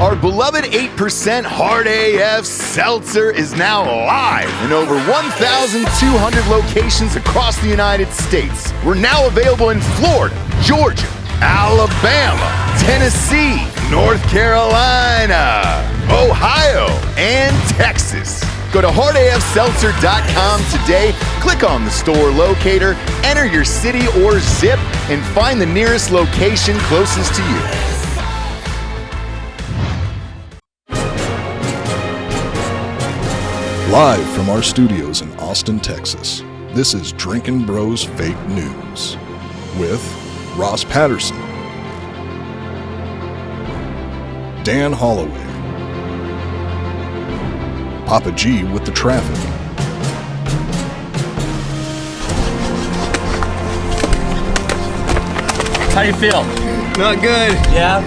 Our beloved 8% Hard AF Seltzer is now live in over 1,200 locations across the United States. We're now available in Florida, Georgia, Alabama, Tennessee, North Carolina, Ohio, and Texas. Go to hardafseltzer.com today, click on the store locator, enter your city or zip, and find the nearest location closest to you. Live from our studios in Austin, Texas, this is Drinkin' Bros Fake News with Ross Patterson, Dan Holloway, Papa G with the traffic, How you feel? Not good. Yeah?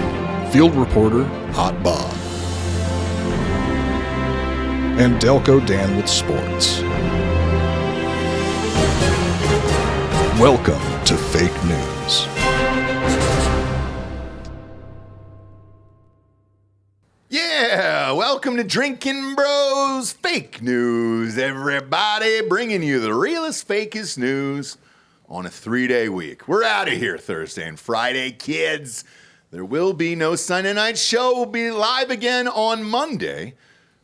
field reporter Hot Bob, and Delco Dan with sports. Welcome to Fake News. Yeah, welcome to Drinkin' Bros Fake News, everybody, bringing you the realest, fakest news on a 3-day week. We're out of here Thursday and Friday, kids. There will be no Sunday night show. We'll be live again on Monday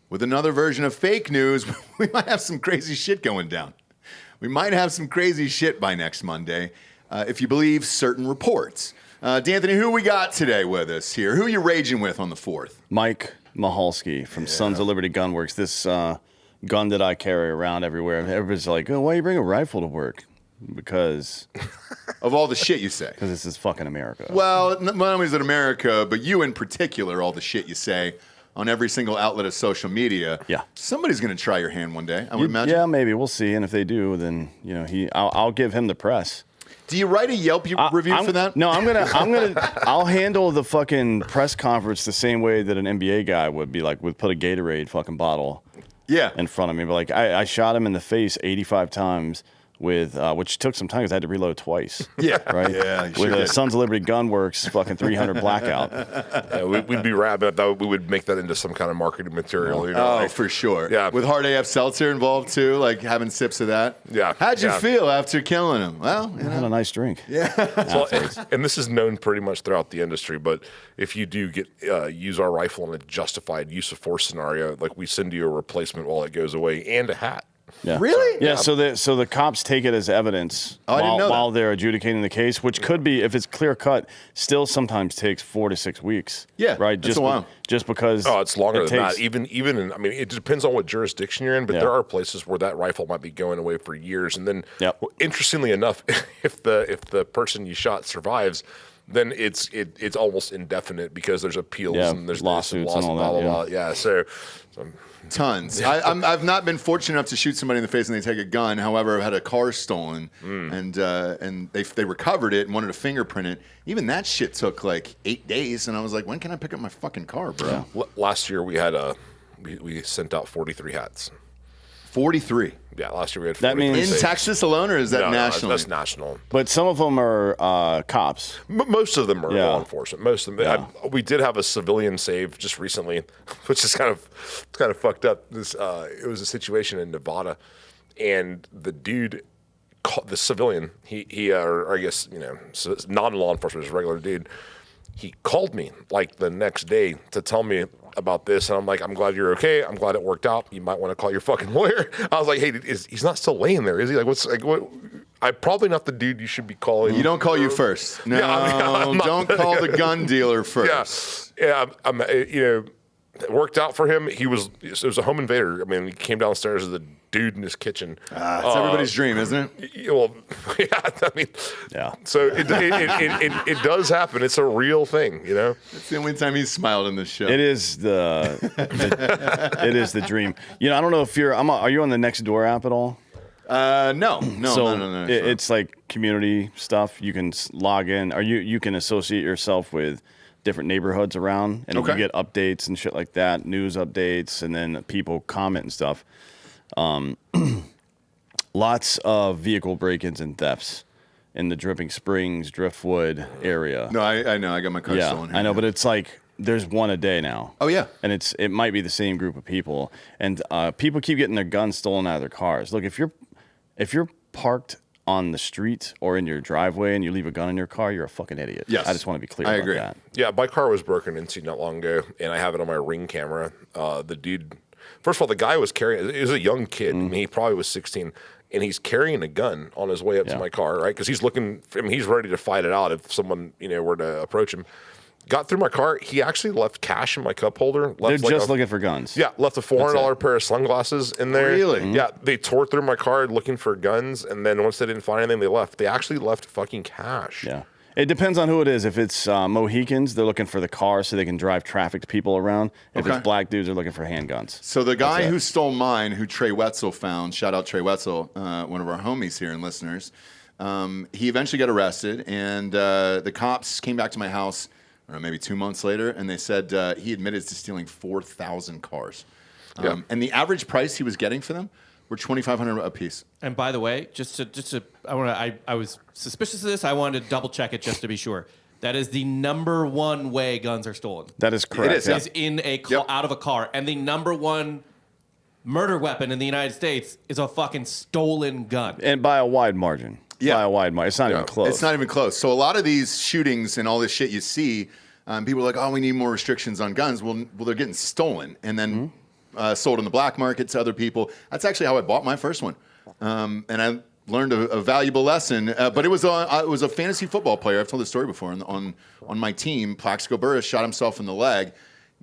with another version of fake news. We might have some crazy shit going down. We might have some crazy shit by next Monday, if you believe certain reports. D'Anthony, who we got today with us here? Who are you raging with on the 4th? Mike Mahalski from Sons of Liberty Gunworks. This gun that I carry around everywhere. Everybody's like, oh, why you bring a rifle to work? Because Of all the shit you say. Because this is fucking America. Well, not only is it America, but you in particular, all the shit you say on every single outlet of social media. Yeah. Somebody's going to try your hand one day, I would imagine. Yeah, maybe. We'll see. And if they do, then, you know, I'll give him the press. Do you write a Yelp review for that? No, I'll handle the fucking press conference the same way that an NBA guy would be like, would put a Gatorade fucking bottle in front of me. But like, I shot him in the face 85 times with, which took some time because I had to reload twice. Yeah. Right? Yeah, with sure Sons of Liberty Gunworks fucking 300 blackout. Yeah, we'd be rad, but we would make that into some kind of marketing material. You know, Oh, for sure. Yeah. With Hard AF Seltzer involved too, like having sips of that. Yeah. How'd you Yeah. feel after killing him? Well, you I had know. a nice drink. So, and this is known pretty much throughout the industry, but if you do get use our rifle in a justified use of force scenario, like we send you a replacement while it goes away and a hat. Yeah. Really? Yeah. So the cops take it as evidence Oh, I didn't know that. while they're adjudicating the case, which could be, if it's clear cut, still sometimes takes 4 to 6 weeks. Yeah, right. that's a while. Just because. Oh, it's longer than takes, that. Even in, I mean, it depends on what jurisdiction you're in, but Yeah. there are places where that rifle might be going away for years. And then, Yep. interestingly enough, if the person you shot survives, then it's almost indefinite because there's appeals and there's lawsuits and all blah, that. blah, blah. Yeah. So Tons. I've not been fortunate enough to shoot somebody in the face and they take a gun. However, I've had a car stolen and they recovered it and wanted to fingerprint it. Even that shit took like 8 days, and I was like, when can I pick up my fucking car, bro? Yeah. last year we had we sent out 43 hats. 43 Yeah, last year we had 43. That means- in Texas alone, or is that No, national? that's national. But some of them are cops. Most of them are Yeah. law enforcement. Most of them. We did have a civilian save just recently, which is kind of fucked up. It was a situation in Nevada, and the dude, the civilian, or I guess non-law enforcement, just a regular dude. He called me like the next day to tell me about this, and I'm like, I'm glad you're okay. I'm glad it worked out. You might want to call your fucking lawyer. I was like, hey, he's not still laying there, is he? Like, what? I'm probably not the dude you should be calling. You don't call you first. No, I'm not- don't call the gun dealer first. Yeah. It worked out for him. It was a home invader. I mean, he came downstairs as a dude in his kitchen. It's everybody's dream, isn't it? Well, yeah. I mean, Yeah. So it does happen. It's a real thing, you know. It's the only time he's smiled in this show. It is it is the dream. You know, I don't know if are you on the Nextdoor app at all? No. So No. it's like community stuff. You can log in, or you can associate yourself with different neighborhoods around, and you get updates and shit like that, news updates, and then people comment and stuff. Lots of vehicle break-ins and thefts in the Dripping Springs, Driftwood area. No, I know. I got my car stolen here. I know, but it's like there's one a day now. Oh yeah, and it might be the same group of people, and people keep getting their guns stolen out of their cars. Look, if you're parked on the street or in your driveway and you leave a gun in your car, you're a fucking idiot. Yes, I just want to be clear. I about agree. that. Yeah, my car was broken into not long ago, and I have it on my Ring camera. The dude, first of all, the guy was carrying. He was a young kid. I mean, he probably was 16. And he's carrying a gun on his way up to my car, right? Because he's looking. I mean, he's ready to fight it out if someone were to approach him. Got through my car. He actually left cash in my cup holder. They're just looking for guns. Yeah, left a $400 pair of sunglasses in there. Really? Mm-hmm. Yeah, they tore through my car looking for guns, and then once they didn't find anything, they left. They actually left fucking cash. Yeah. It depends on who it is. If it's Mohicans, they're looking for the car so they can drive trafficked people around. If it's black dudes, they're looking for handguns. So the guy who stole mine, who Trey Wetzel found, shout out Trey Wetzel, one of our homies here and listeners, he eventually got arrested, and the cops came back to my house, I don't know, maybe 2 months later, and they said he admitted to stealing 4,000 cars. And the average price he was getting for them were $2,500 a piece. And by the way, I was suspicious of this. I wanted to double check it just to be sure. That is the number one way guns are stolen. That is correct. It is, Is in a out of a car, and the number one murder weapon in the United States is a fucking stolen gun. And by a wide margin. Yeah. By a wide margin. It's not even close. It's not even close. So a lot of these shootings and all this shit you see, people are like, oh, we need more restrictions on guns. Well, they're getting stolen and then sold in the black market to other people. That's actually how I bought my first one. And I learned a valuable lesson. But it was a fantasy football player. I've told this story before. On my team, Plaxico Burress shot himself in the leg,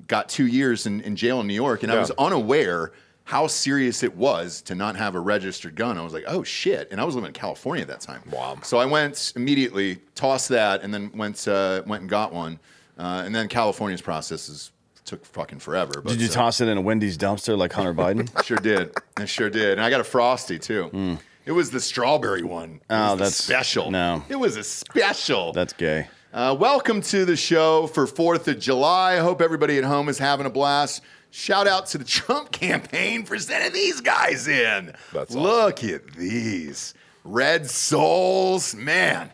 got 2 years in jail in New York, and I was unaware how serious it was to not have a registered gun. I was like, oh shit. And I was living in California at that time. Wow. So I went immediately, tossed that, and then went and got one. And then California's processes took fucking forever. But, Did you toss it in a Wendy's dumpster like Hunter Biden? Sure did. I sure did. And I got a Frosty too. It was the strawberry one. That's special. No. It was a special. That's gay. Welcome to the show for 4th of July. I hope everybody at home is having a blast. Shout out to the Trump campaign for sending these guys in. That's awesome. Look at these. Red Souls. Man,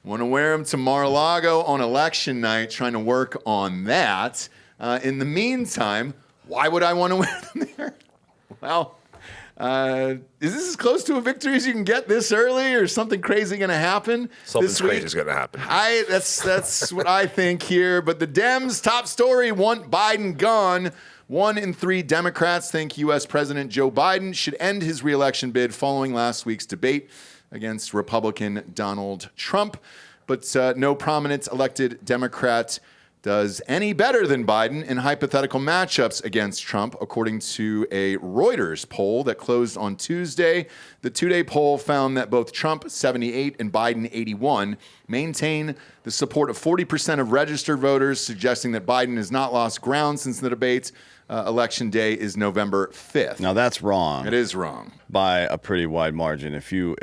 want to wear them to Mar-a-Lago on election night, trying to work on that. In the meantime, why would I want to wear them there? Well, is this as close to a victory as you can get this early, or something crazy going to happen? Something crazy is going to happen. That's what I think here. But the Dems' top story: want Biden gone. 1 in 3 Democrats think U.S. President Joe Biden should end his re-election bid following last week's debate against Republican Donald Trump. But no prominent elected Democrat does any better than Biden in hypothetical matchups against Trump, according to a Reuters poll that closed on Tuesday. The two-day poll found that both Trump, 78, and Biden, 81, maintain the support of 40% of registered voters, suggesting that Biden has not lost ground since the debates. Election day is November 5th. Now that's wrong. It is wrong by a pretty wide margin. If you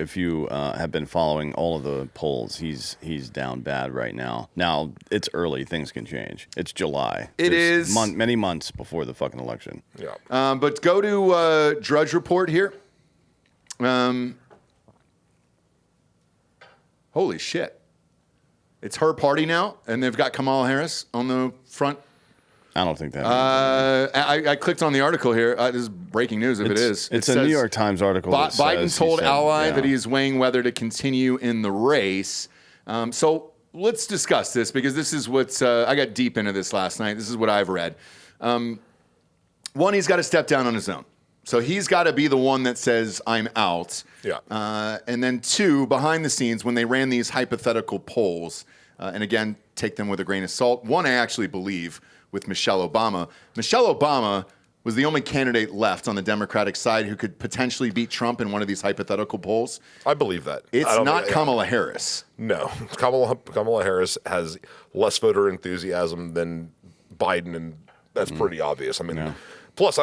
have been following all of the polls, he's down bad right now. Now it's early; things can change. It's July. It is many months before the fucking election. Yeah. But go to Drudge Report here. Holy shit! It's her party now, and they've got Kamala Harris on the front. I don't think that. I clicked on the article here. This is breaking news. If it is, it's a New York Times article. Biden told ally that he is weighing whether to continue in the race. So let's discuss this, because this is what I got deep into this last night. This is what I've read. One, he's got to step down on his own. So he's got to be the one that says, I'm out. Yeah. And then 2, behind the scenes, when they ran these hypothetical polls, and again, take them with a grain of salt. One, I actually believe, with Michelle Obama. Michelle Obama was the only candidate left on the Democratic side who could potentially beat Trump in one of these hypothetical polls. I believe that. It's not Kamala Harris. No. Kamala Harris has less voter enthusiasm than Biden, and that's pretty obvious. I mean, plus,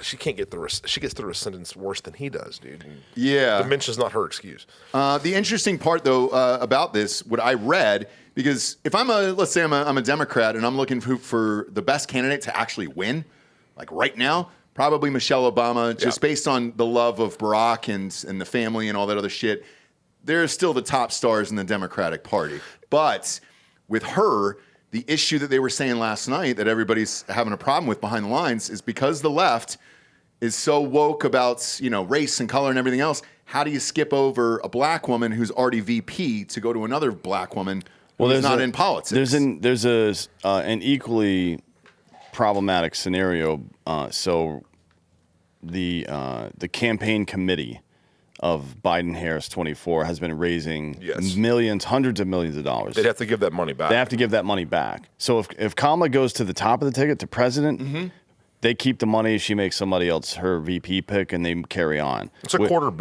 she can't get through. She gets through a sentence worse than he does, dude. Yeah. Dementia's not her excuse. The interesting part, though, about this, what I read, because if let's say I'm a Democrat and I'm looking for the best candidate to actually win, like right now, probably Michelle Obama, just based on the love of Barack and the family and all that other shit. They're still the top stars in the Democratic Party. But with her, the issue that they were saying last night that everybody's having a problem with behind the lines is because the left is so woke about, race and color and everything else. How do you skip over a black woman who's already VP to go to another black woman who's not in politics? There's an equally problematic scenario. So the campaign committee of Biden-Harris 24 has been raising millions, hundreds of millions of dollars. They'd have to give that money back. They have to give that money back. So if Kamala goes to the top of the ticket to president, they keep the money. She makes somebody else her VP pick, and they carry on. It's $250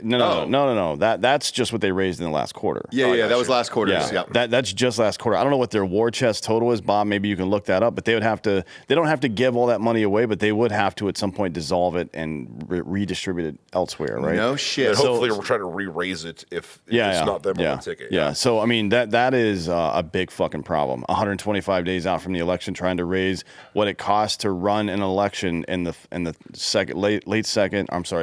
million. No. That's just what they raised in the last quarter. Yeah, that was last quarter. Yeah. That's just last quarter. I don't know what their war chest total is, Bob. Maybe you can look that up. But they would have to. They don't have to give all that money away, but they would have to at some point dissolve it and redistribute it elsewhere, right? No shit. And hopefully, we'll try to re-raise it if it's not them on the ticket. Yeah. So I mean that is a big fucking problem. 125 days out from the election, trying to raise what it costs to run an election in the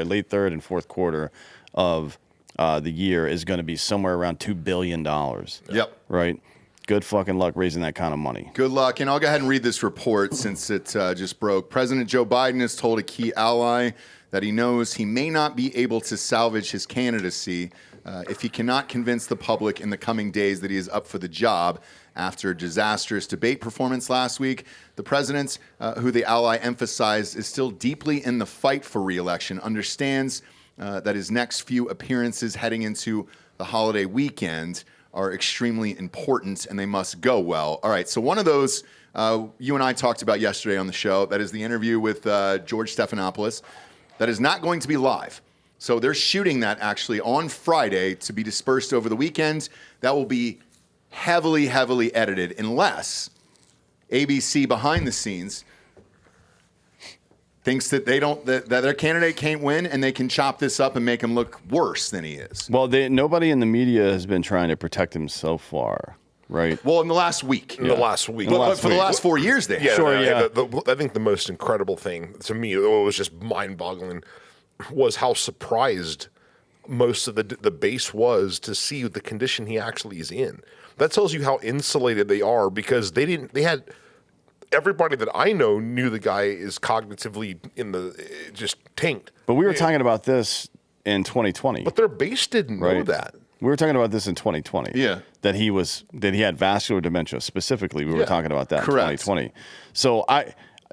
late third and fourth quarter of the year is going to be somewhere around $2 billion. Yep. Right. Good fucking luck raising that kind of money. Good luck. And I'll go ahead and read this report since it just broke. President Joe Biden has told a key ally that he knows he may not be able to salvage his candidacy if he cannot convince the public in the coming days that he is up for the job. After a disastrous debate performance last week, the president, who the ally emphasized is still deeply in the fight for re-election, understands that his next few appearances heading into the holiday weekend are extremely important and they must go well. All right, so one of those you and I talked about yesterday on the show, that is the interview with George Stephanopoulos. That is not going to be live. So they're shooting that actually on Friday to be dispersed over the weekend. That will be heavily edited unless ABC behind the scenes thinks that that their candidate can't win and they can chop this up and make him look worse than he is. Well, nobody in the media has been trying to protect him so far, right? Well, in the last week. The last week. But for the last 4 years they have. I think the most incredible thing to me, it was just mind-boggling, was how surprised most of the base was to see the condition he actually is in. That tells you how insulated they are because they had everybody that I know knew the guy is cognitively just tanked. But we were talking about this in 2020. But their base didn't know that. We were talking about this in 2020. Yeah. That he had vascular dementia specifically. We were talking about that Correct. in 2020. So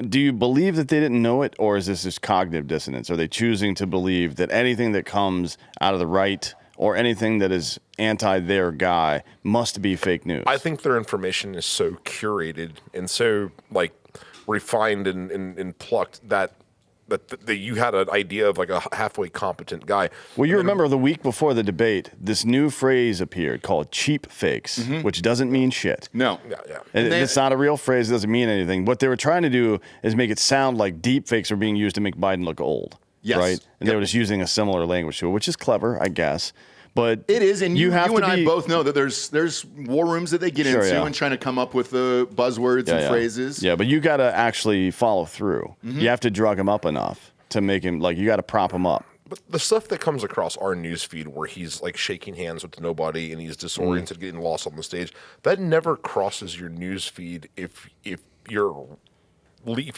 do you believe that they didn't know it, or is this just cognitive dissonance? Are they choosing to believe that anything that comes out of the right or anything that is anti their guy must be fake news? I think their information is so curated and so refined and plucked that you had an idea of like a halfway competent guy. Well, you remember the week before the debate, this new phrase appeared called cheap fakes, which doesn't mean shit. No. Yeah. It's not a real phrase. It doesn't mean anything. What they were trying to do is make it sound like deep fakes are being used to make Biden look old. Yes. Right? And they were just using a similar language to it, which is clever, I guess. But it is, and you and I be, both know that there's war rooms that they get into and trying to come up with the buzzwords and phrases. Yeah, but you got to actually follow through. You have to drug him up enough to make him, you got to prop him up. But the stuff that comes across our newsfeed where he's shaking hands with nobody and he's disoriented, getting lost on the stage, that never crosses your newsfeed if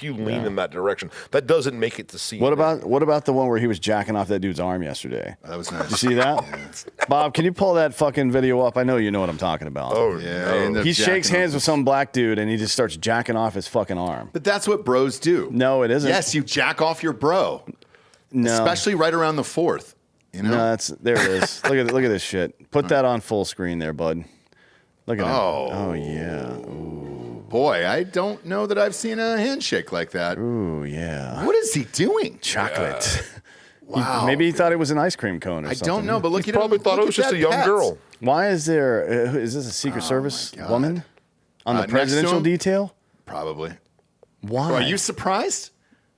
you lean in that direction. That doesn't make it to see. What about the one where he was jacking off that dude's arm yesterday? That was nice. Did you see that? Bob, can you pull that fucking video up? I know you know what I'm talking about. Oh, yeah. No. He shakes hands with some black dude and he just starts jacking off his fucking arm. But that's what bros do. No, it isn't. Yes, you jack off your bro. No. Especially right around the 4th. You know? No, there it is. Look at this shit. Put that on full screen there, bud. Look at that. Oh, yeah. Ooh. Boy, I don't know that I've seen a handshake like that. Ooh, yeah. What is he doing? Chocolate. Wow. Maybe he thought it was an ice cream cone or something. I don't know, but look at him. Probably thought it was just a young girl. Why is this a Secret Service woman on the presidential detail? Probably. Why? Are you surprised?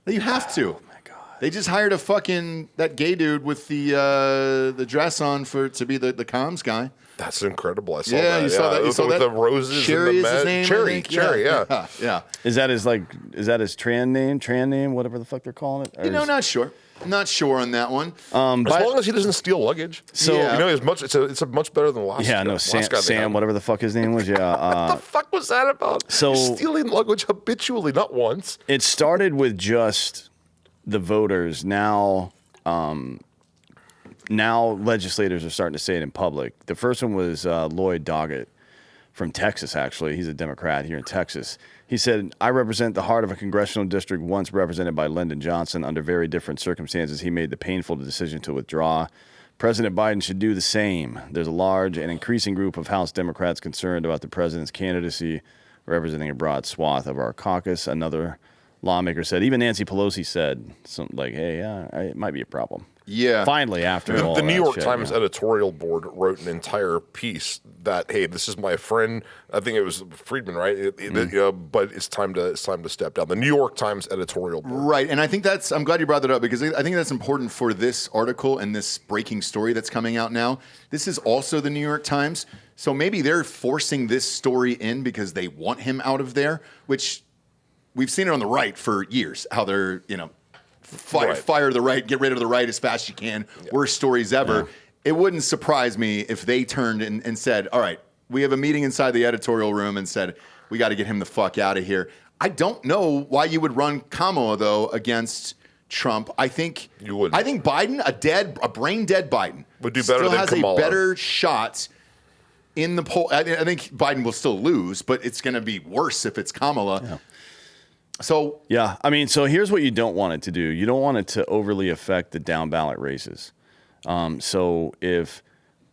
You have to. Oh my God. They just hired that gay dude with the dress on to be the comms guy. That's incredible. I saw that. You saw that. You saw with that. The roses. Cherry and the is his name. Cherry. Yeah. Is that his trans name? Whatever the fuck they're calling it? Not sure. Not sure on that one. As long as he doesn't steal luggage. So it's a much better than the last. Yeah, no, Sam, whatever the fuck his name was. Yeah. What the fuck was that about? So stealing luggage habitually, not once. It started with just the voters. Now legislators are starting to say it in public. The first one was Lloyd Doggett from Texas, actually. He's a Democrat here in Texas. He said, I represent the heart of a congressional district once represented by Lyndon Johnson. Under very different circumstances, he made the painful decision to withdraw. President Biden should do the same. There's a large and increasing group of House Democrats concerned about the president's candidacy, representing a broad swath of our caucus. Another lawmaker said, even Nancy Pelosi said something like, hey, it might be a problem. Yeah. Finally, after all the New York shit, Times editorial board wrote an entire piece that, hey, this is my friend. I think it was Friedman, right? But it's time to step down. The New York Times editorial board. Right, and I think I'm glad you brought that up because I think that's important for this article and this breaking story that's coming out now. This is also the New York Times, so maybe they're forcing this story in because they want him out of there, which we've seen it on the right for years, how they're, fire the right, get rid of the right as fast as you can. Yeah. Worst stories ever. Yeah. It wouldn't surprise me if they turned and said, all right, we have a meeting inside the editorial room and said, we got to get him the fuck out of here. I don't know why you would run Kamala, though, against Trump. I think you would. I think Biden, a brain dead Biden, would do better still than has Kamala. A better shot in the poll. I think Biden will still lose, but it's going to be worse if it's Kamala. Yeah. So yeah, I mean, so here's what you don't want it to do. You don't want it to overly affect the down ballot races. So if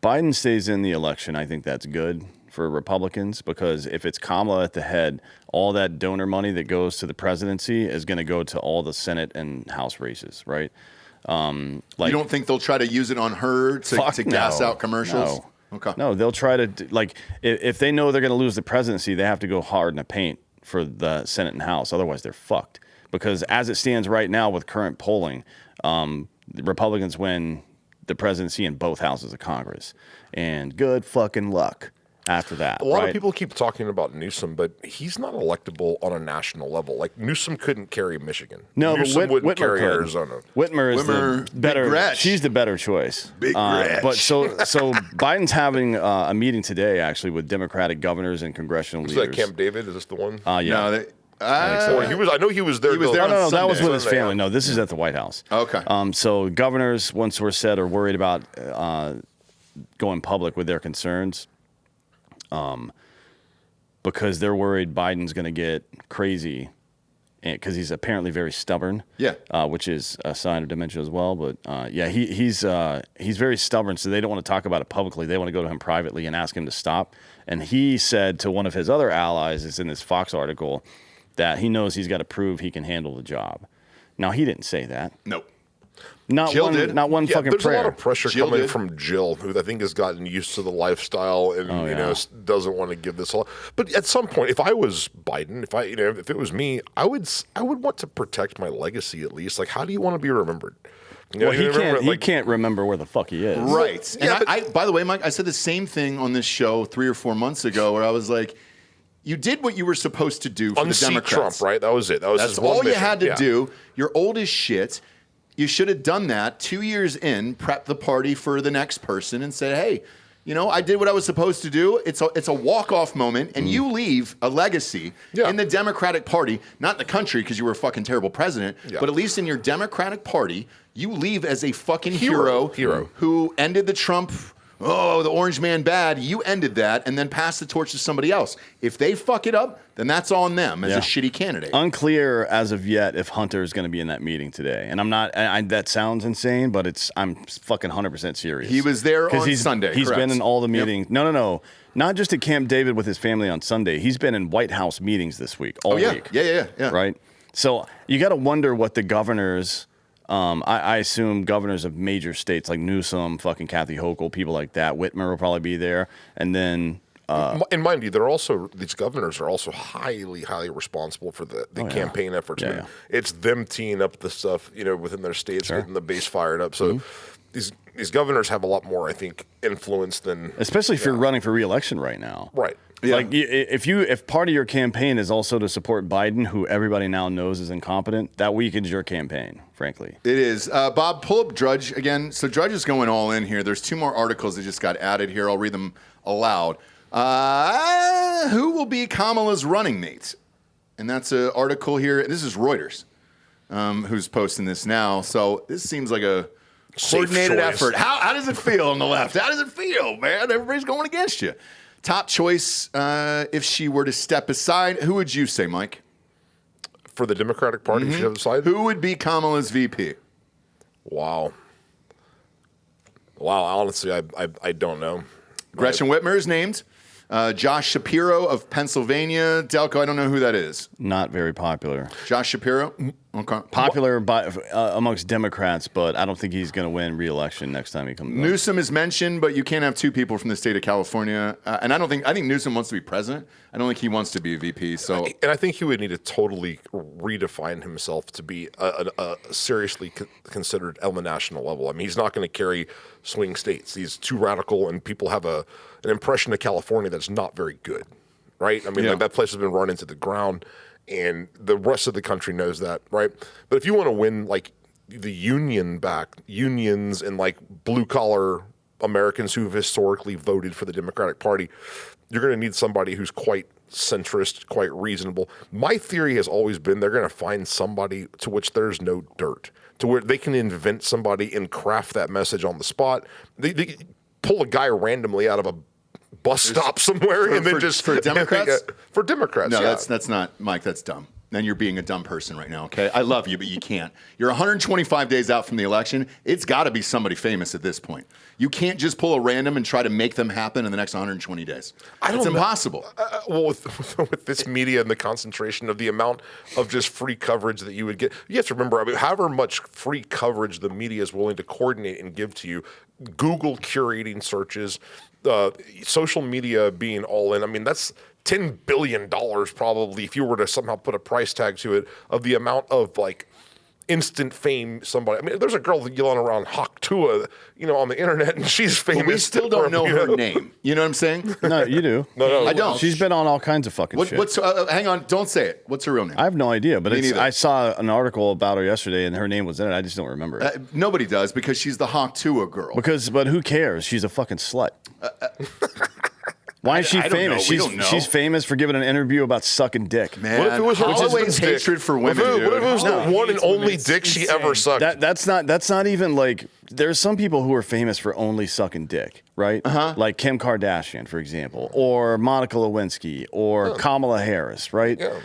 Biden stays in the election, I think that's good for Republicans because if it's Kamala at the head, all that donor money that goes to the presidency is going to go to all the Senate and House races, right? You don't think they'll try to use it on her to gas out commercials? No. Okay. No, they'll try to if they know they're going to lose the presidency, they have to go hard in the paint for the Senate and House. Otherwise, they're fucked. Because as it stands right now with current polling, the Republicans win the presidency in both houses of Congress. And good fucking luck after that. A lot of people keep talking about Newsom, but he's not electable on a national level. Like, Newsom couldn't carry Michigan. No, Newsom wouldn't Whitmer carry could. Arizona. Whitmer is the better. She's the better choice. Big Gretch. But so Biden's having a meeting today, actually, with Democratic governors and congressional leaders. Is that Camp David? Is this the one? Yeah. No, I know he was there. He was there. No, that was with his family. No, this is at the White House. Okay. So governors, once we're said, are worried about going public with their concerns. Because they're worried Biden's going to get crazy because he's apparently very stubborn. Yeah. Which is a sign of dementia as well. But he's very stubborn, so they don't want to talk about it publicly. They want to go to him privately and ask him to stop. And he said to one of his other allies, it's in this Fox article, that he knows he's got to prove he can handle the job. Now, he didn't say that. Nope. Not Jill one, did. Not one fucking there's prayer. There's a lot of pressure coming from Jill, who I think has gotten used to the lifestyle and doesn't want to give this a lot. But at some point, if I was Biden, if it was me, I would want to protect my legacy at least. Like, how do you want to be remembered? He can't remember where the fuck he is. Right. And by the way, Mike, I said the same thing on this show 3 or 4 months ago where I was like, you did what you were supposed to do for the Democrats. Trump, right? That was it. That's all you had to do. You're old as shit. You should have done that 2 years in, prep the party for the next person and said, hey, I did what I was supposed to do. It's a walk-off moment, and you leave a legacy in the Democratic Party, not in the country because you were a fucking terrible president, but at least in your Democratic Party, you leave as a fucking hero who ended the Trump, the orange man bad. You ended that and then passed the torch to somebody else. If they fuck it up, then that's on them as a shitty candidate. Unclear as of yet if Hunter is going to be in that meeting today. And I'm not, that sounds insane, but I'm fucking 100% serious. He was there on Sunday, He's correct. been in all the meetings. Yep. No. Not just at Camp David with his family on Sunday. He's been in White House meetings this week, all week. Yeah. Right? So you got to wonder what the governors... I assume governors of major states like Newsom, fucking Kathy Hochul, people like that. Whitmer will probably be there. And then... and mind you, these governors are also highly, highly responsible for the campaign efforts. Yeah. It's them teeing up the stuff, within their states, getting the base fired up. So these governors have a lot more, I think, influence than... Especially if you're running for re-election right now. Right. Yeah. Like if part of your campaign is also to support Biden, who everybody now knows is incompetent, that weakens your campaign, frankly. It is. Bob, pull up Drudge again. So Drudge is going all in here. There's 2 more articles that just got added here. I'll read them aloud. Who will be Kamala's running mate? And that's an article here. This is Reuters, who's posting this now. So this seems like a coordinated effort. How does it feel on the left? How does it feel, man? Everybody's going against you. Top choice, if she were to step aside, who would you say, Mike? For the Democratic Party, if she had decided? Who would be Kamala's VP? Wow, honestly, I don't know. Gretchen Whitmer is named. Josh Shapiro of Pennsylvania. Delco, I don't know who that is. Not very popular. Josh Shapiro? Okay. Popular amongst Democrats, but I don't think he's going to win re-election next time he comes up. Newsom is mentioned, but you can't have 2 people from the state of California. And I think Newsom wants to be president. I don't think he wants to be a VP. So, and I think he would need to totally redefine himself to be a seriously considered on the national level. I mean, he's not going to carry swing states. He's too radical, and people have an impression of California that's not very good, right? I mean, like that place has been run into the ground, and the rest of the country knows that, right? But if you want to win, like, the unions and, like, blue-collar Americans who have historically voted for the Democratic Party, you're going to need somebody who's quite centrist, quite reasonable. My theory has always been they're going to find somebody to which there's no dirt, to where they can invent somebody and craft that message on the spot. They pull a guy randomly out of a bus stop somewhere and then just for Democrats? For Democrats, no, that's not, Mike, that's dumb. Then you're being a dumb person right now, okay? I love you, but you can't. You're 125 days out from the election. It's got to be somebody famous at this point. You can't just pull a random and try to make them happen in the next 120 days. It's impossible. Well, with this media and the concentration of the amount of just free coverage that you would get, you have to remember, I mean, however much free coverage the media is willing to coordinate and give to you, Google curating searches, social media being all in. I mean, that's $10 billion probably, if you were to somehow put a price tag to it, of the amount of, like, instant fame somebody. I mean, there's a girl yelling around Hawk Tua, on the internet, and she's famous. But we still don't know her name. You know what I'm saying? No, you do. No, I don't. She's been on all kinds of fucking shit. Hang on, don't say it. What's her real name? I have no idea, but I saw an article about her yesterday, and her name was in it. I just don't remember it. Nobody does, because she's the Hawk Tua girl. But who cares? She's a fucking slut. Why is she famous? She's famous for giving an interview about sucking dick. Man, what if it was her always hatred dick? for women? What if it was the one and only dick she ever sucked? That's not even like. There's some people who are famous for only sucking dick, right? Like Kim Kardashian, for example, or Monica Lewinsky, or Kamala Harris, right? Yeah.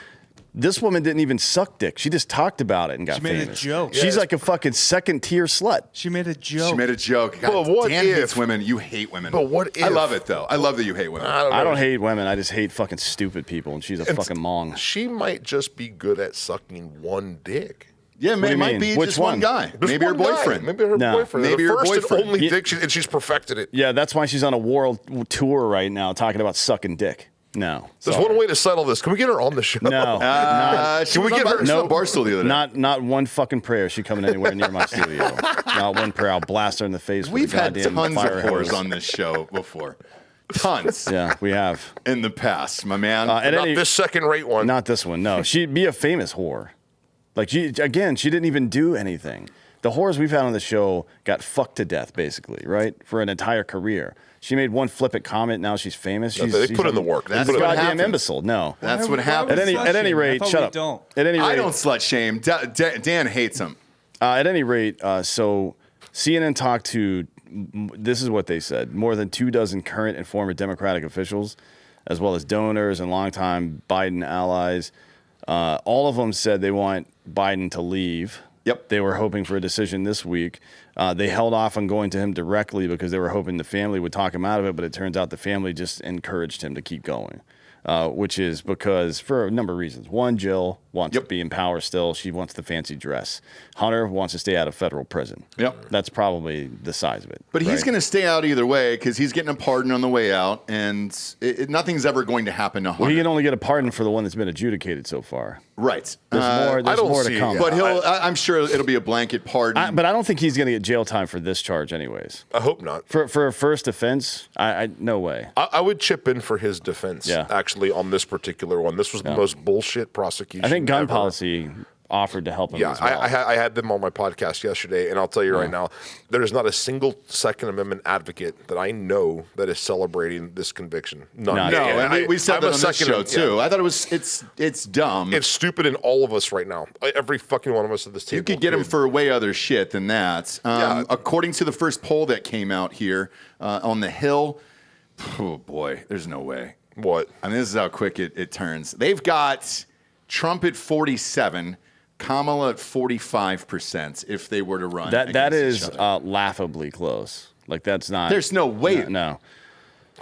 This woman didn't even suck dick. She just talked about it and got famous. She made a joke. She's like a fucking second-tier slut. She made a joke. God, what Dan if? hates women. You hate women. But what if? I love it, though. I love that you hate women. I don't hate women. I just hate fucking stupid people, and she's a fucking mong. She might just be good at sucking one dick. Yeah, do you it might mean? be Which just one guy. Just Maybe her one guy. boyfriend. Maybe her boyfriend. Maybe the her first boyfriend. and only dick, and she's perfected it. Yeah, that's why she's on a world tour right now talking about sucking dick. No. There's one way to settle this. Can we get her on the show? No. Can we get her on Barstool the other day? Not one fucking prayer. She coming anywhere near my studio. Not one prayer. I'll blast her in the face. We've had with a goddamn tons of fire whores hose. on this show before. Tons. Yeah, we have. In the past, my man. Not this second-rate one. Not this one. No, she'd be a famous whore. Like she didn't even do anything. The whores we've had on the show got fucked to death, basically, right? For an entire career. She made one flippant comment. Now she's famous. They put in the work. That's She's a what goddamn happens. imbecile. No. That's what happens. At any rate, shut up. Don't. At any rate, I don't slut shame. Dan hates him. At any rate, so CNN talked to, this is what they said, more than 24 current and former Democratic officials, as well as donors and longtime Biden allies. All of them said they want Biden to leave. Yep. They were hoping for a decision this week. They held off on going to him directly because they were hoping the family would talk him out of it, but it turns out the family just encouraged him to keep going, which is because, for a number of reasons. One, Jill, wants to be in power still. She wants the fancy dress. Hunter wants to stay out of federal prison. Yep. That's probably the size of it. But he's going to stay out either way because he's getting a pardon on the way out, and nothing's ever going to happen to Hunter. Well, he can only get a pardon for the one that's been adjudicated so far. Right. There's more to come. But I'm sure it'll be a blanket pardon. But I don't think he's going to get jail time for this charge anyways. I hope not. For a first offense, no way. I would chip in for his defense, actually, on this particular one. This was the most bullshit prosecution I think gun ever. policy offered to help him as well. I had them on my podcast yesterday, and I'll tell you right now, there is not a single Second Amendment advocate that I know that is celebrating this conviction. None. No, and we said that on this show, too. I thought it's dumb. It's stupid in all of us right now. Every fucking one of us at this table. You could get him for way other shit than that. According to the first poll that came out here on the Hill, oh boy, there's no way. What? I mean, this is how quick it turns. They've got Trump at 47%. Kamala at 45% if they were to run. That is laughably close. Like, that's not. There's no way. No.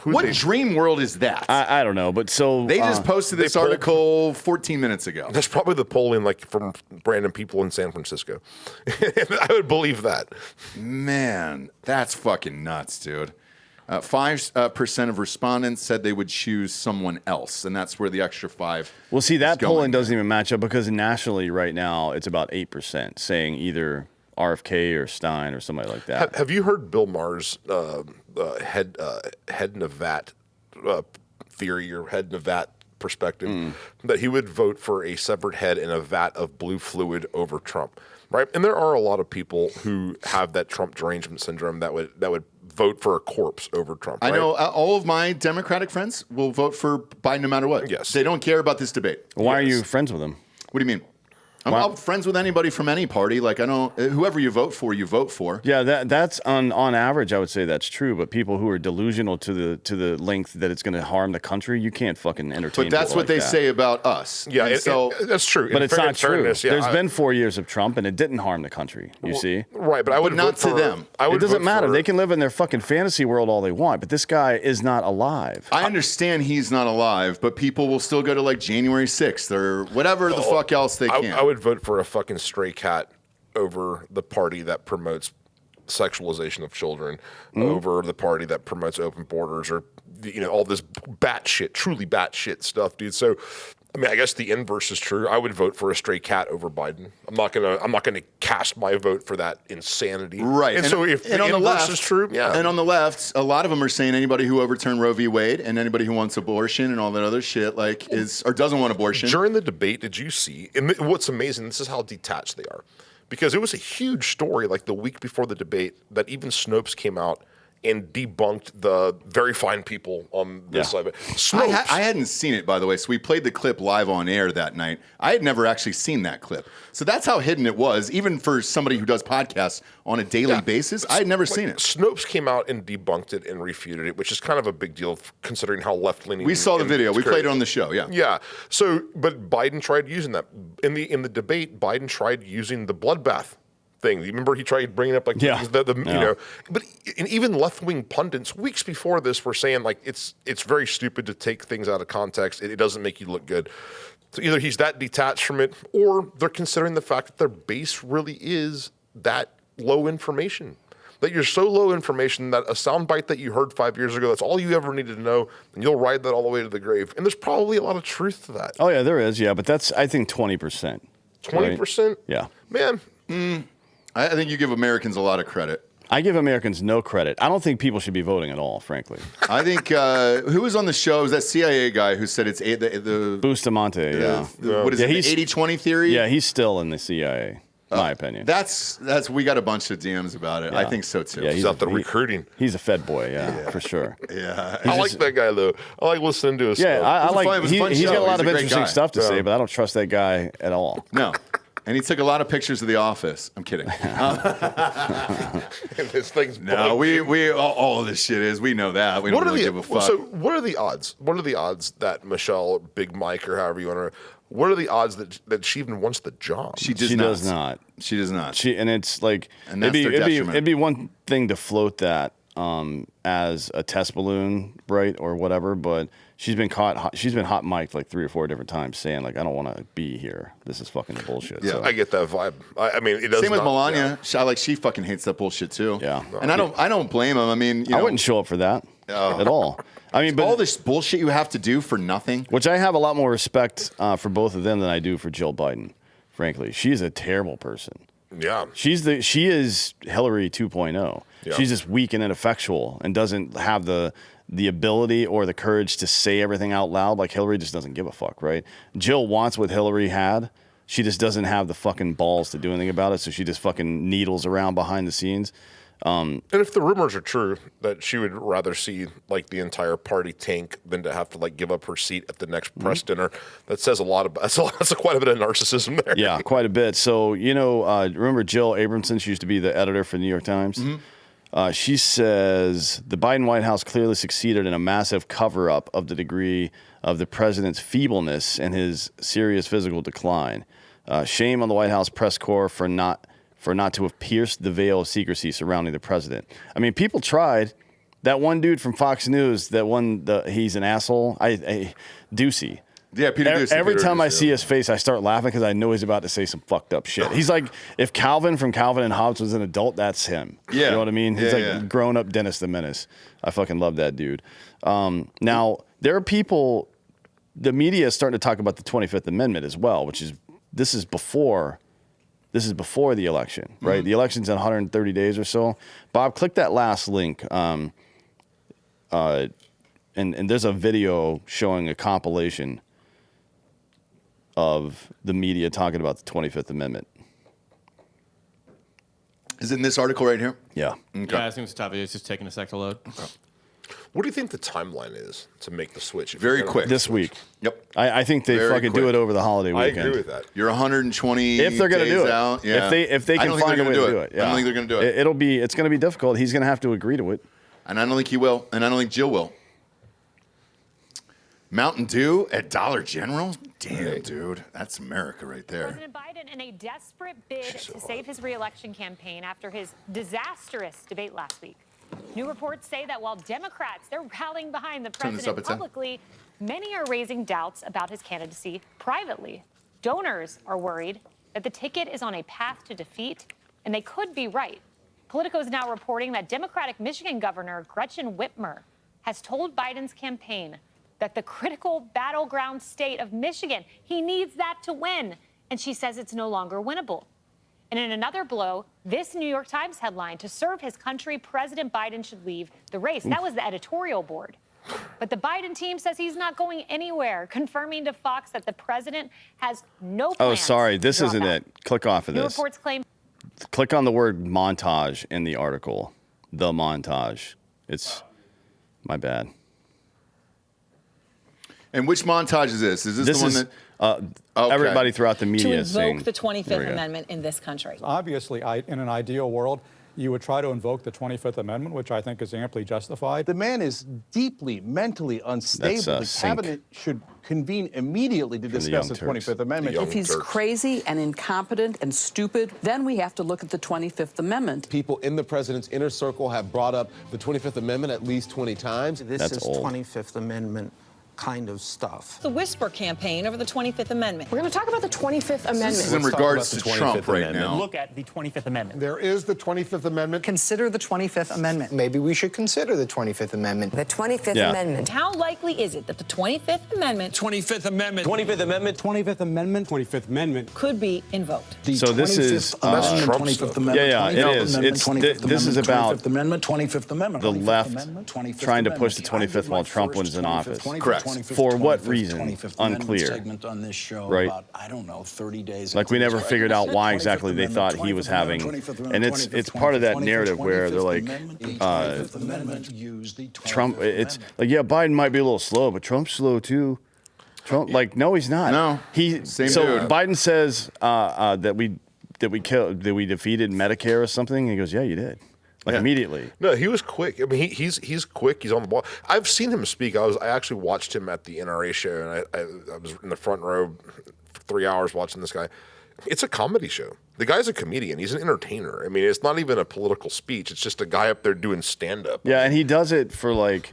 What dream world is that? I don't know, but so they just posted this article 14 minutes ago. That's probably the polling, like, from random people in San Francisco. I would believe that. Man, that's fucking nuts, dude. 5% of respondents said they would choose someone else, and that's where the extra 5. Well, see, that polling doesn't even match up because nationally right now it's about 8% saying either RFK or Stein or somebody like that. Have you heard Bill Maher's head in a vat theory or head in a vat perspective that he would vote for a severed head in a vat of blue fluid over Trump, right? And there are a lot of people who have that Trump derangement syndrome that would vote for a corpse over Trump. Right? I know all of my Democratic friends will vote for Biden no matter what. Yes. They don't care about this debate. Why are you friends with him? What do you mean? I'm friends with anybody from any party. Like, I don't. Whoever you vote for, you vote for. Yeah, that's on average, I would say that's true. But people who are delusional to the length that it's going to harm the country, you can't fucking entertain. But that's what they say about us. Yeah, that's true. But it's not true. There's been 4 years of Trump, and it didn't harm the country. You see, right? But I would not to them. It doesn't matter. They can live in their fucking fantasy world all they want, but this guy is not alive. I understand he's not alive, but people will still go to like January 6th or whatever the fuck else they can. I would vote for a fucking stray cat over the party that promotes sexualization of children, over the party that promotes open borders, or all this batshit, truly batshit stuff, dude. So, I mean, I guess the inverse is true. I would vote for a stray cat over Biden. I'm not gonna cast my vote for that insanity. Right. And so if the inverse is true, And on the left, a lot of them are saying anybody who overturned Roe v. Wade and anybody who wants abortion and all that other shit or doesn't want abortion. During the debate, did you see? And what's amazing, this is how detached they are, because it was a huge story like the week before the debate that even Snopes came out and debunked the very fine people on this side. I hadn't seen it, by the way, so we played the clip live on air that night. I had never actually seen that clip. So that's how hidden it was, even for somebody who does podcasts on a daily basis. I had never seen it. Snopes came out and debunked it and refuted it, which is kind of a big deal considering how left-leaning. We saw the video. We played it on the show, yeah. Yeah. So, but Biden tried using that. In the debate, Biden tried using the bloodbath thing. You remember he tried bringing up but and even left-wing pundits weeks before this were saying like it's very stupid to take things out of context. It doesn't make you look good. So either he's that detached from it, or they're considering the fact that their base really is that low information. That you're so low information that a soundbite that you heard 5 years ago, that's all you ever needed to know, and you'll ride that all the way to the grave. And there's probably a lot of truth to that. Oh yeah, there is. Yeah, but that's I think 20%. 20%? Right? Yeah. Man. I think you give Americans a lot of credit. I give Americans no credit. I don't think people should be voting at all, frankly. I think who was on the show? It was that CIA guy who said it's the Bustamante, what is it, the 80-20 theory? Yeah, he's still in the CIA, in my opinion. That's we got a bunch of DMs about it. Yeah. I think so too. Yeah, he's out there recruiting. He's a Fed boy, for sure. Yeah, I like that guy though. I like listening to his stuff. I like. He's got a lot of interesting stuff to say, but I don't trust that guy at all. No. And he took a lot of pictures of The Office. I'm kidding. This thing's no, we all of this shit is. We know that. We don't really give a fuck. So what are the odds? What are the odds that Michelle, Big Mike, or however you want to? What are the odds that she even wants the job? She does not. She does not. She does not. And it's like and that's it'd be one thing to float that as a test balloon, right, or whatever. But she's been hot mic'd like 3 or 4 different times, saying like, I don't want to be here. This is fucking bullshit. Yeah, So. I get that vibe. I mean, it does. Same with Melania. Yeah. She fucking hates that bullshit too. Yeah, and I don't blame him. I mean, I wouldn't show up for that at all. I mean, but all this bullshit you have to do for nothing. Which I have a lot more respect for both of them than I do for Jill Biden. Frankly, she's a terrible person. Yeah, she is Hillary 2.0. Yeah. She's just weak and ineffectual and doesn't have the ability or the courage to say everything out loud. Like Hillary just doesn't give a fuck, right? Jill wants what Hillary had. She just doesn't have the fucking balls to do anything about it. So she just fucking needles around behind the scenes. And if the rumors are true that she would rather see like the entire party tank than to have to like give up her seat at the next press dinner, that says a lot about. That's quite a bit of narcissism there. Yeah, quite a bit. So remember Jill Abramson? She used to be the editor for the New York Times. Mm-hmm. She says the Biden White House clearly succeeded in a massive cover-up of the degree of the president's feebleness and his serious physical decline. Shame on the White House press corps for not to have pierced the veil of secrecy surrounding the president. I mean, people tried. That one dude from Fox News, he's an asshole. Ducey. Yeah, Peter Ducey. Every time I see his face, I start laughing because I know he's about to say some fucked up shit. He's like, if Calvin from Calvin and Hobbes was an adult, that's him. Yeah. You know what I mean? He's grown-up Dennis the Menace. I fucking love that dude. Now, there are people, the media is starting to talk about the 25th Amendment as well, this is before the election, right? Mm-hmm. The election's in 130 days or so. Bob, click that last link. And there's a video showing a compilation of the media talking about the 25th Amendment. Is it in this article right here? Yeah. Okay. Yeah, I think it's top. It's just taking a sec to load. Okay. What do you think the timeline is to make the switch? Very quick. This week. Yep. I think they fucking do it over the holiday weekend. I agree with that. You're 120 if they're going to do it. Out. Yeah. If they can find a way to do it. Yeah. I don't think they're going to do it. It's going to be difficult. He's going to have to agree to it. And I don't think he will. And I don't think Jill will. Mountain Dew at Dollar General? Damn, dude. That's America right there. President Biden in a desperate bid to save his re-election campaign after his disastrous debate last week. New reports say that while Democrats, they're rallying behind the president publicly, many are raising doubts about his candidacy privately. Donors are worried that the ticket is on a path to defeat, and they could be right. Politico is now reporting that Democratic Michigan Governor Gretchen Whitmer has told Biden's campaign that the critical battleground state of Michigan, he needs that to win. And she says it's no longer winnable. And in another blow, this New York Times headline, to serve his country, President Biden should leave the race. That was the editorial board. But the Biden team says he's not going anywhere, confirming to Fox that the president has no plans. Oh, sorry. This isn't it. Click off of New this. reports claim. Click on the word montage in the article. The montage. It's my bad. And which montage is this? Is this the one that... Everybody throughout the media to is saying... invoke the 25th Amendment in this country. Obviously, in an ideal world, you would try to invoke the 25th Amendment, which I think is amply justified. The man is deeply mentally unstable. The cabinet should convene immediately to discuss the 25th Amendment. If he's crazy and incompetent and stupid, then we have to look at the 25th Amendment. People in the president's inner circle have brought up the 25th Amendment at least 20 times. This is 25th Amendment kind of stuff. The whisper campaign over the 25th Amendment. We're going to talk about the 25th Amendment. This is in regards to Trump right now. Look at the 25th Amendment. There is the 25th Amendment. Consider the 25th Amendment. Maybe we should consider the 25th Amendment. The 25th Amendment. How likely is it that the 25th Amendment... 25th Amendment. 25th Amendment. 25th Amendment. 25th Amendment. ...could be invoked. So this is... that's Trump 25th Amendment. Yeah, it is. This is about 25th Amendment, 25th Amendment. the left trying to push the 25th while Trump was in office. Correct. For what reason? Unclear. Segment on this show right? About, I don't know, 30 days. Like we never figured out why exactly they thought he was having, and it's part of that narrative where they're like, Trump. It's like, yeah, Biden might be a little slow, but Trump's slow too. Trump, like, no, he's not. No, so Biden says that we defeated Medicare or something. And he goes, yeah, you did. Like immediately. No, he was quick. I mean, he's quick. He's on the ball. I've seen him speak. I actually watched him at the NRA show, and I was in the front row for 3 hours watching this guy. It's a comedy show. The guy's a comedian. He's an entertainer. I mean, it's not even a political speech. It's just a guy up there doing stand-up. Yeah, and he does it for like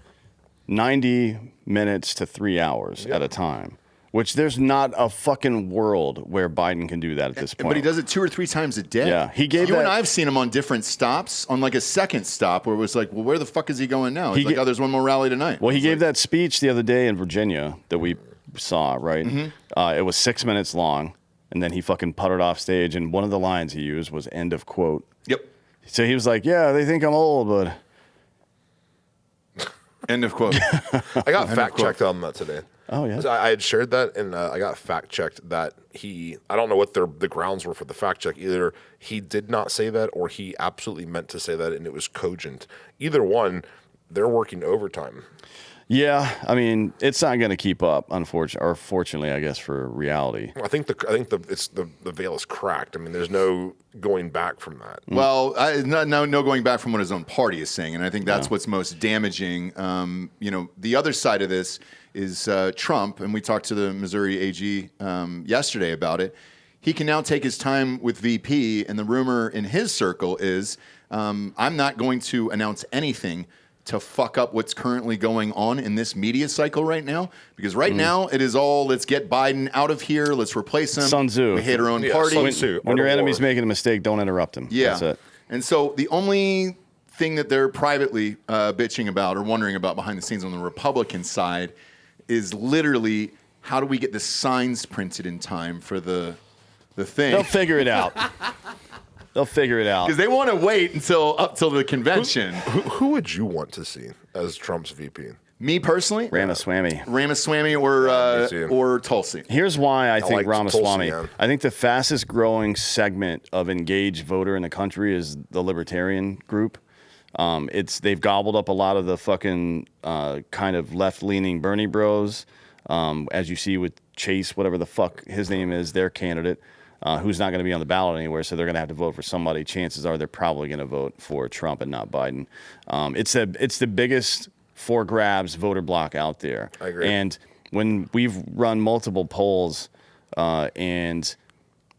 90 minutes to 3 hours at a time, which there's not a fucking world where Biden can do that at this point. But he does it 2 or 3 times a day. Yeah, he gave you that, and I've seen him on different stops, on like a second stop where it was like, well, where the fuck is he going now? He's like, oh, there's one more rally tonight. Well, he gave that speech the other day in Virginia that we saw, right? It was 6 minutes long. And then he fucking puttered off stage, and one of the lines he used was "end of quote." Yep. So he was like, "Yeah, they think I'm old, but end of quote." I got fact checked on that today. Oh yeah. I had shared that, and I got fact checked that I don't know what the grounds were for the fact check. Either he did not say that, or he absolutely meant to say that, and it was cogent. Either one, they're working overtime. Yeah, I mean, it's not going to keep up, unfortunately, or fortunately, I guess, for reality. I think the veil is cracked. I mean, there's no going back from that. Well, no going back from what his own party is saying, and I think that's what's most damaging. The other side of this is Trump, and we talked to the Missouri AG yesterday about it. He can now take his time with VP, and the rumor in his circle is, I'm not going to announce anything to fuck up what's currently going on in this media cycle right now. Because right now, it is all, let's get Biden out of here, let's replace him. Sun Tzu. We hate our own party. When your enemy's making a mistake, don't interrupt him. Yeah. That's it. And so the only thing that they're privately bitching about or wondering about behind the scenes on the Republican side is literally, how do we get the signs printed in time for the thing? They'll figure it out. They'll figure it out. Because they want to wait up till the convention. Who would you want to see as Trump's VP? Me personally? Ramaswamy. Ramaswamy or Tulsi. Here's why I think like Ramaswamy. Tulsi, yeah. I think the fastest growing segment of engaged voter in the country is the libertarian group. They've gobbled up a lot of the fucking kind of left-leaning Bernie bros, as you see with Chase, whatever the fuck his name is, their candidate. Who's not going to be on the ballot anywhere, so they're going to have to vote for somebody. Chances are they're probably going to vote for Trump and not Biden. It's the biggest for grabs voter block out there. I agree. And when we've run multiple polls, and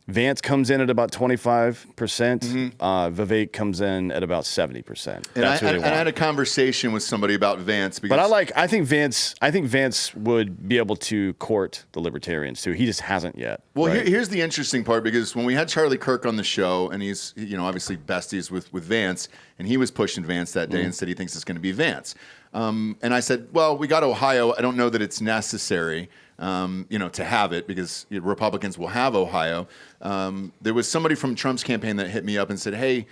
Vance comes in at about 25%, Vivek comes in at about 70%. And I had a conversation with somebody about Vance. Because I think Vance would be able to court the libertarians too. He just hasn't yet. Well, right? here's the interesting part, because when we had Charlie Kirk on the show, and he's obviously besties with Vance, and he was pushing Vance that day and said he thinks it's going to be Vance. And I said, well, we got Ohio. I don't know that it's necessary. To have it, because Republicans will have Ohio. There was somebody from Trump's campaign that hit me up and said, hey,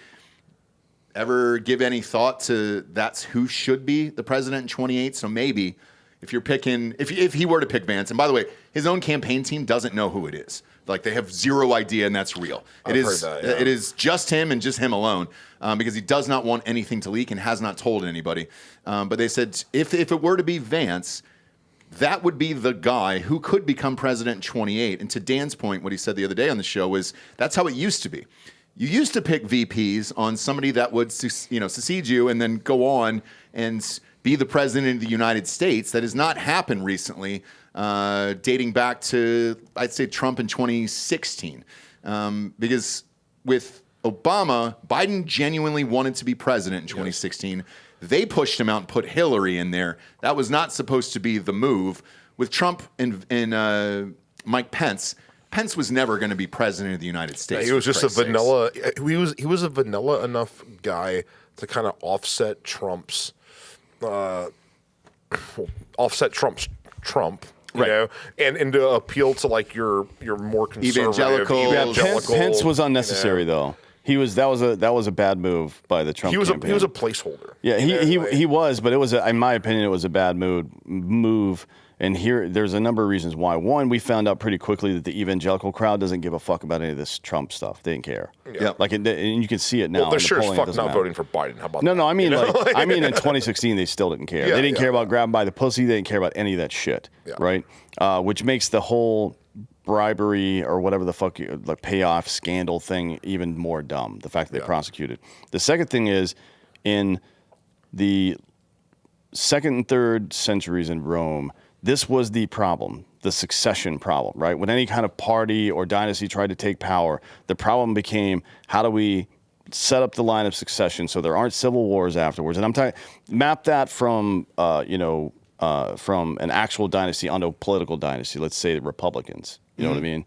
ever give any thought to that's who should be the president in 28? So maybe if you're picking, if he were to pick Vance, and by the way, his own campaign team doesn't know who it is. Like, they have zero idea, and that's real. It is just him and just him alone, because he does not want anything to leak and has not told anybody. But they said if it were to be Vance, that would be the guy who could become president in 28. And to Dan's point, what he said the other day on the show was that's how it used to be. You used to pick VPs on somebody that would succeed you and then go on and be the president of the United States. That has not happened recently, dating back to, I'd say, Trump in 2016. Because with Obama, Biden genuinely wanted to be president in 2016. Yes. They pushed him out and put Hillary in there. That was not supposed to be the move. With Trump and Mike Pence, Pence was never going to be president of the United States. Yeah, he was just a vanilla. He was a vanilla enough guy to kind of offset Trump's Trump, you know, and to appeal to like your more conservative evangelical. Pence was unnecessary though. That was a bad move by the Trump campaign. He was a placeholder. Yeah, he was, but it was in my opinion, it was a bad move. And there's a number of reasons why. One, we found out pretty quickly that the evangelical crowd doesn't give a fuck about any of this Trump stuff. They didn't care. Yeah. And you can see it now. Well, they're sure as fuck not voting for Biden. How about that? No, I mean, that? I mean, in 2016, they still didn't care. They didn't care about grabbing by the pussy. They didn't care about any of that shit, right? Which makes the whole bribery or whatever the fuck, like payoff scandal thing even more dumb. The fact that they prosecuted. The second thing is, in the second and third centuries in Rome, this was the problem. the succession problem, right? When any kind of party or dynasty tried to take power, the problem became, how do we set up the line of succession so there aren't civil wars afterwards? And I'm talking, map that from, from an actual dynasty onto a political dynasty, let's say the Republicans, you know what I mean?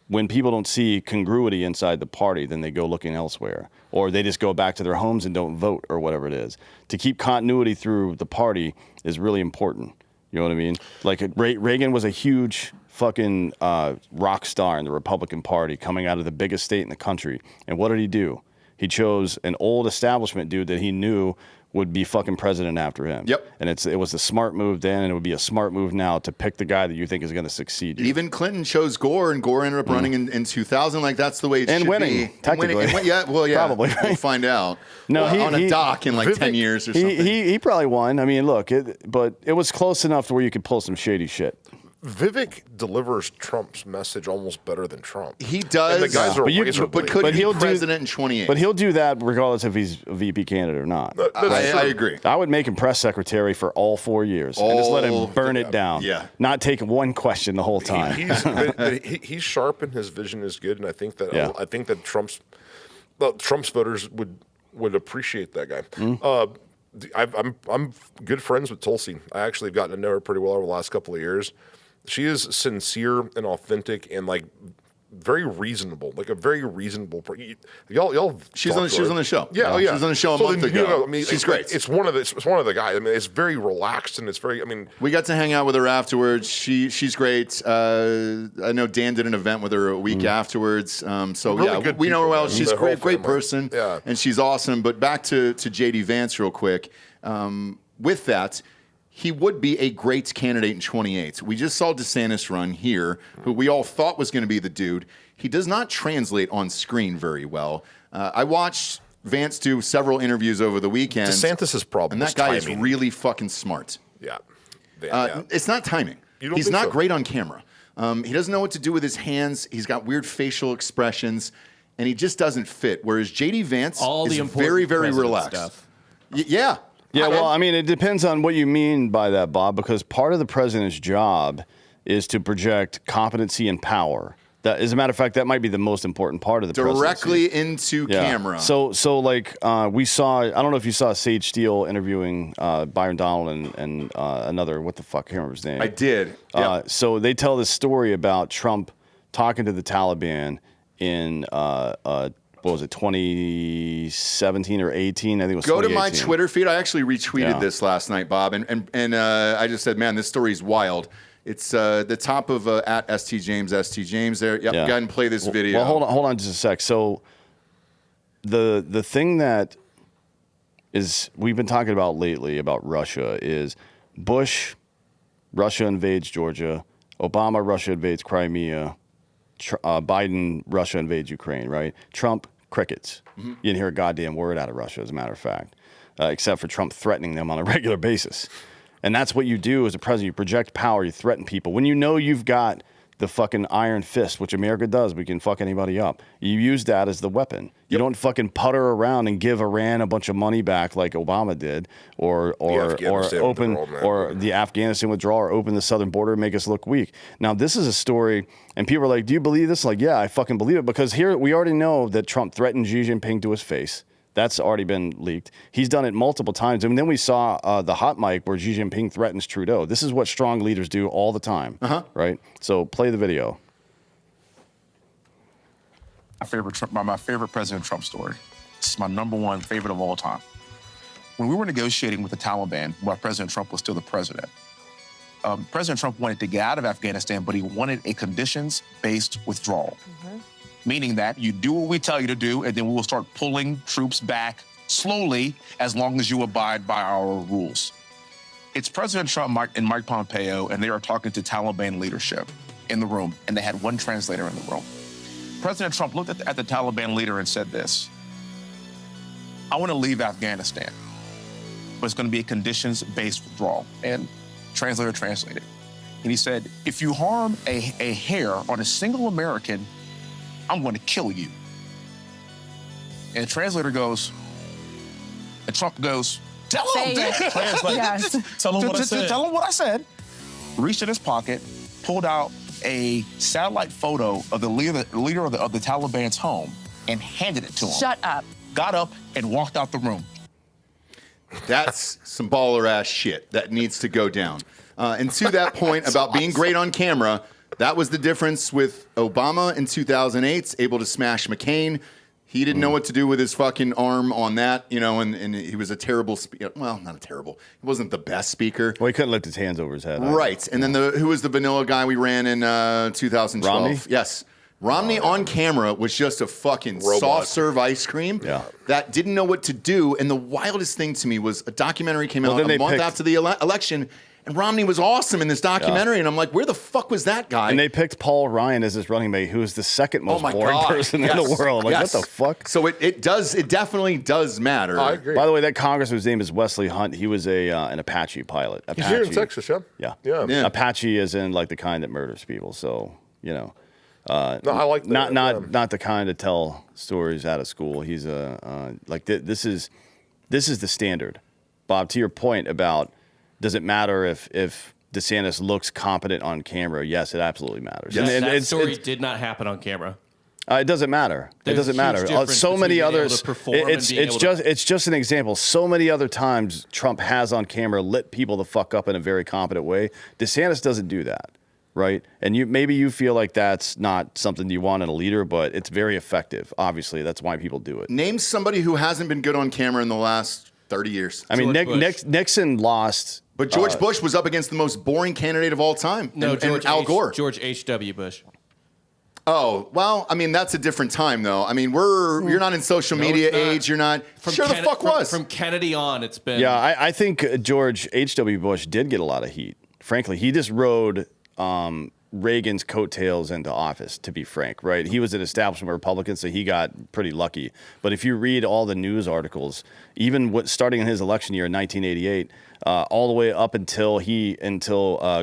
When people don't see congruity inside the party, then they go looking elsewhere, or they just go back to their homes and don't vote, or whatever it is. To keep continuity through the party is really important. You know what I mean? Like Reagan was a huge fucking rock star in the Republican Party, coming out of the biggest state in the country. And what did he do? He chose an old establishment dude that he knew would be fucking president after him. Yep. And it was a smart move then, and it would be a smart move now to pick the guy that you think is going to succeed you. Even Clinton chose Gore, and Gore ended up running in 2000. Like, that's the way it should winning, be. technically. And yeah, probably. Right? We'll find out. No, on a dock in like 10 years or something. He probably won. I mean, look, but it was close enough to where you could pull some shady shit. Vivek delivers Trump's message almost better than Trump. He does. And the guys are but could he be president in 28? But he'll do that regardless if he's a VP candidate or not. I agree. I would make him press secretary for all 4 years and just let him burn it down. Yeah. Not take one question the whole time. He's sharp and his vision is good, and I think that Trump's voters would appreciate that guy. I'm good friends with Tulsi. I actually have gotten to know her pretty well over the last couple of years. She is sincere and authentic and like very reasonable, like a very reasonable. Y'all. She was on the show. Yeah, She was on the show a month ago. I mean, she's great. It's one of the guys. I mean, it's very relaxed and it's very. I mean, we got to hang out with her afterwards. She's great. I know Dan did an event with her a week afterwards. Really we know her well. She's a great person. Yeah. And she's awesome. But back to JD Vance real quick. With that, he would be a great candidate in 28. We just saw DeSantis run here, who we all thought was going to be the dude. He does not translate on screen very well. I watched Vance do several interviews over the weekend. DeSantis' problem and that guy is really fucking smart. Yeah. It's not timing. He's not great on camera. He doesn't know what to do with his hands. He's got weird facial expressions, and he just doesn't fit. Whereas JD Vance is very, very relaxed. Stuff. Yeah, well, I mean, it depends on what you mean by that, Bob, because part of the president's job is to project competency and power. That, as a matter of fact, that might be the most important part of the directly presidency. Into camera. So like we saw, I don't know if you saw Sage Steele interviewing Byron Donald and another, what the fuck, I can't remember his name. I did. So they tell this story about Trump talking to the Taliban in what was it, 2017 or 18? I think it was 2018. Go to my Twitter feed. I actually retweeted this last night, Bob, and I just said, man, this story's wild. It's the top of at ST James there. Yep, go ahead and play this video. Well, hold on just a sec. So the thing that is we've been talking about lately about Russia is Bush, Russia invades Georgia, Obama, Russia invades Crimea, Biden, Russia invades Ukraine, right? Trump, crickets. You didn't hear a goddamn word out of Russia, as a matter of fact, except for Trump threatening them on a regular basis. And that's what you do as a president. You project power. You threaten people. When you know you've got the fucking iron fist, which America does, we can fuck anybody up. You use that as the weapon. You don't fucking putter around and give Iran a bunch of money back like Obama did, or the Afghanistan withdrawal, or open the southern border and make us look weak. Now, this is a story, and people are like, do you believe this? Like, yeah, I fucking believe it, because here we already know that Trump threatened Xi Jinping to his face. That's already been leaked. He's done it multiple times. And then we saw the hot mic where Xi Jinping threatens Trudeau. This is what strong leaders do all the time, right? So play the video. My favorite President Trump story. This is my #1 favorite of all time. When we were negotiating with the Taliban, while President Trump was still the president, President Trump wanted to get out of Afghanistan, but he wanted a conditions-based withdrawal. Meaning that you do what we tell you to do, and then we will start pulling troops back slowly as long as you abide by our rules. It's President Trump and Mike Pompeo, and they are talking to Taliban leadership in the room, and they had one translator in the room. President Trump looked at the Taliban leader and said this: I want to leave Afghanistan, but it's going to be a conditions-based withdrawal. And translator translated. And he said, if you harm a hair on a single American, I'm going to kill you. And the translator goes, and Trump goes, tell him. Yes. Tell him what I said. Reached in his pocket, pulled out a satellite photo of the leader of the Taliban's home and handed it to him. Shut up. Got up and walked out the room. That's some baller ass shit that needs to go down. And to that point about being great on camera, that was the difference with Obama in 2008, able to smash McCain. He didn't know what to do with his fucking arm on that, you know, and he was a terrible speaker. Well, not a terrible. He wasn't the best speaker. Well, he couldn't lift his hands over his head. Right. And then who was the vanilla guy we ran in 2012? Romney? Yes. Romney on camera was just a fucking Robot. soft serve ice cream that didn't know what to do. And the wildest thing to me was a documentary came out a month after the election, and Romney was awesome in this documentary. And I'm like, where the fuck was that guy? And they picked Paul Ryan as his running mate, who is the second most boring person in the world. Like, what the fuck? So it definitely does matter. I agree. By the way, that congressman's name is Wesley Hunt. He was an Apache pilot. He's here in Texas, yeah? Yeah. Apache is in like the kind that murders people. So, you know. No, I like that. Not the kind to tell stories out of school. He's this is the standard. Bob, to your point about does it matter if DeSantis looks competent on camera? Yes, it absolutely matters. Yes, And that story did not happen on camera. It doesn't matter. There's it doesn't a huge matter. difference So many between being able others. to perform and being able to- It's just an example. So many other times Trump has on camera lit people the fuck up in a very competent way. DeSantis doesn't do that. Right. And maybe you feel like that's not something you want in a leader, but it's very effective. Obviously, that's why people do it. Name somebody who hasn't been good on camera in the last 30 years. I mean, Nixon lost. But George Bush was up against the most boring candidate of all time. No, and Al Gore. George H.W. Bush. Oh, well, I mean, that's a different time, though. I mean, you're not in social media age. You're not. The fuck was. From Kennedy on, it's been. Yeah, I think George H.W. Bush did get a lot of heat. Frankly, he just rode Reagan's coattails into office, to be frank, right? He was an establishment Republican, so he got pretty lucky. But if you read all the news articles, even starting in his election year in 1988, all the way up until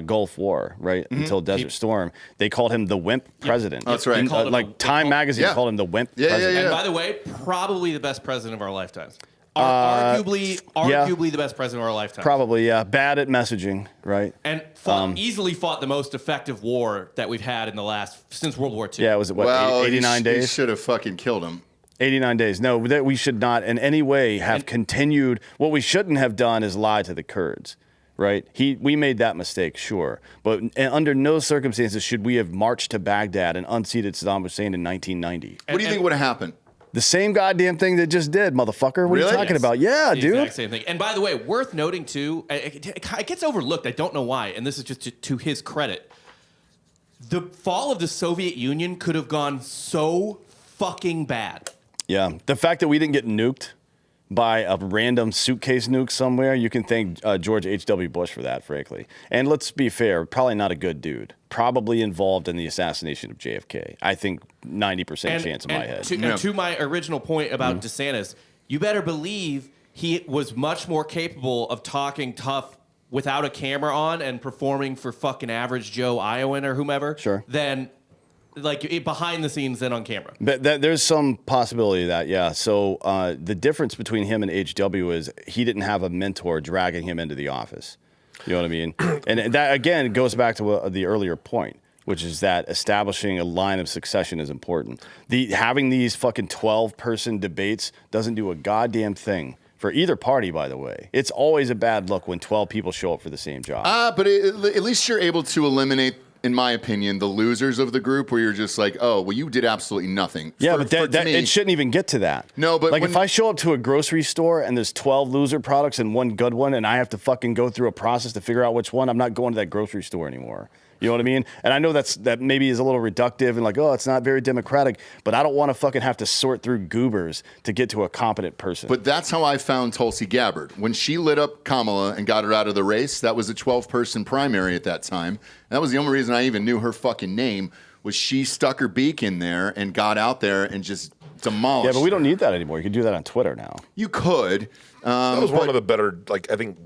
Gulf War, right? Mm-hmm. Until Desert Storm, they called him the wimp president. That's right. Time magazine called him the wimp president. And by the way, probably the best president of our lifetimes. Arguably the best president of our lifetime. Probably, yeah. Bad at messaging, right? And easily fought the most effective war that we've had since World War II. Yeah, was it 89 days? He should have fucking killed him. 89 days. No, we should not in any way have continued. What we shouldn't have done is lie to the Kurds, right? We made that mistake, sure. But under no circumstances should we have marched to Baghdad and unseated Saddam Hussein in 1990. What do you think would have happened? The same goddamn thing that just did, motherfucker. What are you talking about? Yeah, the dude. Exact same thing. And by the way, worth noting too, it gets overlooked. I don't know why, and this is just to his credit. The fall of the Soviet Union could have gone so fucking bad. Yeah, the fact that we didn't get nuked by a random suitcase nuke somewhere, you can thank George H.W. Bush for that, frankly. And let's be fair, probably not a good dude. Probably involved in the assassination of JFK. I think 90% chance in my head. To my original point about DeSantis, you better believe he was much more capable of talking tough without a camera on and performing for fucking average Joe Iowan or whomever than behind the scenes than on camera. There's some possibility of that, yeah. So the difference between him and HW is he didn't have a mentor dragging him into the office. You know what I mean? And that, again, goes back to the earlier point, which is that establishing a line of succession is important. Having these fucking 12-person debates doesn't do a goddamn thing for either party, by the way. It's always a bad look when 12 people show up for the same job. But at least you're able to eliminate, in my opinion, the losers of the group where you're just like, oh, well, you did absolutely nothing. Yeah, but it shouldn't even get to that. No, but if I show up to a grocery store and there's 12 loser products and one good one and I have to fucking go through a process to figure out which one, I'm not going to that grocery store anymore. You know what I mean? And I know that maybe is a little reductive and like, oh, it's not very democratic, but I don't want to fucking have to sort through goobers to get to a competent person. But that's how I found Tulsi Gabbard. When she lit up Kamala and got her out of the race, that was a 12-person primary at that time. That was the only reason I even knew her fucking name, was she stuck her beak in there and got out there and just demolished. Yeah, but we don't need that anymore. You can do that on Twitter now. You could. That was one of the better, I think,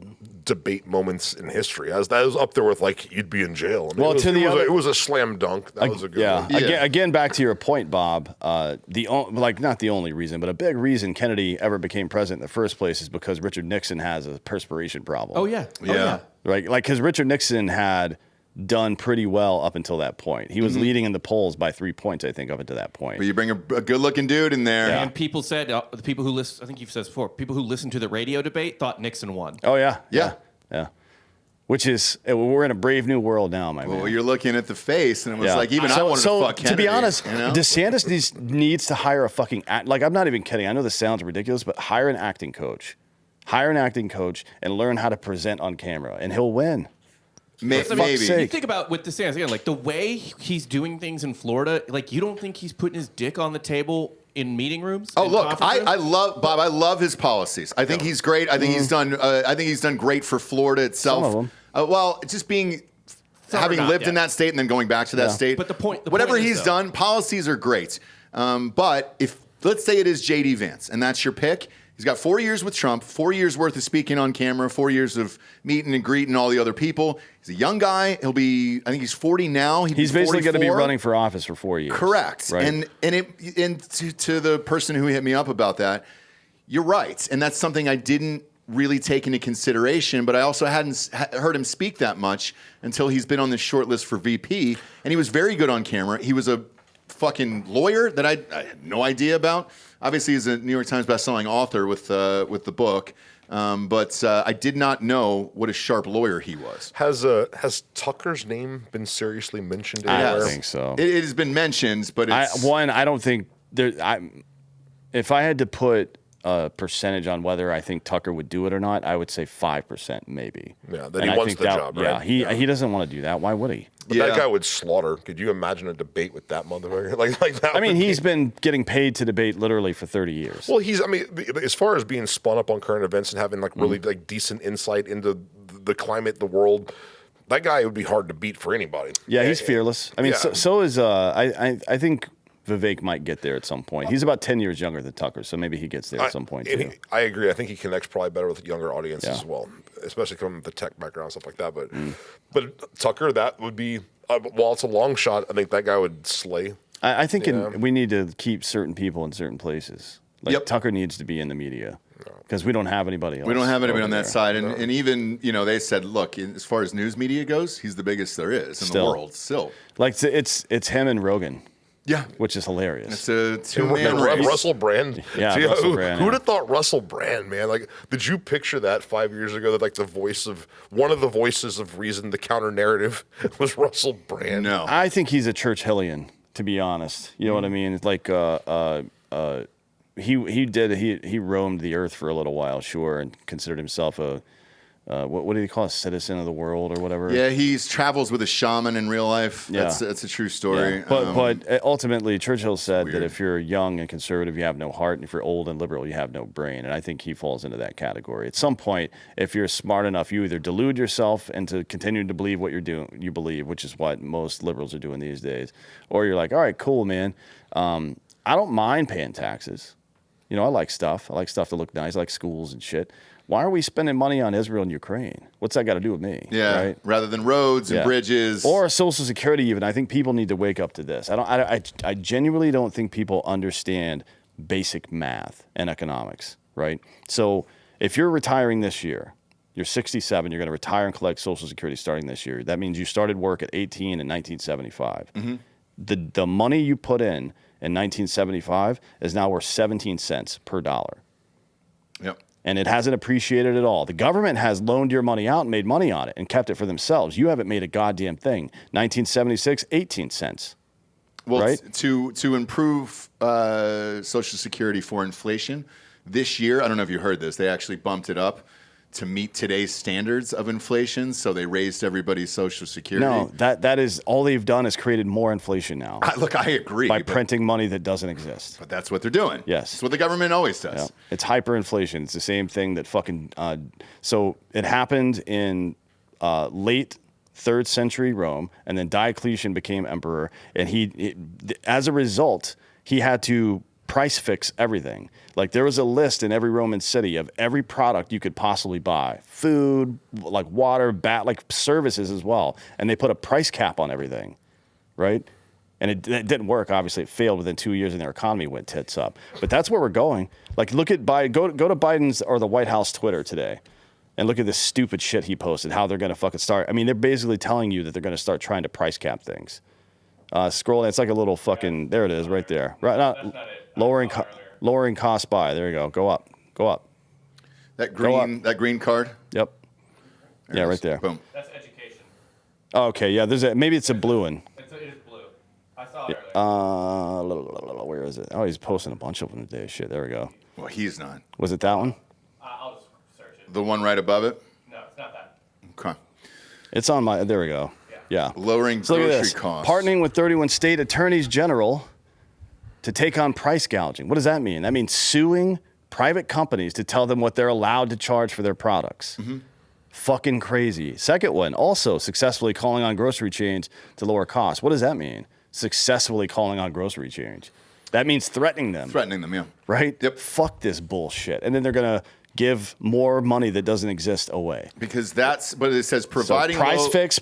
debate moments in history. That was up there with you'd be in jail. I mean, it was a slam dunk. That was a good one. Again, back to your point, Bob. Not the only reason, but a big reason Kennedy ever became president in the first place is because Richard Nixon has a perspiration problem. Oh yeah. Right, because Richard Nixon had done pretty well up until that point. He was leading in the polls by 3 points, I think, up until that point. But you bring a good-looking dude in there. And people said, the people who listen, I think you've said this before, people who listened to the radio debate thought Nixon won. Oh, yeah. Which is, we're in a brave new world now, my man. Well, you're looking at the face, and it was like, even I wanted to fuck Kennedy. To be honest, you know? DeSantis needs to hire a fucking, like, I'm not even kidding. I know this sounds ridiculous, but hire an acting coach. Hire an acting coach and learn how to present on camera, and he'll win. Maybe. You think about with DeSantis, again, like the way he's doing things in Florida, like you don't think he's putting his dick on the table in meeting rooms? Oh, look, I love Bob. I love his policies. I think he's great. I think he's done. I think he's done great for Florida itself. Some of them. Well, just having lived in that state and then going back to that state. But the point he's done, policies are great. But if let's say it is J.D. Vance and that's your pick. He's got 4 years with Trump, 4 years worth of speaking on camera, 4 years of meeting and greeting all the other people. He's a young guy. I think he's 40 now. He's basically going to be running for office for 4 years. Correct. Right. And to the person who hit me up about that, you're right. And that's something I didn't really take into consideration, but I also hadn't heard him speak that much until he's been on this short list for VP. And he was very good on camera. He was a fucking lawyer that I had no idea about. Obviously, he's a New York Times bestselling author with the book, but I did not know what a sharp lawyer he was. Has Tucker's name been seriously mentioned anywhere? I don't think so. It has been mentioned, but it's... I don't think there. If I had to put a percentage on whether I think Tucker would do it or not, I would say 5% maybe. Yeah, that he wants the job, right? Yeah, he doesn't want to do that. Why would he? But that guy would slaughter. Could you imagine a debate with that motherfucker? Like that? I mean, he's been getting paid to debate literally for 30 years. Well, as far as being spun up on current events and having really decent insight into the climate, the world, that guy would be hard to beat for anybody. Yeah, he's fearless. I mean, so is I think Vivek might get there at some point. He's about 10 years younger than Tucker, so maybe he gets there at some point too. I agree. I think he connects probably better with younger audiences as well, especially coming with the tech background, stuff like that. But Tucker, that would be, while it's a long shot, I think that guy would slay. I think we need to keep certain people in certain places. Like Tucker needs to be in the media because we don't have anybody else. We don't have anybody on that side. And even, they said, look, as far as news media goes, he's the biggest there is in the world still. Like it's him and Rogan. Yeah. Which is hilarious. It's a two-man race. Russell Brand. Yeah, Russell Brand. Who would have thought Russell Brand, man? Like, did you picture that 5 years ago that, like, one of the voices of reason, the counter-narrative was Russell Brand? No. I think he's a Churchillian, to be honest. You know what I mean? It's like, he roamed the earth for a little while, sure, and considered himself a, what do you call a citizen of the world or whatever? Yeah, he travels with a shaman in real life. Yeah. That's a true story. Yeah. But ultimately, Churchill said that if you're young and conservative, you have no heart, and if you're old and liberal, you have no brain. And I think he falls into that category. At some point, if you're smart enough, you either delude yourself into continuing to believe what you believe, which is what most liberals are doing these days, or you're like, all right, cool, man. I don't mind paying taxes. I like stuff. I like stuff to look nice. I like schools and shit. Why are we spending money on Israel and Ukraine? What's that got to do with me? Yeah, right? Rather than roads and bridges. Or Social Security even. I think people need to wake up to this. I genuinely don't think people understand basic math and economics, right? So if you're retiring this year, you're 67, you're going to retire and collect Social Security starting this year. That means you started work at 18 in 1975. Mm-hmm. The money you put in 1975 is now worth 17 cents per dollar. Yep. And it hasn't appreciated at all. The government has loaned your money out and made money on it and kept it for themselves. You haven't made a goddamn thing. 1976, 18 cents. Well, right? to improve Social Security for inflation, this year, I don't know if you heard this, they actually bumped it up to meet today's standards of inflation, so they raised everybody's Social Security. No, that is all they've done is created more inflation now. I agree. By printing money that doesn't exist. But that's what they're doing. Yes. That's what the government always does. Yeah. It's hyperinflation. It's the same thing that fucking... so it happened in late 3rd century Rome, and then Diocletian became emperor, and as a result, he had to price fix everything. Like there was a list in every Roman city of every product you could possibly buy. Food, like water, like services as well. And they put a price cap on everything, right? And it didn't work. Obviously, it failed within 2 years and their economy went tits up. But that's where we're going. Like look at go to Biden's or the White House Twitter today And look at this stupid shit he posted, how they're going to fucking start. I mean, they're basically telling you that they're going to start trying to price cap things. Scroll, it's like a little fucking, there it is, right there. Right now, lowering cost by. There you go. Go up. That green card? Yep. Yeah, right there. Boom. That's education. Okay, yeah, maybe it's a blue one. It is blue. I saw it earlier. Where is it? Oh, he's posting a bunch of them today. Shit, there we go. Well, he's not. Was it that one? I'll just search it. The one right above it? No, it's not that. Okay. It's on my, there we go. Yeah. Lowering grocery costs. Partnering with 31 state attorneys general to take on price gouging. What does that mean? That means suing private companies to tell them what they're allowed to charge for their products. Fucking crazy. Second one, also successfully calling on grocery chains to lower costs. What does that mean? Successfully calling on grocery chains. That means threatening them. Threatening them, yeah. Right? Yep. Fuck this bullshit. And then they're going to give more money that doesn't exist away. Because that's what it says, providing price fix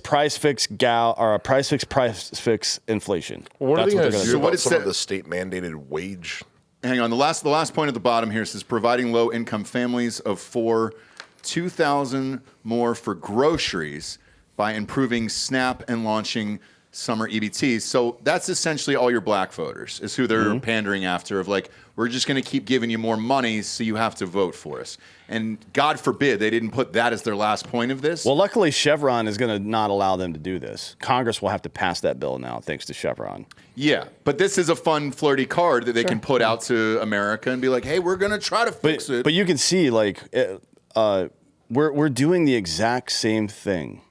inflation. What are they going to do about it some said, of the state-mandated wage? Hang on, the last point at the bottom here says providing low-income families of four $2,000 more for groceries by improving SNAP and launching summer EBTs. So that's essentially all your black voters is who they're pandering after of like, we're just going to keep giving you more money so you have to vote for us. And God forbid they didn't put that as their last point of this. Well, luckily Chevron is going to not allow them to do this. Congress will have to pass that bill now thanks to Chevron. Yeah, but this is a fun, flirty card that they can put out to America and be like, hey, we're going to try to fix it. But you can see, like, we're doing the exact same thing,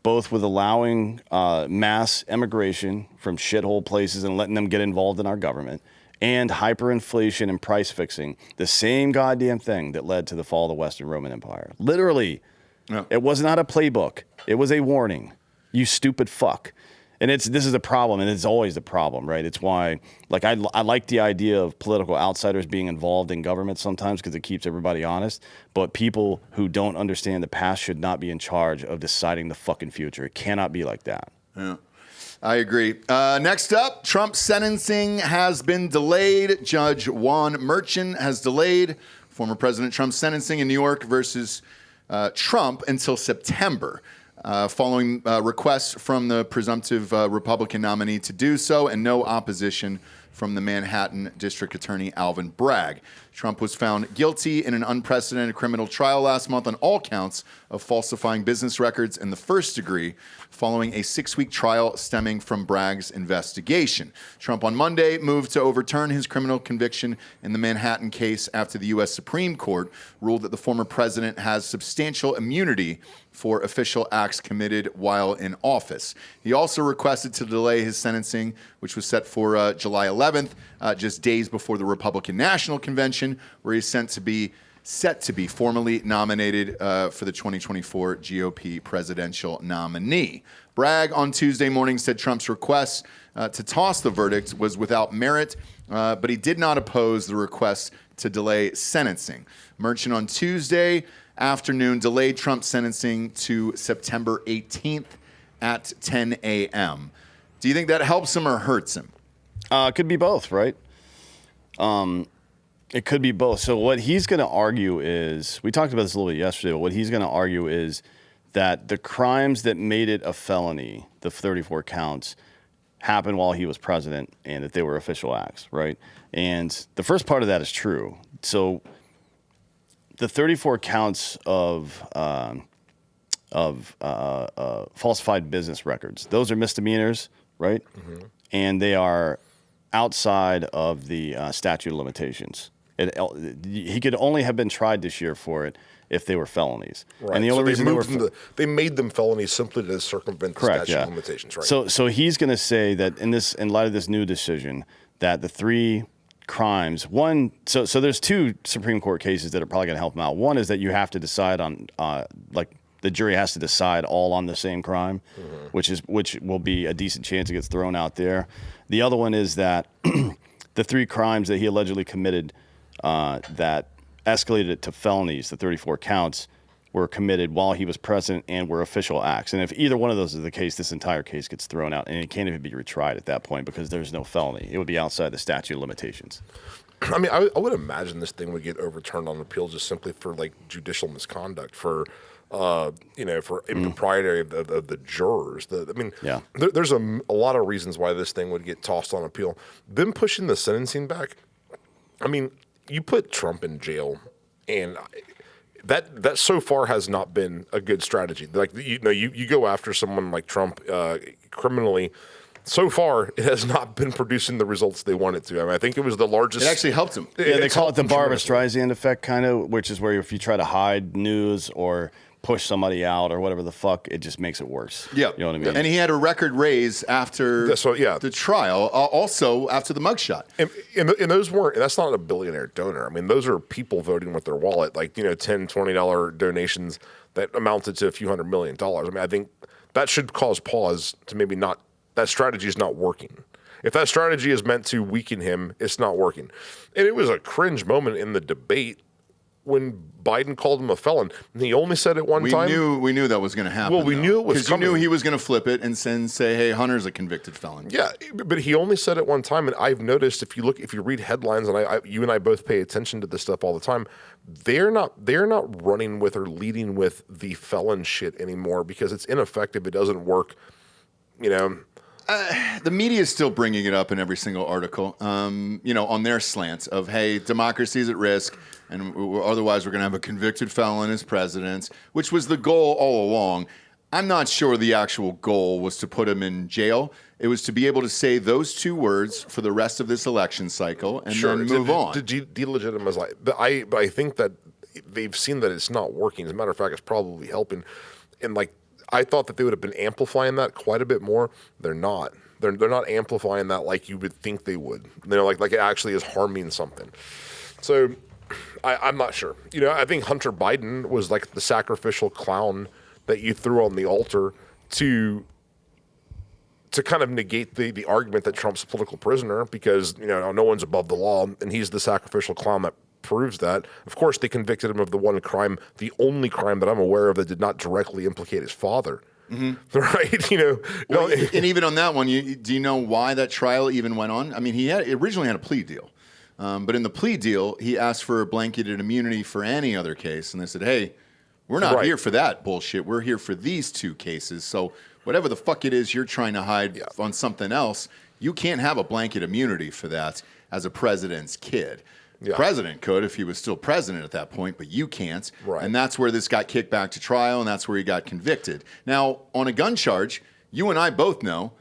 both with allowing mass immigration from shithole places and letting them get involved in our government, and hyperinflation and price fixing, the same goddamn thing that led to the fall of the Western Roman Empire. Literally, it was not a playbook. It was a warning. You stupid fuck. And this is a problem, and it's always the problem, right? It's why, like, I like the idea of political outsiders being involved in government sometimes because it keeps everybody honest. But people who don't understand the past should not be in charge of deciding the fucking future. It cannot be like that. Yeah, I agree. Next up, Trump's sentencing has been delayed. Judge Juan Merchan has delayed former President Trump's sentencing in New York versus Trump until September. Following requests from the presumptive Republican nominee to do so and no opposition from the Manhattan District Attorney Alvin Bragg. Trump was found guilty in an unprecedented criminal trial last month on all counts of falsifying business records in the first degree, following a 6-week trial stemming from Bragg's investigation. Trump on Monday moved to overturn his criminal conviction in the Manhattan case after the U.S. Supreme Court ruled that the former president has substantial immunity for official acts committed while in office. He also requested to delay his sentencing, which was set for July 11th, just days before the Republican National Convention, where he's set to be formally nominated for the 2024 GOP presidential nominee. Bragg on Tuesday morning said Trump's request to toss the verdict was without merit, but he did not oppose the request to delay sentencing. Merchan on Tuesday afternoon delayed Trump's sentencing to September 18th at 10 a.m. Do you think that helps him or hurts him? It could be both, right? It could be both. So what he's going to argue is, we talked about this a little bit yesterday, but what he's going to argue is that the crimes that made it a felony, the 34 counts, happened while he was president and that they were official acts, right? And the first part of that is true. So the 34 counts of falsified business records, those are misdemeanors, right? Mm-hmm. And they are outside of the statute of limitations. He could only have been tried this year for it if they were felonies. Right. And the only reason they made them felonies simply to circumvent the statute of limitations, right? So he's going to say that in light of this new decision, that the three crimes, so there's two Supreme Court cases that are probably going to help him out. One is that you have to decide on, the jury has to decide all on the same crime, which will be a decent chance it gets thrown out there. The other one is that the three crimes that he allegedly committed that escalated it to felonies, the 34 counts, were committed while he was president and were official acts. And if either one of those is the case, this entire case gets thrown out, and it can't even be retried at that point because there's no felony. It would be outside the statute of limitations. I mean, I would imagine this thing would get overturned on appeal just simply for like judicial misconduct, for for impropriety of the jurors. There's a lot of reasons why this thing would get tossed on appeal. Them pushing the sentencing back. I mean, you put Trump in jail, and that so far has not been a good strategy. Like you go after someone like Trump criminally. So far, it has not been producing the results they want it to. I mean, I think it was the largest. It actually helped him. Yeah, they call it the Barbra Streisand effect, kind of, which is where if you try to hide news or push somebody out or whatever the fuck, it just makes it worse. Yeah. You know what I mean? And he had a record raise after the trial, also after the mugshot. And those weren't, that's not a billionaire donor. I mean, those are people voting with their wallet, like, $10, $20 donations that amounted to a few $100 million. I mean, I think that should cause pause to maybe not. That strategy is not working. If that strategy is meant to weaken him, it's not working. And it was a cringe moment in the debate when Biden called him a felon. And he only said it one time. We knew that was going to happen. Well, we knew it was because you knew he was going to flip it and say, "Hey, Hunter's a convicted felon." Yeah, but he only said it one time. And I've noticed if you read headlines, and you and I both pay attention to this stuff all the time, they're not running with or leading with the felon shit anymore because it's ineffective. It doesn't work. The media is still bringing it up in every single article, on their slant of, hey, democracy is at risk, and otherwise we're going to have a convicted felon as president, which was the goal all along. I'm not sure the actual goal was to put him in jail. It was to be able to say those two words for the rest of this election cycle and then move on. To delegitimize life. But I think that they've seen that it's not working. As a matter of fact, it's probably helping. And I thought that they would have been amplifying that quite a bit more. They're not. They're not amplifying that like you would think they would. Like it actually is harming something. So I'm not sure. I think Hunter Biden was like the sacrificial clown that you threw on the altar to kind of negate the argument that Trump's a political prisoner because no one's above the law, and he's the sacrificial clown that proves that. Of course, they convicted him of the one crime, the only crime that I'm aware of that did not directly implicate his father. Mm-hmm. Right? And even on that one, do you know why that trial even went on? I mean, he originally had a plea deal. But in the plea deal, he asked for a blanketed immunity for any other case. And they said, hey, we're not here for that bullshit. We're here for these two cases. So whatever the fuck it is you're trying to hide on something else, you can't have a blanket immunity for that as a president's kid. The president could if he was still president at that point, but you can't. Right. And that's where this got kicked back to trial, and that's where he got convicted. Now, on a gun charge, you and I both know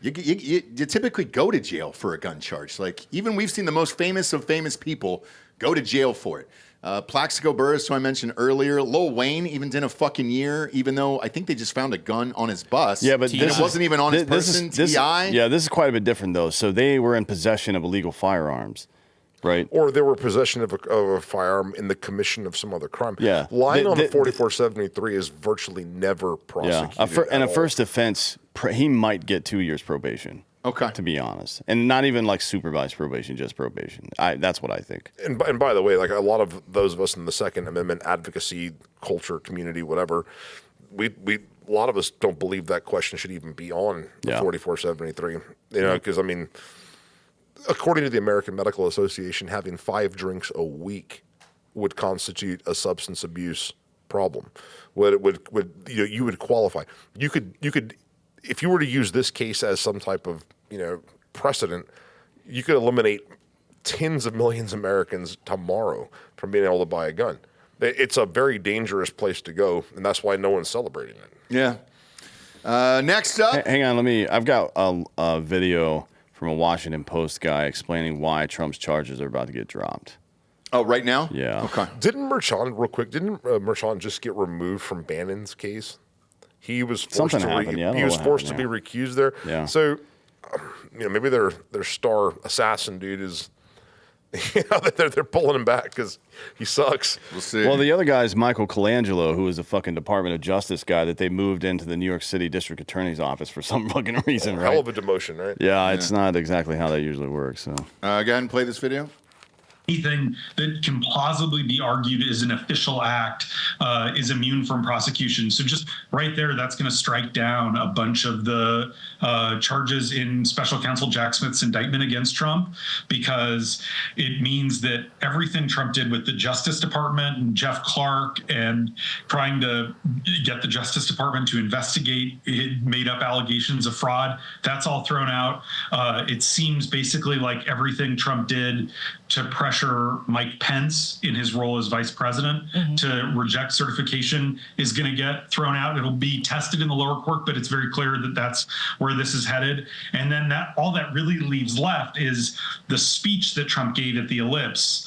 you typically go to jail for a gun charge. Like, even we've seen the most famous of famous people go to jail for it. Plaxico Burress, who I mentioned earlier, Lil Wayne even did a fucking year, even though I think they just found a gun on his bus. Yeah, but it wasn't even on his person, T.I. Yeah, this is quite a bit different, though. So they were in possession of illegal firearms. Right. Or they were possession of a firearm in the commission of some other crime. Yeah. Lying on the 4473 is virtually never prosecuted. Yeah. And a first offense, he might get 2 years probation. Okay. To be honest. And not even like supervised probation, just probation. That's what I think. And by the way, like a lot of those of us in the Second Amendment advocacy culture community, whatever, a lot of us don't believe that question should even be on the 4473. Because I mean, according to the American Medical Association, having 5 drinks a week would constitute a substance abuse problem. You would qualify. You could, if you were to use this case as some type of precedent, you could eliminate tens of millions of Americans tomorrow from being able to buy a gun. It's a very dangerous place to go, and that's why no one's celebrating it. Yeah. Next up, hang on. I've got a video from a Washington Post guy explaining why Trump's charges are about to get dropped. Oh, right now? Yeah. Okay. Didn't Merchan just get removed from Bannon's case? He was forced to be recused there. Yeah. So, maybe their star assassin dude is, they're pulling him back because he sucks. We'll see. Well, the other guy is Michael Colangelo, who is a fucking Department of Justice guy that they moved into the New York City District Attorney's office for some fucking reason, right? Hell of a demotion, right? Yeah, it's not exactly how that usually works. So go ahead and play this video. anything that can plausibly be argued as an official act is immune from prosecution. So just right there, that's going to strike down a bunch of the charges in Special Counsel Jack Smith's indictment against Trump, because it means that everything Trump did with the Justice Department and Jeff Clark and trying to get the Justice Department to investigate made up allegations of fraud, that's all thrown out. It seems basically like everything Trump did to pressure Mike Pence in his role as vice president to reject certification is going to get thrown out. It'll be tested in the lower court, but it's very clear that that's where this is headed. And then all that really leaves left is the speech that Trump gave at the Ellipse,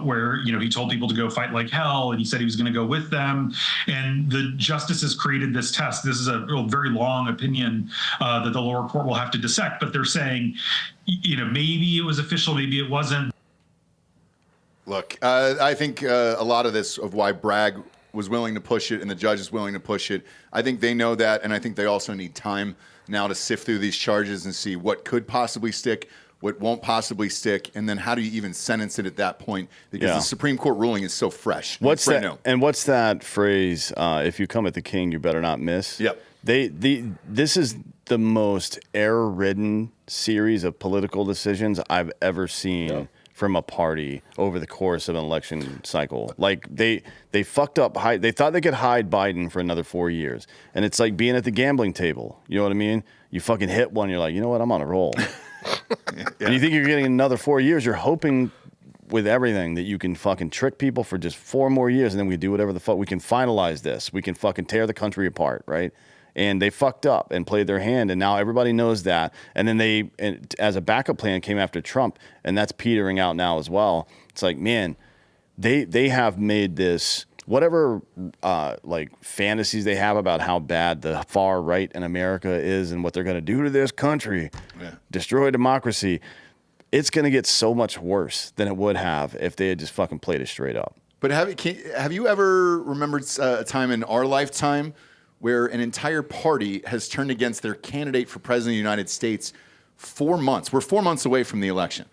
where he told people to go fight like hell, and he said he was going to go with them. And the justices created this test. This is a very long opinion that the lower court will have to dissect, but they're saying, maybe it was official, maybe it wasn't. Look, I think a lot of this of why Bragg was willing to push it and the judge is willing to push it, I think they know that, and I think they also need time now to sift through these charges and see what could possibly stick, what won't possibly stick, and then how do you even sentence it at that point? Because the Supreme Court ruling is so fresh. What's that? And what's that phrase? If you come at the king, you better not miss. Yep. This is the most error-ridden series of political decisions I've ever seen from a party over the course of an election cycle. Like they fucked up. They thought they could hide Biden for another 4 years, and it's like being at the gambling table. You know what I mean? You fucking hit one, you're like, you know what? I'm on a roll. And you think you're getting another 4 years. You're hoping with everything that you can fucking trick people for just 4 more years, and then we do whatever the fuck. We can finalize this. We can fucking tear the country apart, right? And they fucked up and played their hand, and now everybody knows that. And then as a backup plan, came after Trump, and that's petering out now as well. It's like, man, they have made this, whatever like fantasies they have about how bad the far right in America is and what they're going to do to this country, destroy democracy. It's going to get so much worse than it would have if they had just fucking played it straight up. But have you ever remembered a time in our lifetime where an entire party has turned against their candidate for president of the United States 4 months? We're 4 months away from the election.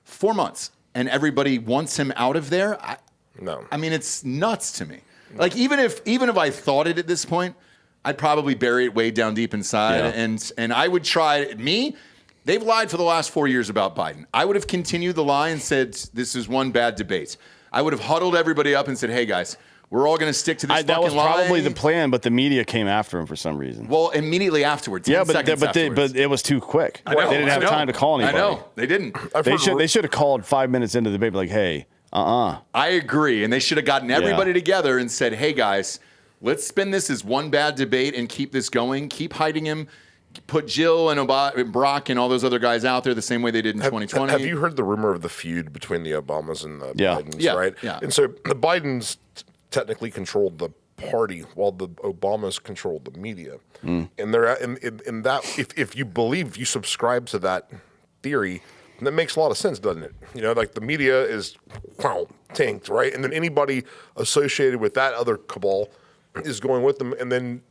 4 months. And everybody wants him out of there? No. I mean, it's nuts to me. Like, even if I thought it at this point, I'd probably bury it way down deep inside. Yeah. And I would try, they've lied for the last 4 years about Biden. I would have continued the lie and said, this is one bad debate. I would have huddled everybody up and said, hey, guys, we're all going to stick to this fucking lie. That was probably the plan, but the media came after him for some reason. Well, immediately afterwards. But it was too quick. I know, they didn't have time to call anybody. I know. They didn't. They should have called 5 minutes into the debate, like, hey, I agree. And they should have gotten everybody together and said, hey, guys, let's spin this as one bad debate and keep this going. Keep hiding him. Put Jill and Brock and all those other guys out there the same way they did in 2020. Have you heard the rumor of the feud between the Obamas and the Bidens, right? Yeah. And so the Bidens technically controlled the party while the Obamas controlled the media. And they're in that, if you subscribe to that theory, that makes a lot of sense, doesn't it? Like the media is tanked, right? And then anybody associated with that other cabal is going with them. And then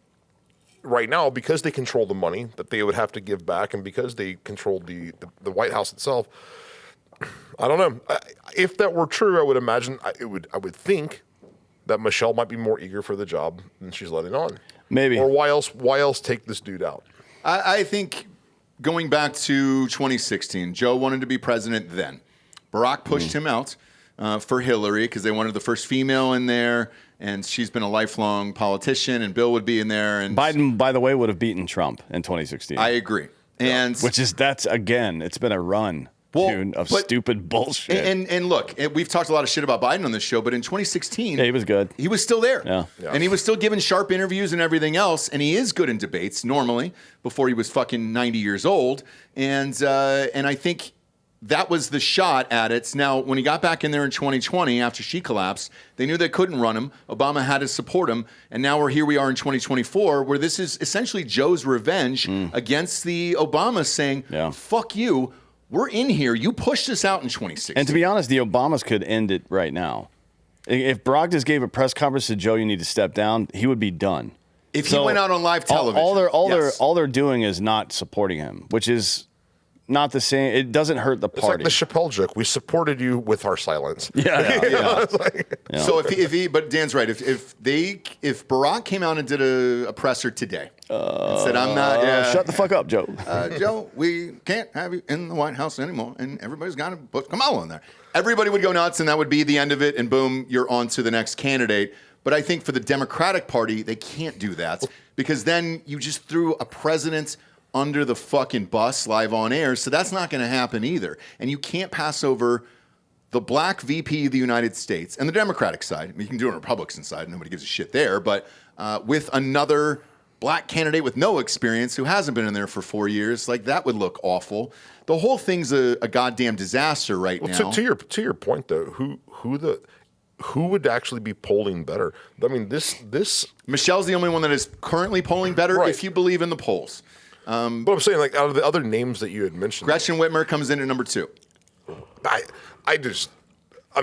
right now, because they control the money that they would have to give back, and because they control the White House itself, I don't know. If that were true, I would imagine I would think that Michelle might be more eager for the job than she's letting on. Maybe. Or why else take this dude out? I think going back to 2016, Joe wanted to be president then. Barack pushed him out for Hillary because they wanted the first female in there, and she's been a lifelong politician, and Bill would be in there. And Biden, by the way, would have beaten Trump in 2016. I agree. And it's been a run. Of stupid bullshit. And look, we've talked a lot of shit about Biden on this show, but in 2016, he was good. He was still there. Yeah. And he was still giving sharp interviews and everything else, and he is good in debates normally before he was fucking 90 years old. And I think that was the shot at it. Now, when he got back in there in 2020 after she collapsed, they knew they couldn't run him. Obama had to support him. And now we are in 2024, where this is essentially Joe's revenge against the Obamas saying, fuck you. We're in here. You pushed us out in 2016. And to be honest, the Obamas could end it right now. If Barack just gave a press conference to Joe, you need to step down, he would be done. If he went out on live television. All they're doing is not supporting him, which is not the same. It doesn't hurt the party. It's like the Chappelle joke. We supported you with our silence. Yeah. So if he, but Dan's right. If Barack came out and did a presser today and said, "I'm not," shut the fuck up, Joe. Joe, we can't have you in the White House anymore, and everybody's got to put Kamala in there. Everybody would go nuts, and that would be the end of it. And boom, you're on to the next candidate. But I think for the Democratic Party, they can't do that because then you just threw a president under the fucking bus live on air. So that's not going to happen either. And you can't pass over the black VP of the United States and the Democratic side. I mean, you can do it on the Republican side. Nobody gives a shit there. But with another black candidate with no experience who hasn't been in there for 4 years, like that would look awful. The whole thing's a goddamn disaster right now. To your point, though, who would actually be polling better? I mean, this Michelle's the only one that is currently polling better if you believe in the polls. But I'm saying, like, out of the other names that you had mentioned, Gretchen Whitmer comes in at number 2. I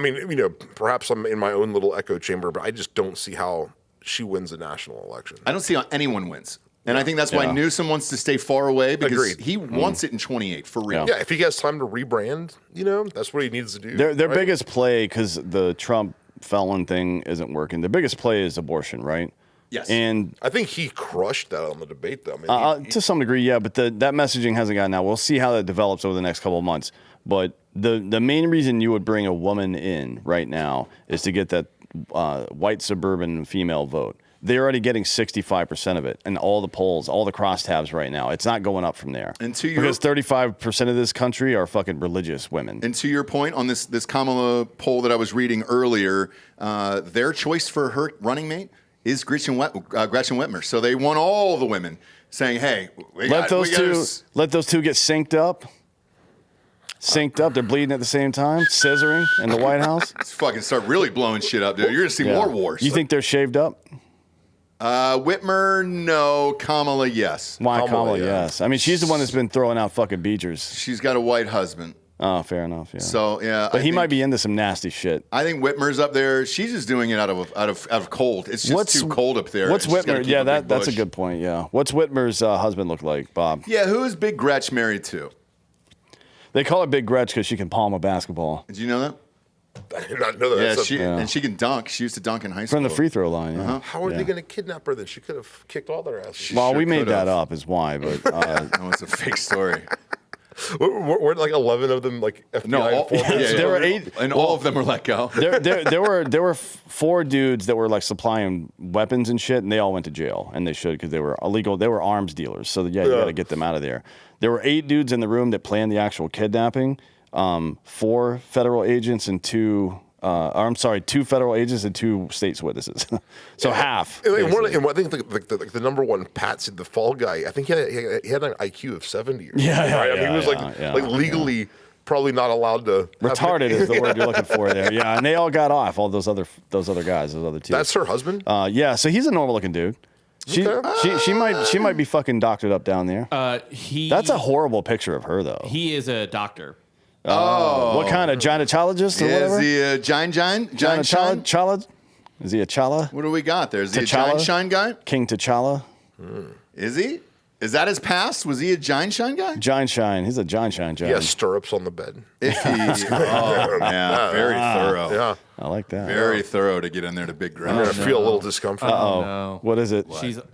mean, you know, perhaps I'm in my own little echo chamber, but I just don't see how she wins a national election. I don't see how anyone wins. And I think that's why Newsom wants to stay far away because he wants it in 28 for real. Yeah, if he has time to rebrand, you know, that's what he needs to do. Their biggest play, because the Trump felon thing isn't working, the biggest play is abortion, right? Yes. And I think he crushed that on the debate, though. I mean, to some degree, yeah, but that messaging hasn't gotten out. We'll see how that develops over the next couple of months. But the main reason you would bring a woman in right now is to get that white suburban female vote. They're already getting 65% of it in all the polls, all the crosstabs right now. It's not going up from there. And because 35% of this country are fucking religious women. And to your point on this Kamala poll that I was reading earlier, their choice for her running mate is Gretchen Whitmer. So they want all the women saying, "Hey, let those two get synced up." Synced up, they're bleeding at the same time, scissoring in the White House. Let's fucking start really blowing shit up, dude. You're gonna see more wars. You think they're shaved up? Whitmer, no. Kamala, yes. Why Kamala, yes. I mean, she's the one that's been throwing out fucking beachers. She's got a white husband. Oh, fair enough. Yeah. So yeah, but he might be into some nasty shit. I think Whitmer's up there. She's just doing it out of cold. It's just too cold up there. What's Whitmer? Yeah, that's a good point. Yeah. What's Whitmer's husband look like, Bob? Yeah, who is Big Gretch married to? They call her Big Gretch because she can palm a basketball. Did you know that? I did not know that. And she can dunk. She used to dunk in high school. From the free throw line, yeah. How are they going to kidnap her then? She could have kicked all their asses. Well, we made that up is why, but... no, it's a fake story. Weren't like 11 of them like FBI there were 8, and all of them were let go. There were 4 dudes that were like supplying weapons and shit, and they all went to jail, and they should because they were illegal. They were arms dealers, so you got to get them out of there. There were 8 dudes in the room that planned the actual kidnapping. 4 federal agents and 2 federal agents and 2 state's witnesses. So half. And I think the number one patsy, the fall guy, I think he had an IQ of 70. He was like legally probably not allowed to. Retarded is the word you're looking for there. Yeah, and they all got off. All those other guys, those other 2. That's her husband. Yeah, so he's a normal looking dude. She might be fucking doctored up down there. That's a horrible picture of her though. He is a doctor. Oh, what kind of gynecologist or whatever? Is he a Chala? Is he a Chala? What do we got there? Is he a Giant Shine guy? King T'Challa. Is he? Is that his past? Was he a Giant Shine guy? Giant Shine. He's a Giant Shine. He has stirrups on the bed. Very thorough. Yeah, I like that. Very thorough to get in there to Big Gretch. I'm gonna feel a little discomfort. No. What is it?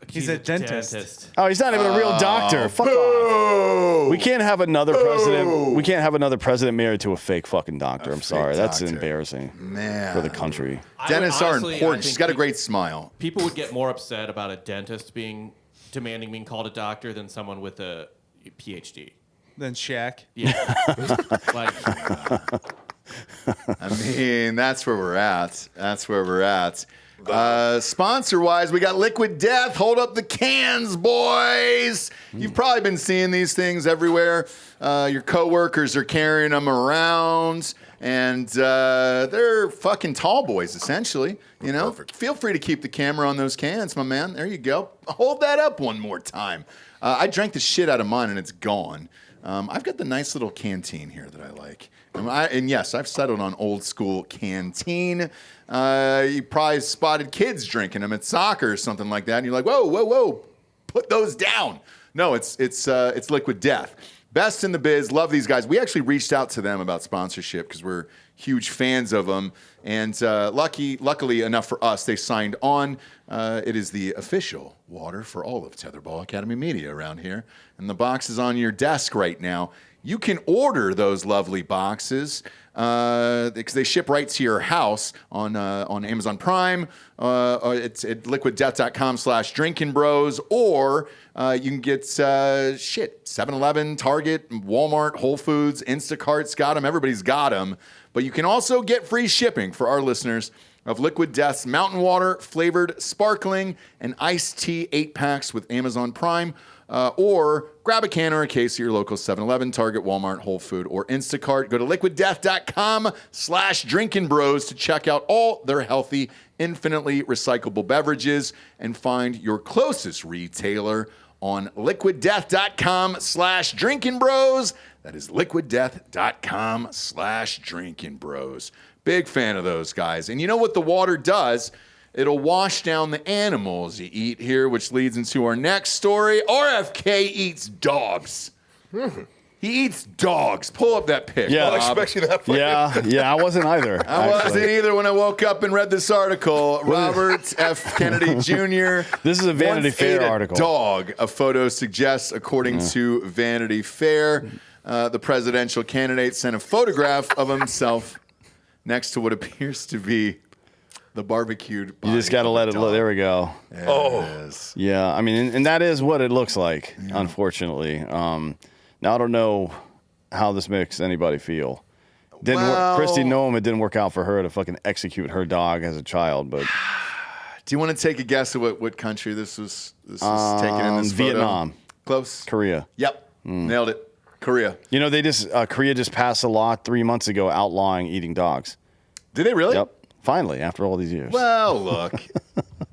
He's a dentist. Oh, he's not even a real doctor. Fuck off. We can't have another president. We can't have another president married to a fake fucking doctor. I'm sorry. That's embarrassing, man, for the country. Dentists are important. She's got a great smile. People would get more upset about a dentist demanding being called a doctor than someone with a PhD. Than Shaq. Yeah. I mean, that's where we're at. Sponsor-wise, we got Liquid Death. Hold up the cans, boys. You've probably been seeing these things everywhere. Your coworkers are carrying them around, and they're fucking tall boys, essentially. You know, feel free to keep the camera on those cans, my man. There you go. Hold that up one more time. I drank the shit out of mine, and it's gone. I've got the nice little canteen here that I like. And yes, I've settled on old school canteen. You probably spotted kids drinking them at soccer or something like that, and you're like, whoa, put those down. No, it's Liquid Death. Best in the biz. Love these guys. We actually reached out to them about sponsorship because we're huge fans of them. And luckily enough for us, they signed on. It is the official water for all of Tetherball Academy Media around here. And the box is on your desk right now. You can order those lovely boxes because they ship right to your house on Amazon Prime. It's at liquiddeath.com/drinkinbros, or you can get 7-Eleven, Target, Walmart, Whole Foods, Instacart's got them. Everybody's got them. But you can also get free shipping for our listeners of Liquid Death's Mountain Water, flavored sparkling, and iced tea 8-packs with Amazon Prime. Or grab a can or a case at your local 7-Eleven, Target, Walmart, Whole Food, or Instacart. Go to liquiddeath.com/drinkinbros to check out all their healthy, infinitely recyclable beverages and find your closest retailer on liquiddeath.com/drinkinbros. That is liquiddeath.com/drinkinbros. Big fan of those guys. And you know what the water does? It'll wash down the animals you eat here, which leads into our next story. RFK eats dogs. He eats dogs. Pull up that pic. Yeah, I was expecting that. Yeah, I wasn't either. I wasn't either when I woke up and read this article. Robert F. Kennedy Jr. This is a Vanity Fair article. Dog, a photo suggests, according to Vanity Fair. The presidential candidate sent a photograph of himself next to what appears to be the barbecued body. You just got to let it look. There we go. Yeah, I mean, and that is what it looks like, unfortunately. Now, I don't know how this makes anybody feel. Kristi Noem, it didn't work out for her to fucking execute her dog as a child, but... Do you want to take a guess at what country this was taken in this photo? Vietnam. Close? Korea. Yep. Nailed it. Korea. You know, Korea just passed a law 3 months ago outlawing eating dogs. Did they really? Yep. Finally, after all these years. Well, look,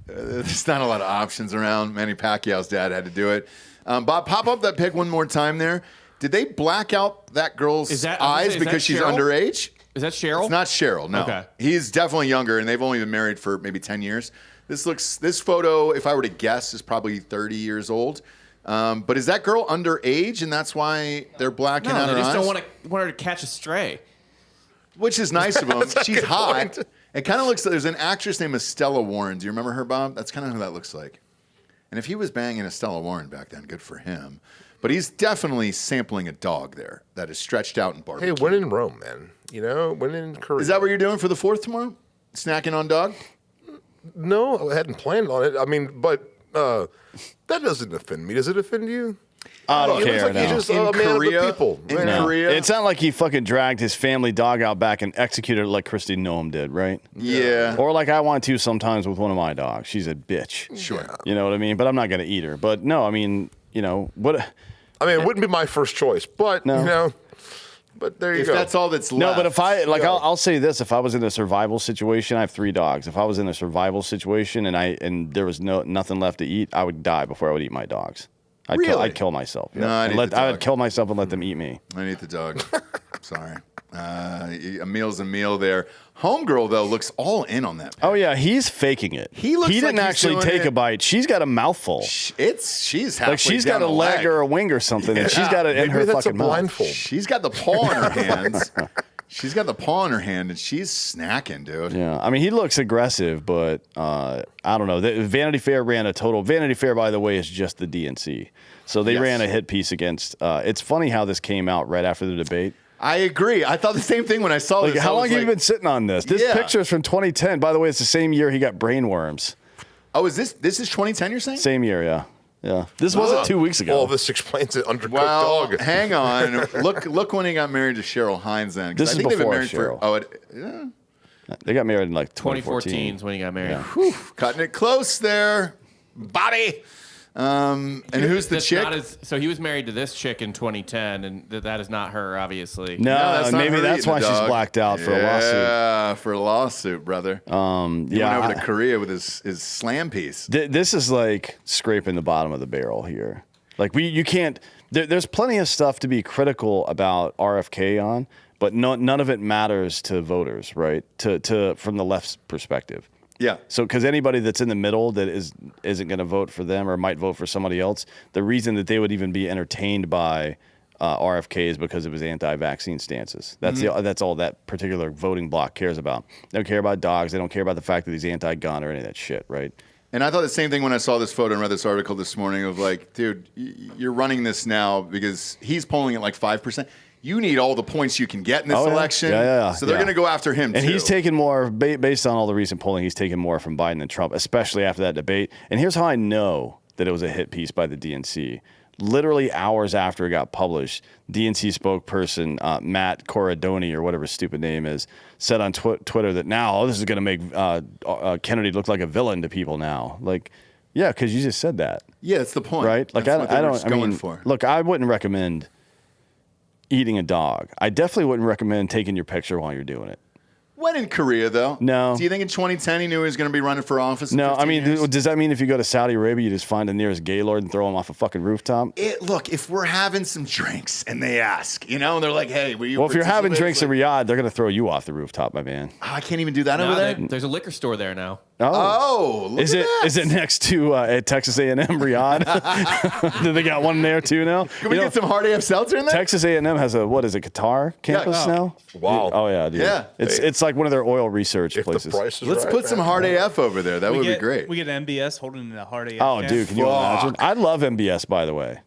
there's not a lot of options around. Manny Pacquiao's dad had to do it. Bob, pop up that pic one more time there. Did they black out that girl's eyes because she's underage? Is that Cheryl? It's not Cheryl, no. Okay. He's definitely younger, and they've only been married for maybe 10 years. This photo, if I were to guess, is probably 30 years old. But is that girl underage, and that's why they're blacking out her eyes? They just don't want her to catch a stray. Which is nice of them. She's hot. Point. It kind of looks like there's an actress named Estella Warren. Do you remember her, Bob? That's kind of who that looks like. And if he was banging Estella Warren back then, good for him. But he's definitely sampling a dog there that is stretched out and barbecued. Hey, when in Rome, man. You know, when in Korea. Is that what you're doing for the 4th tomorrow? Snacking on dog? No, I hadn't planned on it. I mean, but that doesn't offend me. Does it offend you? I don't care. Like he's just a man of the people. In Korea? It's not like he fucking dragged his family dog out back and executed it like Kristi Noem did, right? Yeah. Or like I want to sometimes with one of my dogs. She's a bitch. Sure. You know what I mean? But I'm not going to eat her. But no, I mean, you know, what... I mean, it wouldn't be my first choice, but, you know... But there you go. If that's all that's left. No, but if I'll say this: if I was in a survival situation, I have 3 dogs. If I was in a survival situation and there was nothing left to eat, I would die before I would eat my dogs. I'd kill myself. Yeah. No, I would kill myself and let them eat me. I need the dog. Sorry. A meal's a meal there. Homegirl, though, looks all in on that. Oh, yeah. He's faking it. He didn't actually take a bite. She's got a mouthful. She's halfway like she's got a leg or a wing or something, and she's got it in her fucking mouth. She's got the paw in her hands. She's got the paw in her hand, and she's snacking, dude. Yeah. I mean, he looks aggressive, but I don't know. Vanity Fair ran a total... Vanity Fair, by the way, is just the DNC. So they ran a hit piece against... it's funny how this came out right after the debate. I agree. I thought the same thing when I saw this. How long have you been sitting on this? This picture is from 2010. By the way, it's the same year he got brainworms. Oh, is this is 2010, you're saying? Same year, yeah. Yeah. This wasn't 2 weeks ago. Well, this explains it. Undercooked dog. Hang on. Look when he got married to Cheryl Hines then. This is before Cheryl. They got married in like 2014 is when he got married. Yeah. Whew, cutting it close there. Bobby. And who's the chick? So he was married to this chick in 2010, and that is not her, obviously. No, maybe that's why she's blacked out for a lawsuit. Yeah, for a lawsuit, brother. He went over to Korea with his slam piece. This is like scraping the bottom of the barrel here. Like you can't. There's plenty of stuff to be critical about RFK on, but none of it matters to voters, right? To from the left's perspective. Yeah. So, because anybody that's in the middle that isn't going to vote for them or might vote for somebody else, the reason that they would even be entertained by RFK is because of his anti-vaccine stances. That's that's all that particular voting bloc cares about. They don't care about dogs. They don't care about the fact that he's anti-gun or any of that shit, right? And I thought the same thing when I saw this photo and read this article this morning of like, dude, you're running this now because he's polling at like 5%. You need all the points you can get in this election. So they're going to go after him, and too. he's taken more, based on all the recent polling, he's taken more from Biden than Trump, especially after that debate. And here's how I know that it was a hit piece by the DNC. Literally hours after it got published, DNC spokesperson Matt Corradoni, or whatever his stupid name is, said on Twitter that now this is going to make Kennedy look like a villain to people now. Like, yeah, because you just said that. Yeah, it's the point. Right? Like, I mean, for. Look, I wouldn't recommend eating a dog. I definitely wouldn't recommend taking your picture while you're doing it. When in Korea, though? No. Do you think in 2010 he knew he was going to be running for office? No, I mean, does that mean if you go to Saudi Arabia, you just find the nearest Gaylord and throw him off a fucking rooftop? Look, if we're having some drinks and they ask, and they're like, hey, will you Well, if you're having drinks in like, Riyadh, they're going to throw you off the rooftop, my man. Oh, I can't even do that over there? There's a liquor store there now. Oh, look is at it? that. Is it next to at Texas A&M Riyadh? Do they got one there too now? Can we get some hard AF Seltzer in there? Texas A&M has a Qatar campus now. Wow. Oh yeah, dude. Yeah. It's like one of their oil research places. Let's put some hard AF over there. That would be great. We get MBS holding the hard AF. Oh, dude, can you imagine? I love MBS, by the way.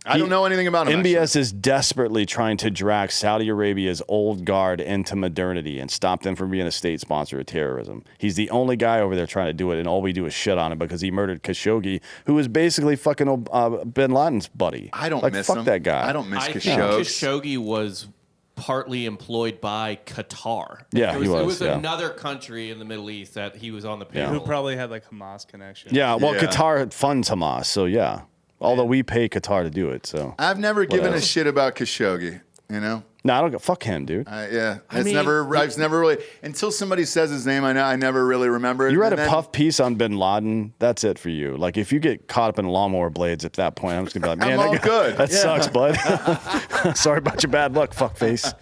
I don't know anything about him. MBS is desperately trying to drag Saudi Arabia's old guard into modernity and stop them from being a state sponsor of terrorism. He's the only guy over there trying to do it, and all we do is shit on him because he murdered Khashoggi, who was basically fucking Bin Laden's buddy. I don't miss fuck him. that guy. I don't miss I think Khashoggi. Khashoggi was partly employed by Qatar. Yeah, it was another country in the Middle East that he was on the payroll. Who probably had like Hamas connection. Yeah, well, Qatar funds Hamas, so yeah. Although we pay Qatar to do it, so. I've never given a shit about Khashoggi, you know? No, I don't. Fuck him, dude. I've never really, until somebody says his name, I never really remember it. You read a puff piece on Bin Laden, that's it for you. Like, if you get caught up in lawnmower blades at that point, I'm just going to be like, man, I'm all good. That sucks, bud. Sorry about your bad luck, fuckface.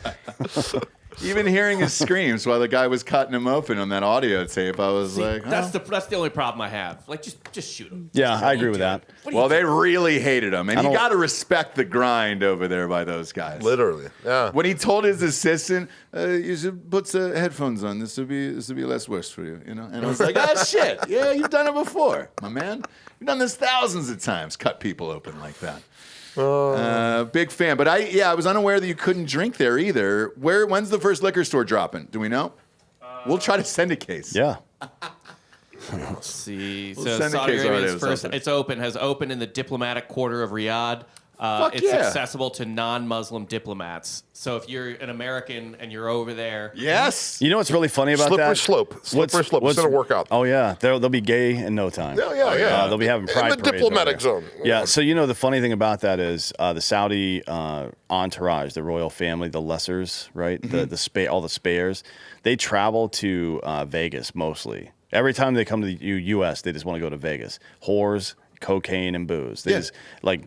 Even hearing his screams while the guy was cutting him open on that audio tape, I was like, that's the only problem I have. Like, just shoot him. Yeah, I agree with that. Well, they really hated him, and you got to respect the grind over there by those guys. Literally, yeah. When he told his assistant, "You should put some headphones on. This will be less worse for you," you know. And I was like, "Oh shit, yeah, you've done it before, my man. You've done this thousands of times. Cut people open like that." Big fan, but I was unaware that you couldn't drink there either. When's the first liquor store dropping? Do we know? We'll try to send a case. Yeah. Let's see. We'll So send a Saudi case Arabia's already, first, something. has opened in the diplomatic quarter of Riyadh. It's accessible to non-Muslim diplomats. So if you're an American and you're over there, yes. You know what's really funny about Slippery that? slope. Slippery slope. It's going to work out. Oh yeah, they'll be gay in no time. Yeah. They'll be having pride in the parades diplomatic over there. zone. Yeah. So you know the funny thing about that is the Saudi entourage, the royal family, the lessers, right? Mm-hmm. All the spares, they travel to Vegas mostly. Every time they come to the U.S., they just want to go to Vegas. Whores, cocaine, and booze. They just like.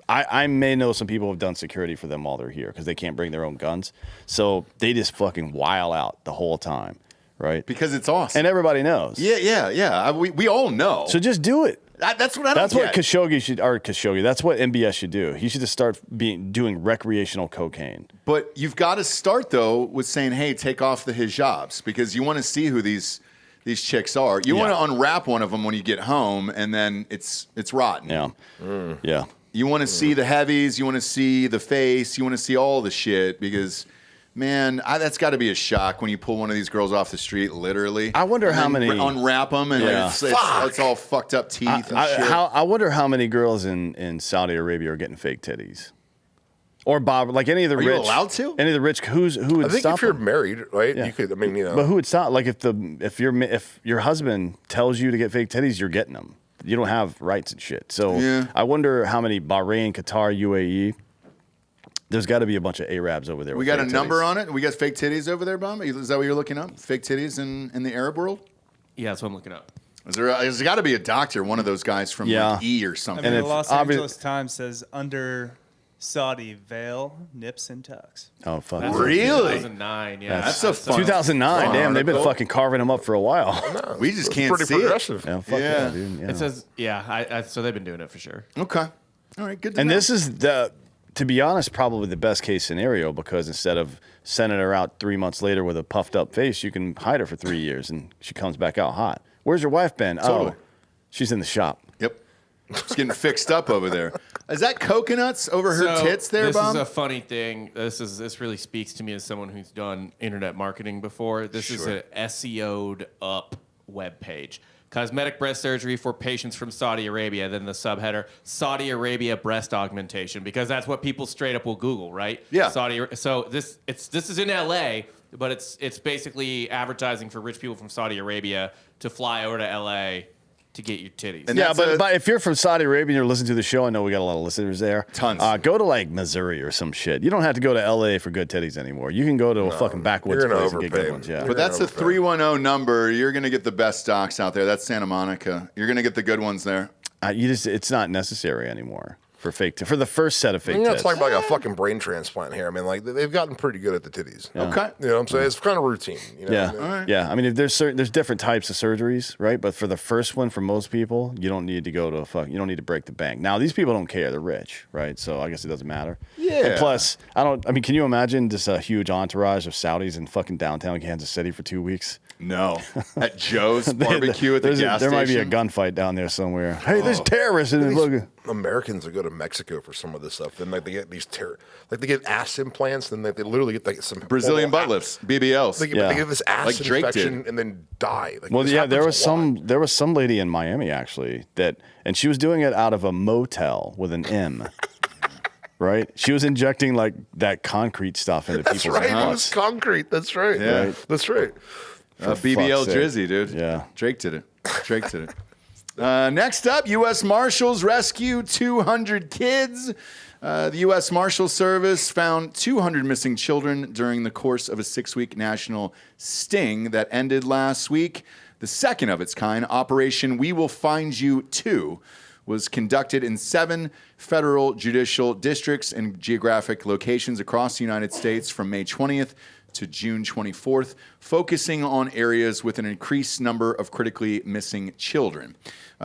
I may know some people have done security for them while they're here because they can't bring their own guns. So they just fucking while out the whole time, right? Because it's awesome. And everybody knows. Yeah. We all know. So just do it. That's what I don't That's what get. Khashoggi. That's what MBS should do. He should just start doing recreational cocaine. But you've got to start, though, with saying, hey, take off the hijabs because you want to see who these chicks are. You want to unwrap one of them when you get home, and then it's rotten. Yeah. Yeah. You want to see the heavies. You want to see the face. You want to see all the shit because, man, that's got to be a shock when you pull one of these girls off the street, literally. I wonder how many unwrap them and it's all fucked up teeth and shit. I wonder how many girls in Saudi Arabia are getting fake titties. Or Bob, like any of the rich. Are you allowed to? Any of the rich, who would stop I think if you're them? married, right? You could. I mean, you know. But who would stop? Like if your husband tells you to get fake titties, you're getting them. You don't have rights and shit. So I wonder how many Bahrain, Qatar, UAE. There's got to be a bunch of Arabs over there. We got a number on it. We got fake titties over there, Bob. Is that what you're looking up? Fake titties in the Arab world? Yeah, that's what I'm looking up. There's got to be a doctor, one of those guys from like E or something. I mean, the Los Angeles Times says under Saudi veil, nips and tucks. Oh fuck! That's really? 2009. Yeah, that's a fun 2009. Damn, they've been fucking carving them up for a while. We just can't pretty see progressive. it. Yeah, fuck yeah, dude. Yeah. It says so they've been doing it for sure. Okay, all right, good. To And know. this is to be honest, probably the best case scenario, because instead of sending her out 3 months later with a puffed up face, you can hide her for 3 years and she comes back out hot. Where's your wife been? Totally. Oh, she's in the shop. Yep. She's getting fixed up over there. Is that coconuts over her tits there, This Bob? is a funny thing. This really speaks to me as someone who's done internet marketing before. This is a SEO'd up webpage. Cosmetic breast surgery for patients from Saudi Arabia. Then the subheader: Saudi Arabia breast augmentation, because that's what people straight up will Google, right? Yeah. So this is in LA, but it's basically advertising for rich people from Saudi Arabia to fly over to LA to get your titties. And yeah, but if you're from Saudi Arabia and you're listening to the show, I know we got a lot of listeners there. Tons. Go to like Missouri or some shit. You don't have to go to LA for good titties anymore. You can go to a fucking backwoods place and get good ones. Yeah. But that's a 310 number. You're going to get the best stocks out there. That's Santa Monica. You're going to get the good ones there. It's not necessary anymore for for the first set of fake tits. It's like a fucking brain transplant here. I mean, like they've gotten pretty good at the titties. Yeah. Okay. You know what I'm saying? It's kind of routine. You know Yeah, what I mean? yeah. I mean, if there's different types of surgeries, right? But for the first one, for most people, you don't need to go to you don't need to break the bank. Now, these people don't care; they're rich, right? So I guess it doesn't matter. Yeah. And plus, I mean, can you imagine just a huge entourage of Saudis in fucking downtown Kansas City for 2 weeks? No. At Joe's barbecue at the gas station. There might be a gunfight down there somewhere. Hey, there's terrorists in it. Americans that go to Mexico for some of this stuff, then like they get these they get ass implants, then they literally get like some Brazilian butt lifts, BBLs. They get this ass like Drake infection did. and then die. Like, Well, yeah, there was some lady in Miami actually and she was doing it out of a motel with an M. Right? She was injecting like that concrete stuff into people's That's right. butts. It was concrete. That's right. Yeah. Right. That's right. BBL Drizzy, dude. Yeah. Drake did it. Next up, U.S. Marshals rescue 200 kids. The U.S. Marshals Service found 200 missing children during the course of a 6-week national sting that ended last week. The second of its kind, Operation We Will Find You 2, was conducted in 7 federal judicial districts and geographic locations across the United States from May 20th to June 24th, focusing on areas with an increased number of critically missing children.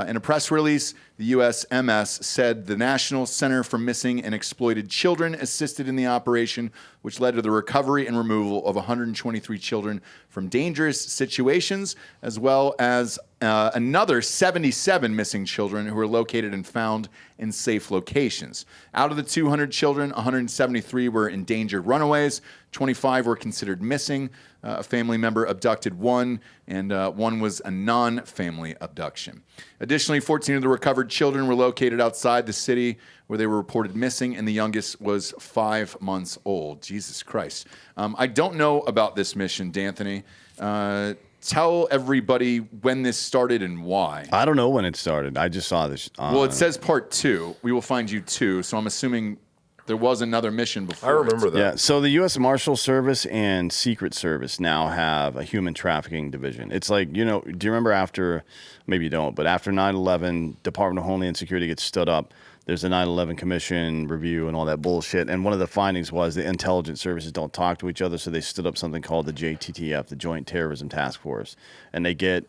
In a press release, the USMS said the National Center for Missing and Exploited Children assisted in the operation, which led to the recovery and removal of 123 children from dangerous situations, as well as another 77 missing children who were located and found in safe locations. Out of the 200 children, 173 were endangered runaways, 25 were considered missing. A family member abducted one, and one was a non-family abduction. Additionally, 14 of the recovered children were located outside the city where they were reported missing, and the youngest was 5 months old. Jesus Christ. I don't know about this mission, D'Anthony. Tell everybody when this started and why. I don't know when it started. I just saw this. Well, it says part 2. We will find you 2, so I'm assuming there was another mission before. I remember that. Yeah, so the U.S. Marshals Service and Secret Service now have a human trafficking division. It's like, do you remember after, maybe you don't, but after 9/11, Department of Homeland Security gets stood up. There's a 9/11 commission review and all that bullshit. And one of the findings was the intelligence services don't talk to each other, so they stood up something called the JTTF, the Joint Terrorism Task Force. And they get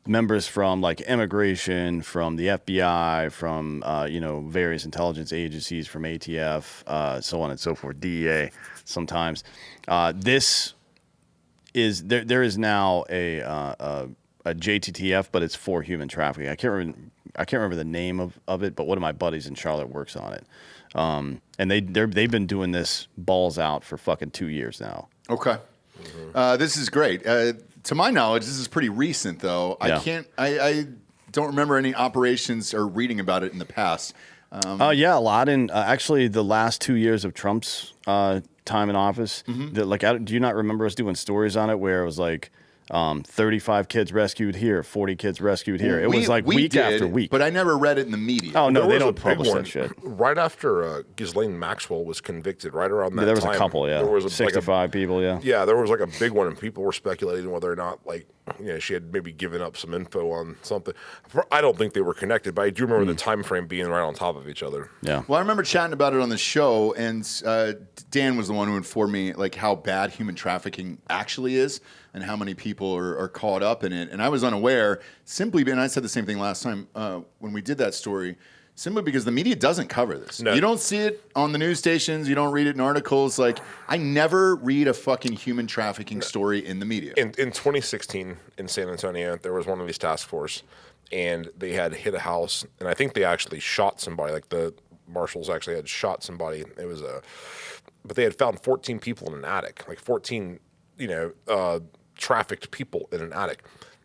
members from like immigration, from the FBI, from various intelligence agencies, from ATF, so on and so forth, DEA sometimes. This is there is now a JTTF, but it's for human trafficking. I can't remember the name of it, but one of my buddies in Charlotte works on it. And they've been doing this balls out for fucking 2 years now. Okay. This is great. To my knowledge, this is pretty recent, though. Yeah. I don't remember any operations or reading about it in the past. Yeah, a lot. In actually, the last 2 years of Trump's time in office, do you not remember us doing stories on it where it was like 35 kids rescued here, 40 kids rescued here? It was like week after week. But I never read it in the media. Oh, no, they There was don't a big publish one that shit. Right after Ghislaine Maxwell was convicted, right around that time. There was a couple, yeah. There was 65 people, yeah. Yeah, there was like a big one, and people were speculating whether or not, she had maybe given up some info on something. I don't think they were connected, but I do remember the time frame being right on top of each other. Yeah. Well, I remember chatting about it on the show, and Dan was the one who informed me how bad human trafficking actually is and how many people are caught up in it. And I was unaware, and I said the same thing last time when we did that story, simply because the media doesn't cover this. No. You don't see it on the news stations. You don't read it in articles. Like, I never read a fucking human trafficking story in the media. In 2016 in San Antonio, there was one of these task force, and they had hit a house, and I think they actually shot somebody. Like the Marshals actually had shot somebody. It was but they had found 14 people in an attic, like 14, trafficked people in an attic.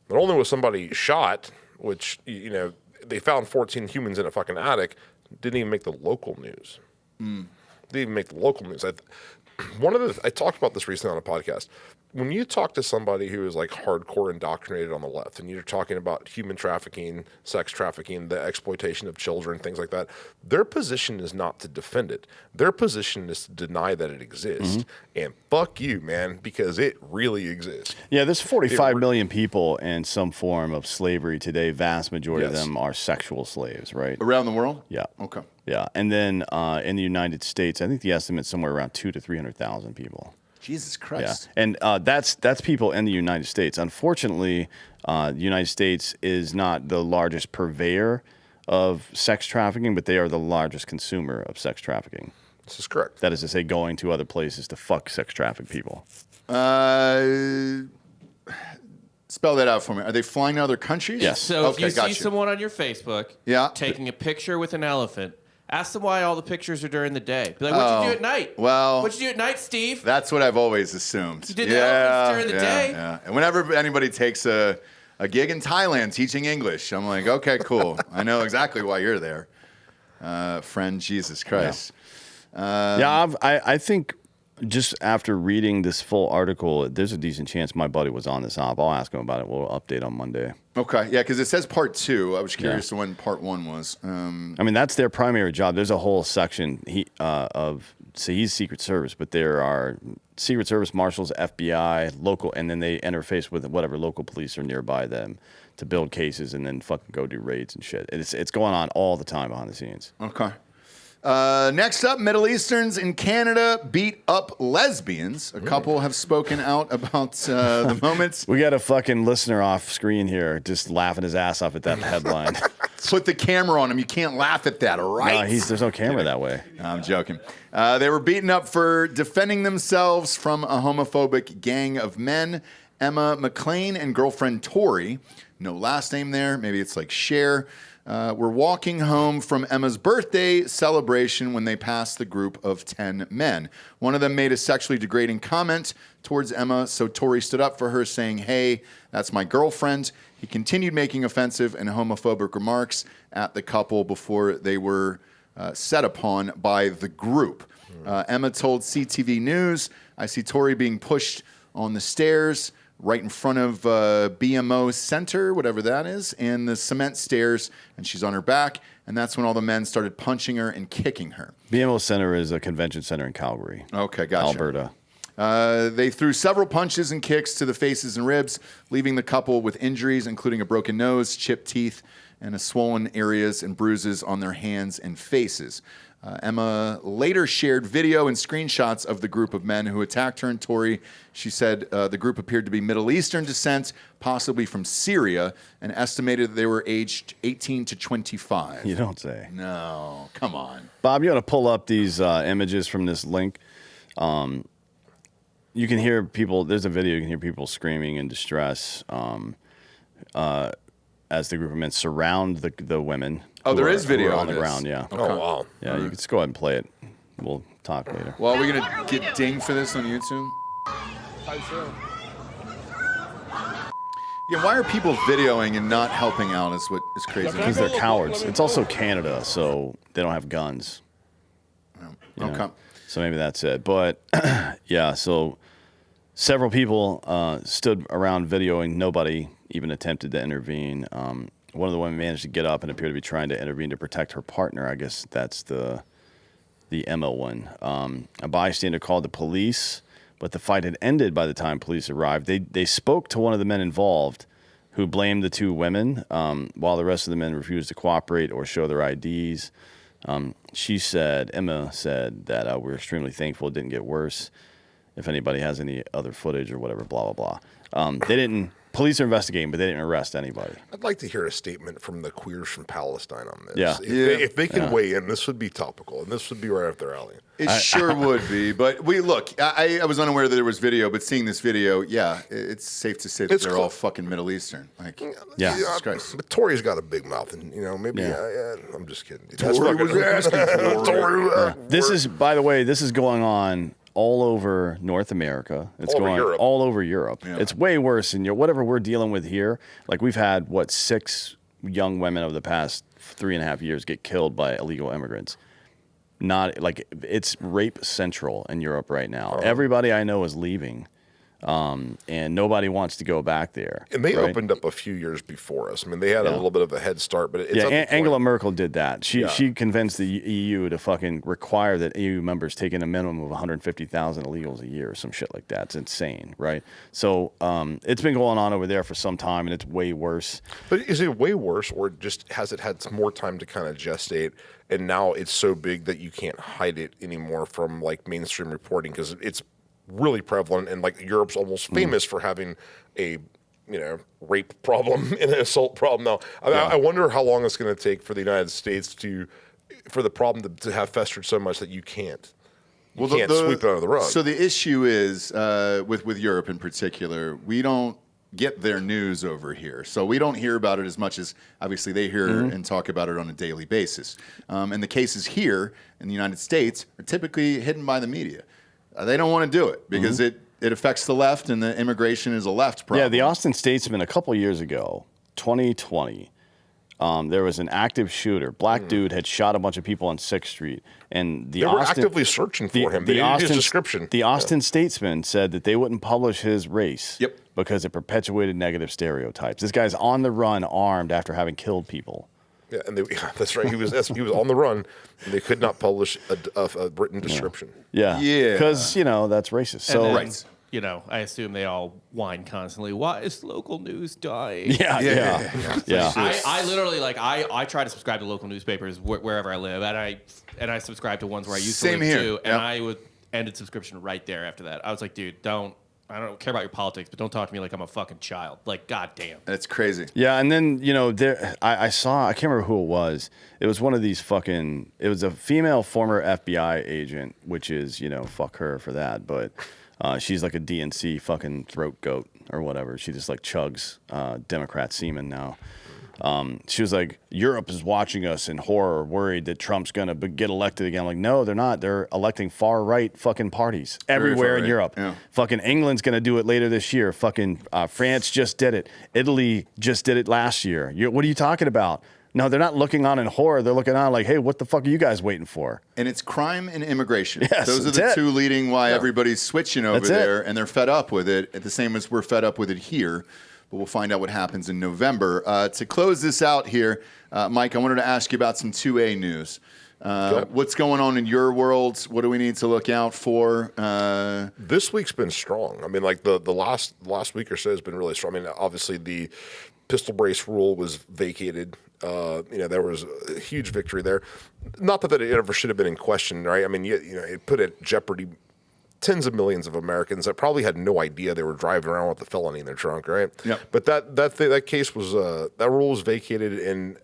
Not only was somebody shot, which, they found 14 humans in a fucking attic, didn't even make the local news. Didn't even make the local news. I talked about this recently on a podcast. When you talk to somebody who is like hardcore indoctrinated on the left, and you're talking about human trafficking, sex trafficking, the exploitation of children, things like that, their position is not to defend it. Their position is to deny that it exists. And fuck you, man, because it really exists. Yeah, there's 45 million people in some form of slavery today. Vast majority of them are sexual slaves, right? Around the world? Yeah. Okay. Yeah, and then in the United States, I think the estimate's somewhere around 200,000 to 300,000 people. Jesus Christ. Yeah, and that's people in the United States. Unfortunately, the United States is not the largest purveyor of sex trafficking, but they are the largest consumer of sex trafficking. This is correct. That is to say, going to other places to fuck sex traffic people. Spell that out for me. Are they flying to other countries? Yes. So if you see someone on your Facebook taking a picture with an elephant, ask them why all the pictures are during the day. Be like, what'd you do at night? Well, what'd you do at night, Steve? That's what I've always assumed. You did the elephants during the day? Yeah. And whenever anybody takes a gig in Thailand teaching English, I'm like, okay, cool. I know exactly why you're there. Friend, Jesus Christ. I think just after reading this full article, there's a decent chance my buddy was on this op. I'll ask him about it. We'll update on Monday. Okay, yeah, because it says part 2. I was curious to when part 1 was. I mean, that's their primary job. There's a whole section he's Secret Service, but there are Secret Service, Marshals, FBI, local, and then they interface with whatever local police are nearby them to build cases and then fucking go do raids and shit. It's going on all the time behind the scenes. Okay. Next up, Middle Easterns in Canada beat up lesbians. A couple have spoken out about the moments. We got a fucking listener off screen here just laughing his ass off at that headline. Put the camera on him. You can't laugh at that, all right? No, there's no camera that way. No, I'm joking. They were beaten up for defending themselves from a homophobic gang of men. Emma McLean and girlfriend Tori, no last name there, maybe it's like Cher, were walking home from Emma's birthday celebration when they passed the group of 10 men. One of them made a sexually degrading comment towards Emma, so Tori stood up for her, saying, "Hey, that's my girlfriend." He continued making offensive and homophobic remarks at the couple before they were set upon by the group. Emma told CTV News, "I see Tori being pushed on the stairs right in front of BMO Center, whatever that is, and the cement stairs, and she's on her back, and that's when all the men started punching her and kicking her." BMO Center is a convention center in Calgary. Okay, gotcha. Alberta. They threw several punches and kicks to the faces and ribs, leaving the couple with injuries, including a broken nose, chipped teeth, and swollen areas and bruises on their hands and faces. Emma later shared video and screenshots of the group of men who attacked her and Tori. She said the group appeared to be Middle Eastern descent, possibly from Syria, and estimated that they were aged 18 to 25. You don't say. No, come on. Bob, you ought to pull up these images from this link. You can hear people, there's a video, you can hear people screaming in distress as the group of men surround the women. Oh, there is video on of the this. ground, yeah. Okay. Oh, wow. Yeah, you can just go ahead and play it. We'll talk later. Well, are we going to get dinged for this on YouTube? Yeah, why are people videoing and not helping out is what is crazy. Because they're cowards. It's also Canada, so they don't have guns. You know? Okay. So maybe that's it. But, yeah, so several people stood around videoing. Nobody even attempted to intervene. One of the women managed to get up and appeared to be trying to intervene to protect her partner. I guess that's the Emma one. A bystander called the police, but the fight had ended by the time police arrived. They spoke to one of the men involved, who blamed the two women, while the rest of the men refused to cooperate or show their IDs. Emma said that we're extremely thankful it didn't get worse. If anybody has any other footage or whatever, blah, blah, blah. They didn't police are investigating, but they didn't arrest anybody. I'd like to hear a statement from the queers from Palestine on this. Yeah. If they can weigh in, this would be topical, and this would be right up their alley. It sure would be. But I was unaware that there was video, but seeing this video, yeah, it's safe to say that they're all fucking Middle Eastern. Like, Jesus Christ. But Tory's got a big mouth, and maybe I'm just kidding. Tory was asking for it. This is, by the way, this is going on all over North America. It's All over going Europe. all over Europe. Yeah. It's way worse than whatever we're dealing with here. Like we've had 6 young women over the past 3.5 years get killed by illegal immigrants. Not like it's rape central in Europe right now. Everybody I know is leaving. And nobody wants to go back there. And they opened up a few years before us. I mean, they had a little bit of a head start, but it's up to the Angela point. Merkel did that. She convinced the EU to fucking require that EU members take in a minimum of 150,000 illegals a year or some shit like that. It's insane, right? So it's been going on over there for some time, and it's way worse. But is it way worse, or just has it had some more time to kind of gestate, and now it's so big that you can't hide it anymore from like mainstream reporting because it's really prevalent, and like Europe's almost famous for having a rape problem and an assault problem now. I wonder how long it's going to take for the United States for the problem to have festered so much that you can't sweep it under the rug. So the issue is with Europe in particular, we don't get their news over here. So we don't hear about it as much as obviously they hear and talk about it on a daily basis. And the cases here in the United States are typically hidden by the media. They don't want to do it because it affects the left, and the immigration is a left problem. Yeah, the Austin Statesman a couple years ago, 2020, there was an active shooter. Black dude had shot a bunch of people on 6th Street. And they were actively searching for him. They needed his description. The Austin Statesman said that they wouldn't publish his race because it perpetuated negative stereotypes. This guy's on the run, armed after having killed people. Yeah, and that's right. He was on the run, and they could not publish a written description. Yeah, because that's racist. So I assume they all whine constantly. Why is local news dying? Yeah. I literally I try to subscribe to local newspapers wherever I live, and I subscribe to ones where I used to live too, and I ended subscription right there after that. I was like, dude, I don't care about your politics, but don't talk to me like I'm a fucking child. Like, goddamn. That's crazy. Yeah, and then, I can't remember who it was. It was one of these it was a female former FBI agent, which is, fuck her for that. But she's like a DNC fucking throat goat or whatever. She just like chugs Democrat semen now. She was like, Europe is watching us in horror, worried that Trump's going to get elected again. I'm like, no, they're not. They're electing far-right fucking parties everywhere in Europe. Yeah. Fucking England's going to do it later this year. Fucking France just did it. Italy just did it last year. What are you talking about? No, they're not looking on in horror. They're looking on like, hey, what the fuck are you guys waiting for? And it's crime and immigration. Yes, those are the two leading why everybody's switching over there, and they're fed up with it, the same as we're fed up with it here. But we'll find out what happens in November. To close this out here, Mike, I wanted to ask you about some 2A news. What's going on in your world? What do we need to look out for? This week's been strong. I mean, like the last week or so has been really strong. I mean, obviously the pistol brace rule was vacated. There was a huge victory there. Not that it ever should have been in question, right? I mean, it put at jeopardy tens of millions of Americans that probably had no idea they were driving around with a felony in their trunk, right? Yep. But that case was that rule was vacated, and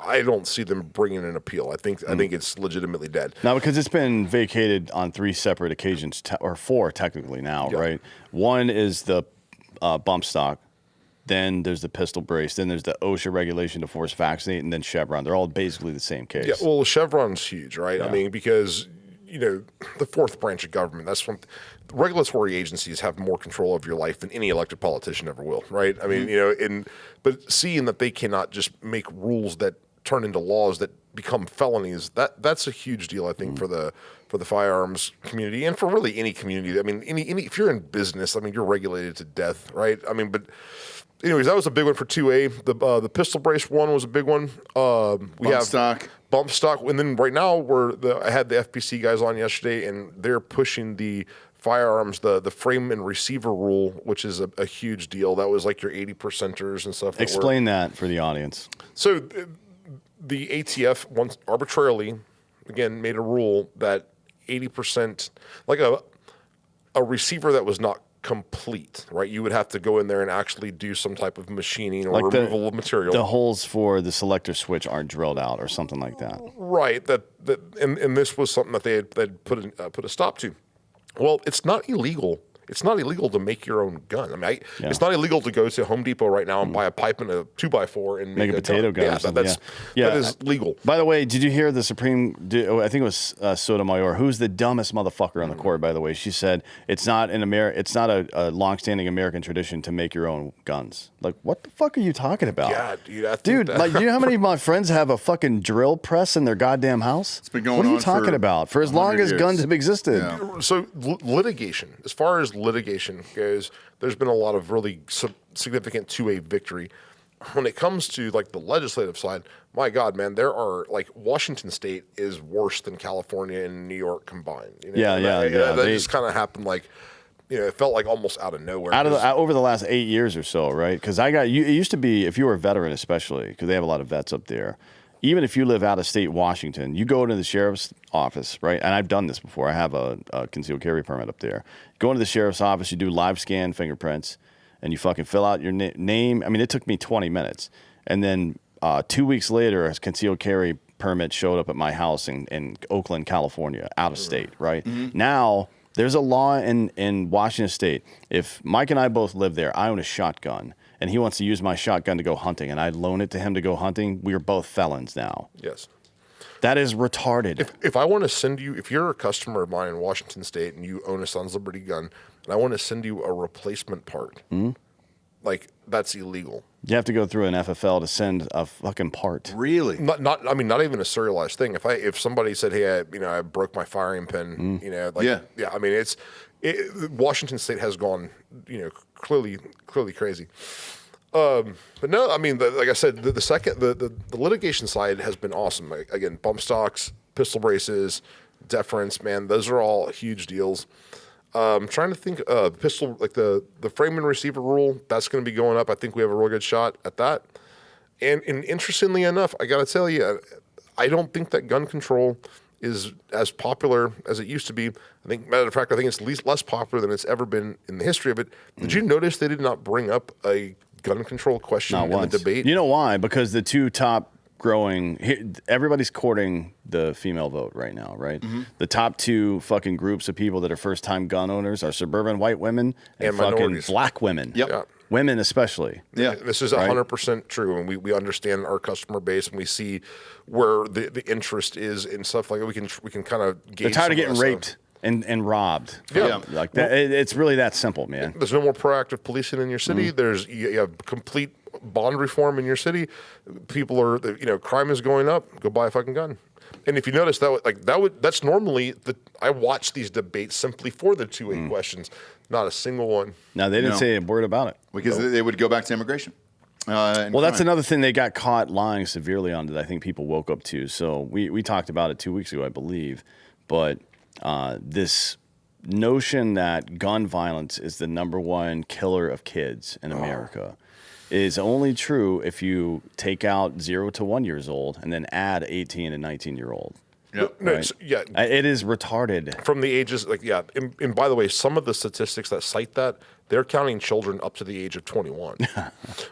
I don't see them bringing an appeal. I think it's legitimately dead. Now, because it's been vacated on 3 separate occasions, or 4 technically now, right? One is the bump stock. Then there's the pistol brace. Then there's the OSHA regulation to force vaccinate, and then Chevron. They're all basically the same case. Yeah, well, Chevron's huge, right? Yeah. I mean, because the fourth branch of government, that's when regulatory agencies have more control of your life than any elected politician ever will, right? I mean, but seeing that they cannot just make rules that turn into laws that become felonies, that's a huge deal, I think, for the firearms community and for really any community. I mean, any if you're in business, I mean, you're regulated to death, right? I mean, but anyways, that was a big one for 2A. The pistol brace one was a big one. Bump stock, and then right now I had the FPC guys on yesterday, and they're pushing the firearms, the frame and receiver rule, which is a huge deal. That was like your 80%ers and stuff. Explain that for the audience. So the ATF once arbitrarily, again, made a rule that 80%, like a receiver that was not complete, right? You would have to go in there and actually do some type of machining or Like removal of material. The holes for the selector switch aren't drilled out or something like that. Right. And this was something that they'd put a stop to. Well, it's not illegal. It's not illegal to make your own gun. I mean, it's not illegal to go to Home Depot right now and buy a pipe and a 2x4 and make a potato gun. Yeah, that is legal. By the way, did you hear the I think it was Sotomayor, who's the dumbest motherfucker on the court, by the way. She said it's not a longstanding American tradition to make your own guns. Like, what the fuck are you talking about? Yeah, dude. Like, you know how many of my friends have a fucking drill press in their goddamn house? It's been going on. What are you on talking for about? For as long as years. guns have existed. Yeah. So litigation, as far as litigation goes, there's been a lot of really significant 2A victory. When it comes to like the legislative side, my God, man, there are like Washington State is worse than California and New York combined. You know? That just kind of happened like, it felt like almost out of nowhere. Over the last 8 years or so, right? Because it used to be, if you were a veteran especially, because they have a lot of vets up there, even if you live out of state Washington, you go into the sheriff's office, right? And I've done this before. I have a concealed carry permit up there. Go into the sheriff's office, you do live scan fingerprints, and you fucking fill out your name. I mean, it took me 20 minutes. And then 2 weeks later, a concealed carry permit showed up at my house in Oakland, California, out of state, right? Mm-hmm. Now, there's a law in Washington State. If Mike and I both live there, I own a shotgun, and he wants to use my shotgun to go hunting, and I loan it to him to go hunting, we are both felons now. Yes. That is retarded. If I want to send you, if you're a customer of mine in Washington State and you own a Sons Liberty gun, and I want to send you a replacement part, like, that's illegal. You have to go through an FFL to send a fucking part. Really? Not even a serialized thing. If somebody said, hey, I broke my firing pin, I mean, Washington State has gone, clearly crazy. But no, I mean, like I said, the litigation side has been awesome. Again, bump stocks, pistol braces, deference, man, those are all huge deals. I'm trying to think, pistol, like the frame and receiver rule, that's going to be going up. I think we have a real good shot at that. And interestingly enough, I got to tell you, I don't think that gun control is as popular as it used to be. Matter of fact, I think it's less popular than it's ever been in the history of it. Did you notice they did not bring up a gun control question in the debate? You know why? Because the two top everybody's courting the female vote right now, right? Mm-hmm. The top two fucking groups of people that are first-time gun owners are suburban white women and fucking minorities. Black women. Yep. Yeah. Women especially. Yeah, this is 100% true, and we understand our customer base, and we see where the interest is in stuff like that. We can kind of gauge. They're tired of getting raped and robbed. Yeah, like that. It's really that simple, man. There's no more proactive policing in your city. Mm-hmm. You have complete bond reform in your city. People are, crime is going up. Go buy a fucking gun. And if you notice that's normally I watch these debates simply for the 2A questions. Not a single one. No, they didn't say a word about it. Because they would go back to immigration. Well, that's another thing they got caught lying severely on that I think people woke up to. So we talked about it 2 weeks ago, I believe. But this notion that gun violence is the number one killer of kids in America is only true if you take out 0 to 1 years old and then add 18 and 19-year-old. Yep. Right? It is retarded. From the ages, and by the way, some of the statistics that cite that, they're counting children up to the age of 21.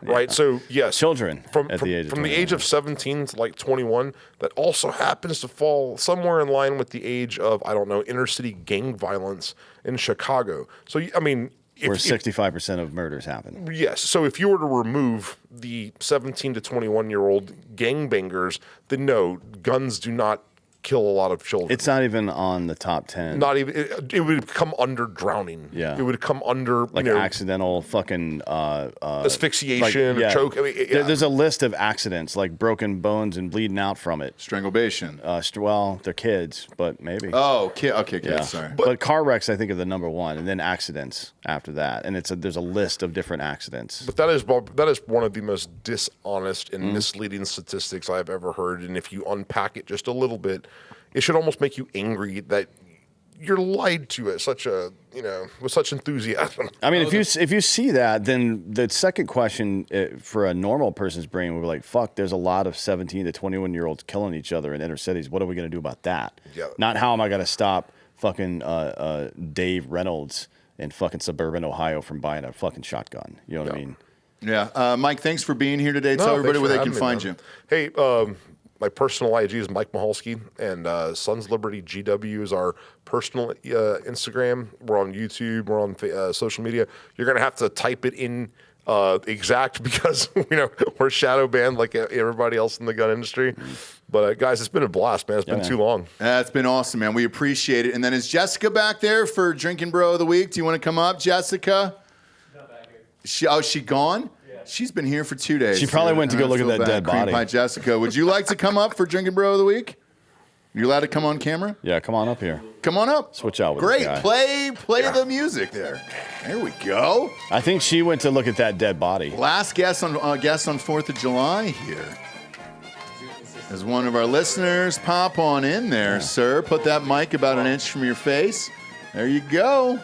Right? So, yes. Children from the age of 21. From the age of 17 to 21, that also happens to fall somewhere in line with the age of, I don't know, inner city gang violence in Chicago. So, I mean, where 65% of murders happen. Yes. So if you were to remove the 17 to 21-year-old gangbangers, then no, guns do not kill a lot of children. It's not even on the top 10. Not even. It would come under drowning. Yeah. It would come under accidental fucking asphyxiation, or choke. I mean, there's a list of accidents like broken bones and bleeding out from it. Strangulation. Well, they're kids, but maybe. Oh, kids. Sorry. But car wrecks, I think, are the number one, and then accidents after that. And there's a list of different accidents. But that is one of the most dishonest and misleading statistics I've ever heard. And if you unpack it just a little bit, it should almost make you angry that you're lied to at with such enthusiasm. I mean, if you see that, then the second question for a normal person's brain would be like, fuck, there's a lot of 17 to 21-year-olds killing each other in inner cities. What are we going to do about that? Yeah. Not how am I going to stop fucking Dave Reynolds in fucking suburban Ohio from buying a fucking shotgun. You know what I mean? Yeah. Mike, thanks for being here today. Tell everybody where they can find you. Hey, my personal IG is Mike Mahalski, and Sons Liberty GW is our personal Instagram. We're on YouTube. We're on social media. You're going to have to type it in exact because we're shadow banned like everybody else in the gun industry. But guys, it's been a blast, man. It's been too long. It's been awesome, man. We appreciate it. And then is Jessica back there for Drinkin' Bro of the Week? Do you want to come up, Jessica? Not back here. She gone? Yeah. She's been here for 2 days. She probably went to go look at that dead body. Pie Jessica, would you like to come up for Drinkin' Bro of the Week? You allowed to come on camera? Yeah, come on up here. Come on up. Switch out with Great. this guy. Play the music there. There we go. I think she went to look at that dead body. Last guest on 4th of July here. As one of our listeners, pop on in there, sir. Put that mic about an inch from your face. There you go.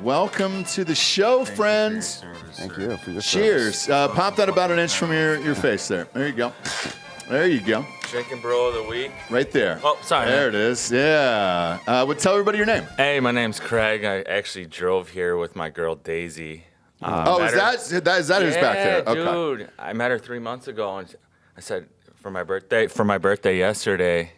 Welcome to the show, friends. Thank you for your Cheers. Pop that about an inch from your face there. There you go. There you go. Drinkin' Bro of the Week. Right there. Oh, sorry. There it is. Yeah. Tell everybody your name. Hey, my name's Craig. I actually drove here with my girl Daisy. Is that who's back there? Okay. Dude, I met her 3 months ago, and I said for my birthday yesterday,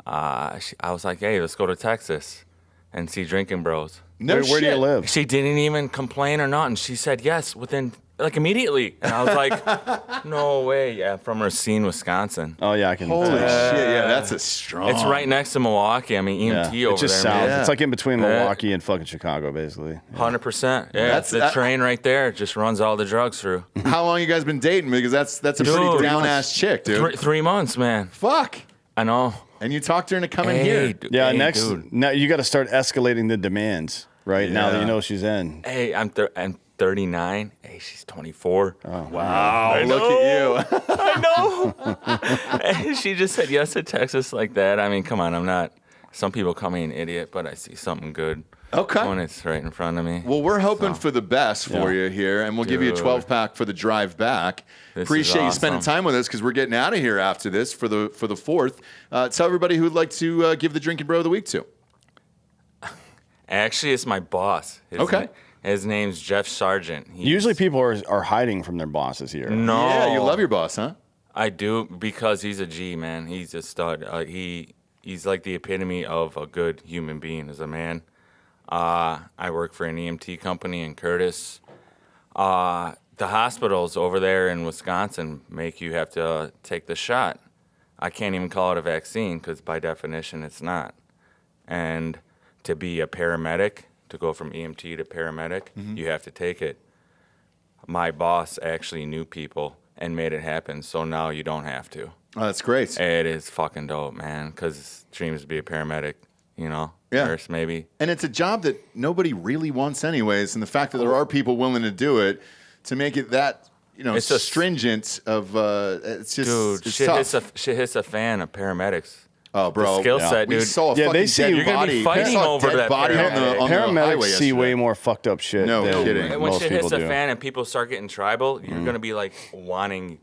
I was like, hey, let's go to Texas and see Drinkin' Bros. Where do you live? She didn't even complain or nothing. She said yes within immediately, and I was like, no way. Yeah, from Racine, Wisconsin. Oh yeah, I can. Holy shit! Yeah, that's a strong. It's right next to Milwaukee. I mean, EMT over it's just there. south. Man. It's like in between Milwaukee and fucking Chicago, basically. 100%. Yeah, that's the train right there. Just runs all the drugs through. How long you guys been dating? Because that's a pretty down ass chick, dude. 3 months, man. Fuck. I know. And you talked her into coming here. Yeah, now you got to start escalating the demands, right? Now that you know she's in. Hey, I'm 39. Hey, she's 24. Oh, wow. Look at you. I know. Hey, she just said yes to Texas like that. I mean, come on. I'm not. Some people call me an idiot, but I see something good. Okay. When it's right in front of me. Well, we're hoping for the best for you here, and we'll give you a 12-pack for the drive back. Appreciate you spending time with us because we're getting out of here after this for the 4th. Tell everybody who would like to give the Drinkin' Bro of the Week to. Actually, it's my boss. His name's Jeff Sargent. Usually people are hiding from their bosses here. No. Yeah, you love your boss, huh? I do, because he's a G, man. He's a stud. He's like the epitome of a good human being as a man. I work for an EMT company in Curtis. The hospitals over there in Wisconsin make you have to take the shot. I can't even call it a vaccine because by definition it's not. And to be a paramedic, to go from EMT to paramedic, you have to take it. My boss actually knew people and made it happen, so now you don't have to. Oh, that's great. It is fucking dope, man, because dreams to be a paramedic, nurse maybe. And it's a job that nobody really wants anyways, and the fact that there are people willing to do it, to make it that, it's stringent of, it's just, dude, shit hits a fan of paramedics. Oh, bro. The skill set, dude. We saw a fucking dead body. Be fighting over dead that body on the Paramedics highway see way more fucked up shit than kidding. When most shit people hits a do. fan and people start getting tribal, you're going to be like wanting,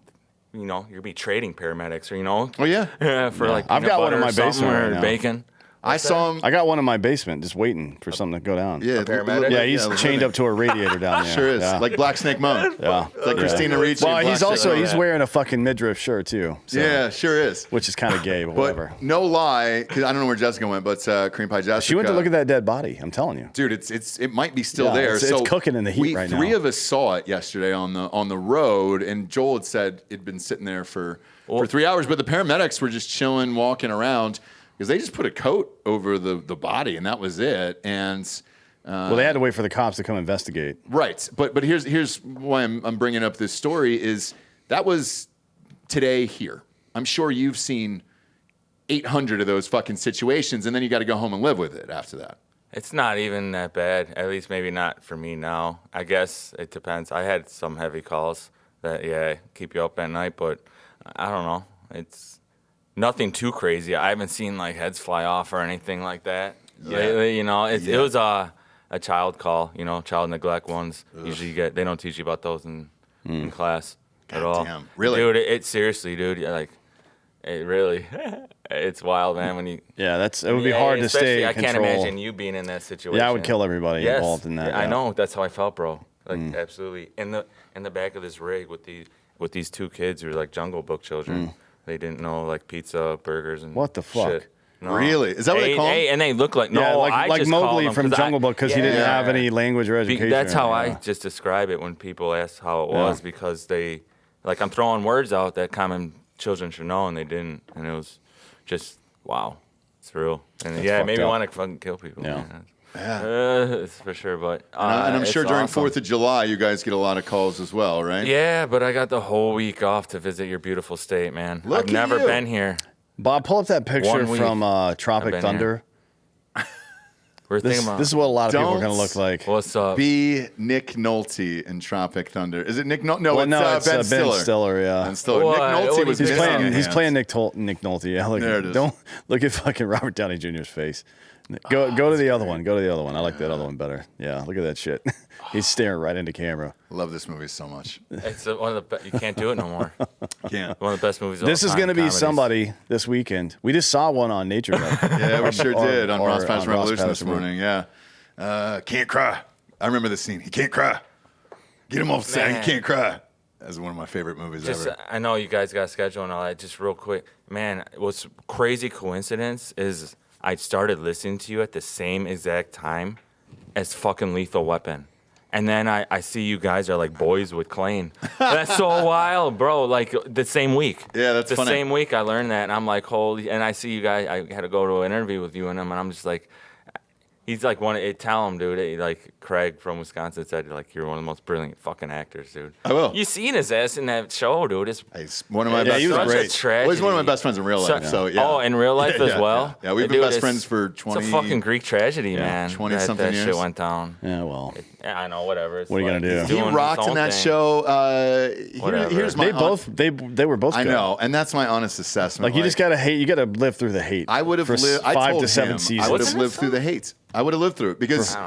you're going to be trading paramedics or, Oh, yeah? For like I've got one in my butter or basement something right or now. bacon. I saw him. I got one in my basement just waiting for something to go down. Yeah, A paramedic? Yeah, he's chained up to a radiator down there. Sure is. Yeah. Like Black Snake Moan. Yeah. It's like Christina Ricci. Well, in he's Black Snake he's Moan. wearing a fucking midriff shirt too. So, Yeah, sure is. which is kind of gay, but whatever. No lie, because I don't know where Jessica went, but Cream Pie Jessica. She went to look at that dead body. I'm telling you, dude. It might be still Yeah, there. it's cooking in the heat right now. Three of us saw it yesterday on the road, and Joel had said it'd been sitting there for 3 hours, but the paramedics were just chilling, walking around. Because they just put a coat over the body, and that was it. And well, they had to wait for the cops to come investigate. Right, but here's why I'm bringing up this story is that was today here. I'm sure you've seen 800 of those fucking situations, and then you got to go home and live with it after that. It's not even that bad. At least maybe not for me now. I guess it depends. I had some heavy calls that keep you up at night, but I don't know. It's nothing too crazy. I haven't seen like heads fly off or anything like that lately. It was a child call. Child neglect ones. Ugh. Usually they don't teach you about those in class at all. Damn, really, dude. It's seriously, dude. Like It really, it's wild, man. When you it would be hard to stay in I can't control. imagine you being in that situation. Yeah, I would kill everybody involved in that. Yeah. I know. That's how I felt, bro. Like absolutely. In the back of this rig with these two kids who were like Jungle Book children. They didn't know like pizza, burgers, and what the fuck. Shit. No. Really? Is that what they call them? And they look like I like just Mowgli them from Jungle Book because he didn't have any language or education. That's how I just describe it when people ask how it was because they like I'm throwing words out that common children should know and they didn't, and it was just wow, it's real. And That's it made me up. want to fucking kill people. Yeah. It's for sure. But and I'm sure during awesome. 4th of July, you guys get a lot of calls as well, right? Yeah, but I got the whole week off to visit your beautiful state, man. Look I've at never you. been here. Bob, pull up that picture 1 week from I've Tropic been Thunder. We're This thinking about is what a lot of people are Don't going to look like. What's up? Be Nick Nolte in Tropic Thunder. Is it Nick Nolte? No, Well, it's Ben Stiller. Ben Stiller, yeah. Ben Stiller. What? Nick Nolte What was is he missing playing? a He's hand. playing Nick Nolte. Yeah, look, There it is. Don't look at fucking Robert Downey Jr.'s face. Go to the other one. Go to the other one. I like that other one better. Yeah, look at that shit. He's staring right into camera. Love this movie so much. It's one of the you can't do it no more. Can't. One of the best movies. Of This all is time, going to be comedies. somebody this weekend. We just saw one on Nature. Yeah, we sure did on Ross Patterson on Ross Revolution this Patterson. morning. Yeah. Can't cry. I remember the scene. He can't cry. Get him off the side. He Man. can't cry. That's one of my favorite movies Just, ever. I know you guys got a schedule and all that. Just real quick, man. What's crazy coincidence is I started listening to you at the same exact time as fucking Lethal Weapon, and then I see you guys are like boys with Klain. That's so wild, bro. Like the same week. Yeah, that's the funny. same week I learned that, and I'm like, holy. And I see you guys. I had to go to an interview with you and him, and I'm just like. He's like tell him, dude. Like Craig from Wisconsin said, like you're one of the most brilliant fucking actors, dude. I will. You seen his ass in that show, dude. It's He's one of my best he was friends. great. Tragedy. Well, he's one of my best friends in real life. So yeah. Oh, in real life as Yeah, well. Yeah, we've been Dude, best it's- friends for 20. It's a fucking Greek tragedy, man. 20-something that years. shit went down. Yeah, well. Yeah, I know. Whatever. It's What are you like, gonna do? he's He doing rocked his in own that thing. show. Whatever. Here's my They were both I good. know, and that's my honest assessment. Like you just gotta hate. You gotta live through the hate. I would have for lived. I 5 told to 7 him seasons. I would have lived through the hate. I would have lived through it because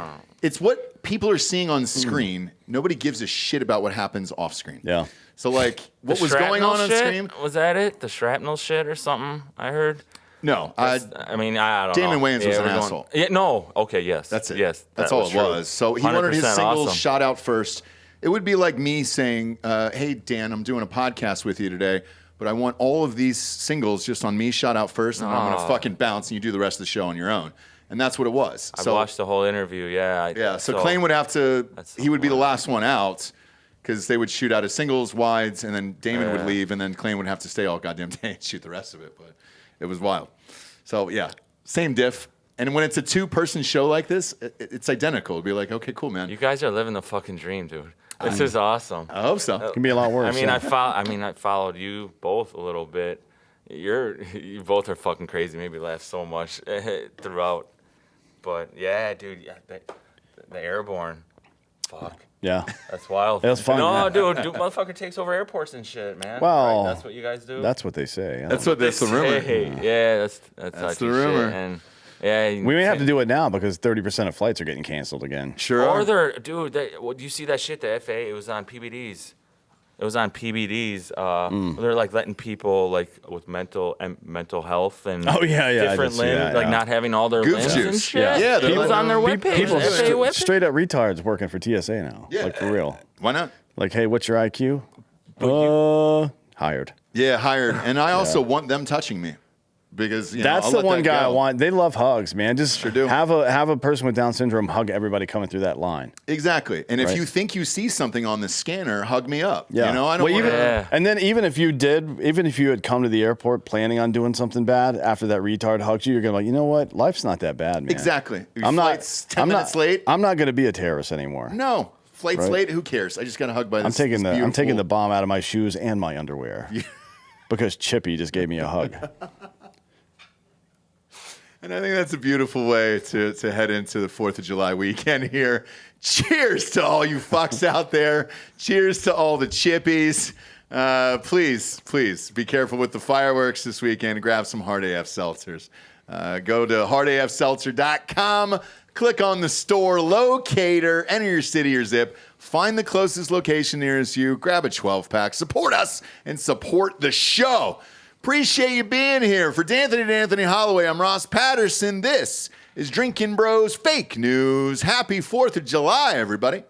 it's what people are seeing on screen. Nobody gives a shit about what happens off screen. Yeah. So like, what The was going shrapnel on shit? screen? Was that it? The shrapnel shit or something? I heard. No, I mean, I don't know. Damon Wayans was Yeah, an we're going- asshole. Yeah, no. Okay, yes. That's it. Yes. That's that all it true. was. So he wanted his 100% singles awesome. shot out first. It would be like me saying, "Hey Dan, I'm doing a podcast with you today, but I want all of these singles just on me shot out first, and I'm Oh. gonna fucking bounce, and you do the rest of the show on your own." And that's what it was. I watched the whole interview. Yeah. Yeah, so Klain would have to. He would be the last one out because they would shoot out his singles, wides, and then Damon would Yeah. leave, and then Klain would have to stay all goddamn day and shoot the rest of it. But it was wild. So yeah, same diff. And when it's a 2-person show like this, it's identical. It'd be like, okay, cool, man. You guys are living the fucking dream, dude. This is awesome. I hope so. It can be a lot worse. I mean, yeah. I followed you both a little bit. You both are fucking crazy. Made me laugh so much throughout. But yeah, dude, the airborne, fuck. Yeah. That's wild. It was fun. No, Yeah. dude, motherfucker takes over airports and shit, man. Well, Right? That's what you guys do. That's what they say. yeah. That's the rumor. Yeah, that's That's touchy the rumor. Shit. And yeah, We may have to do it now because 30% of flights are getting canceled again. Sure. Or are. they're, dude, do you see that shit? The FAA, it was on PBDs. It was on PBDs. They're like letting people like with mental health and Oh, yeah, yeah, I different did see limbs, that, like yeah. not having all their Goof limbs juice. and shit. Yeah, they're it was letting on their them- webpage. People FAA webpage. straight up retards working for TSA now. Yeah. Like for real. Why not? Like, hey, what's your IQ? Hired. Yeah, hired. And I also want them touching me because That's I'll the let one that guy I go. want. They love hugs, man. Just Sure do. have a person with Down syndrome hug everybody coming through that line. Exactly. And if Right. you think you see something on the scanner, hug me up. Yeah. I don't Well, want Yeah. And then even if you had come to the airport planning on doing something bad, after that retard hugs you, you're gonna be like, you know what? Life's not that bad, man. Exactly. Your I'm flight's not 10 minutes late. I'm not gonna be a terrorist anymore. No. Flight's Right. late. Who cares? I just got a hug by this. I'm taking this the bomb out of my shoes and my underwear because Chippy just gave me a hug. And I think that's a beautiful way to head into the 4th of July weekend here. Cheers to all you fucks out there. Cheers to all the chippies. Please be careful with the fireworks this weekend. Grab some hard AF Seltzers. Go to hardafseltzer.com. Click on the store locator. Enter your city or zip. Find the closest location nearest you. Grab a 12-pack. Support us and support the show. Appreciate you being here. For D'Anthony and Anthony Holloway, I'm Ross Patterson. This is Drinkin' Bros Fake News. Happy 4th of July, everybody.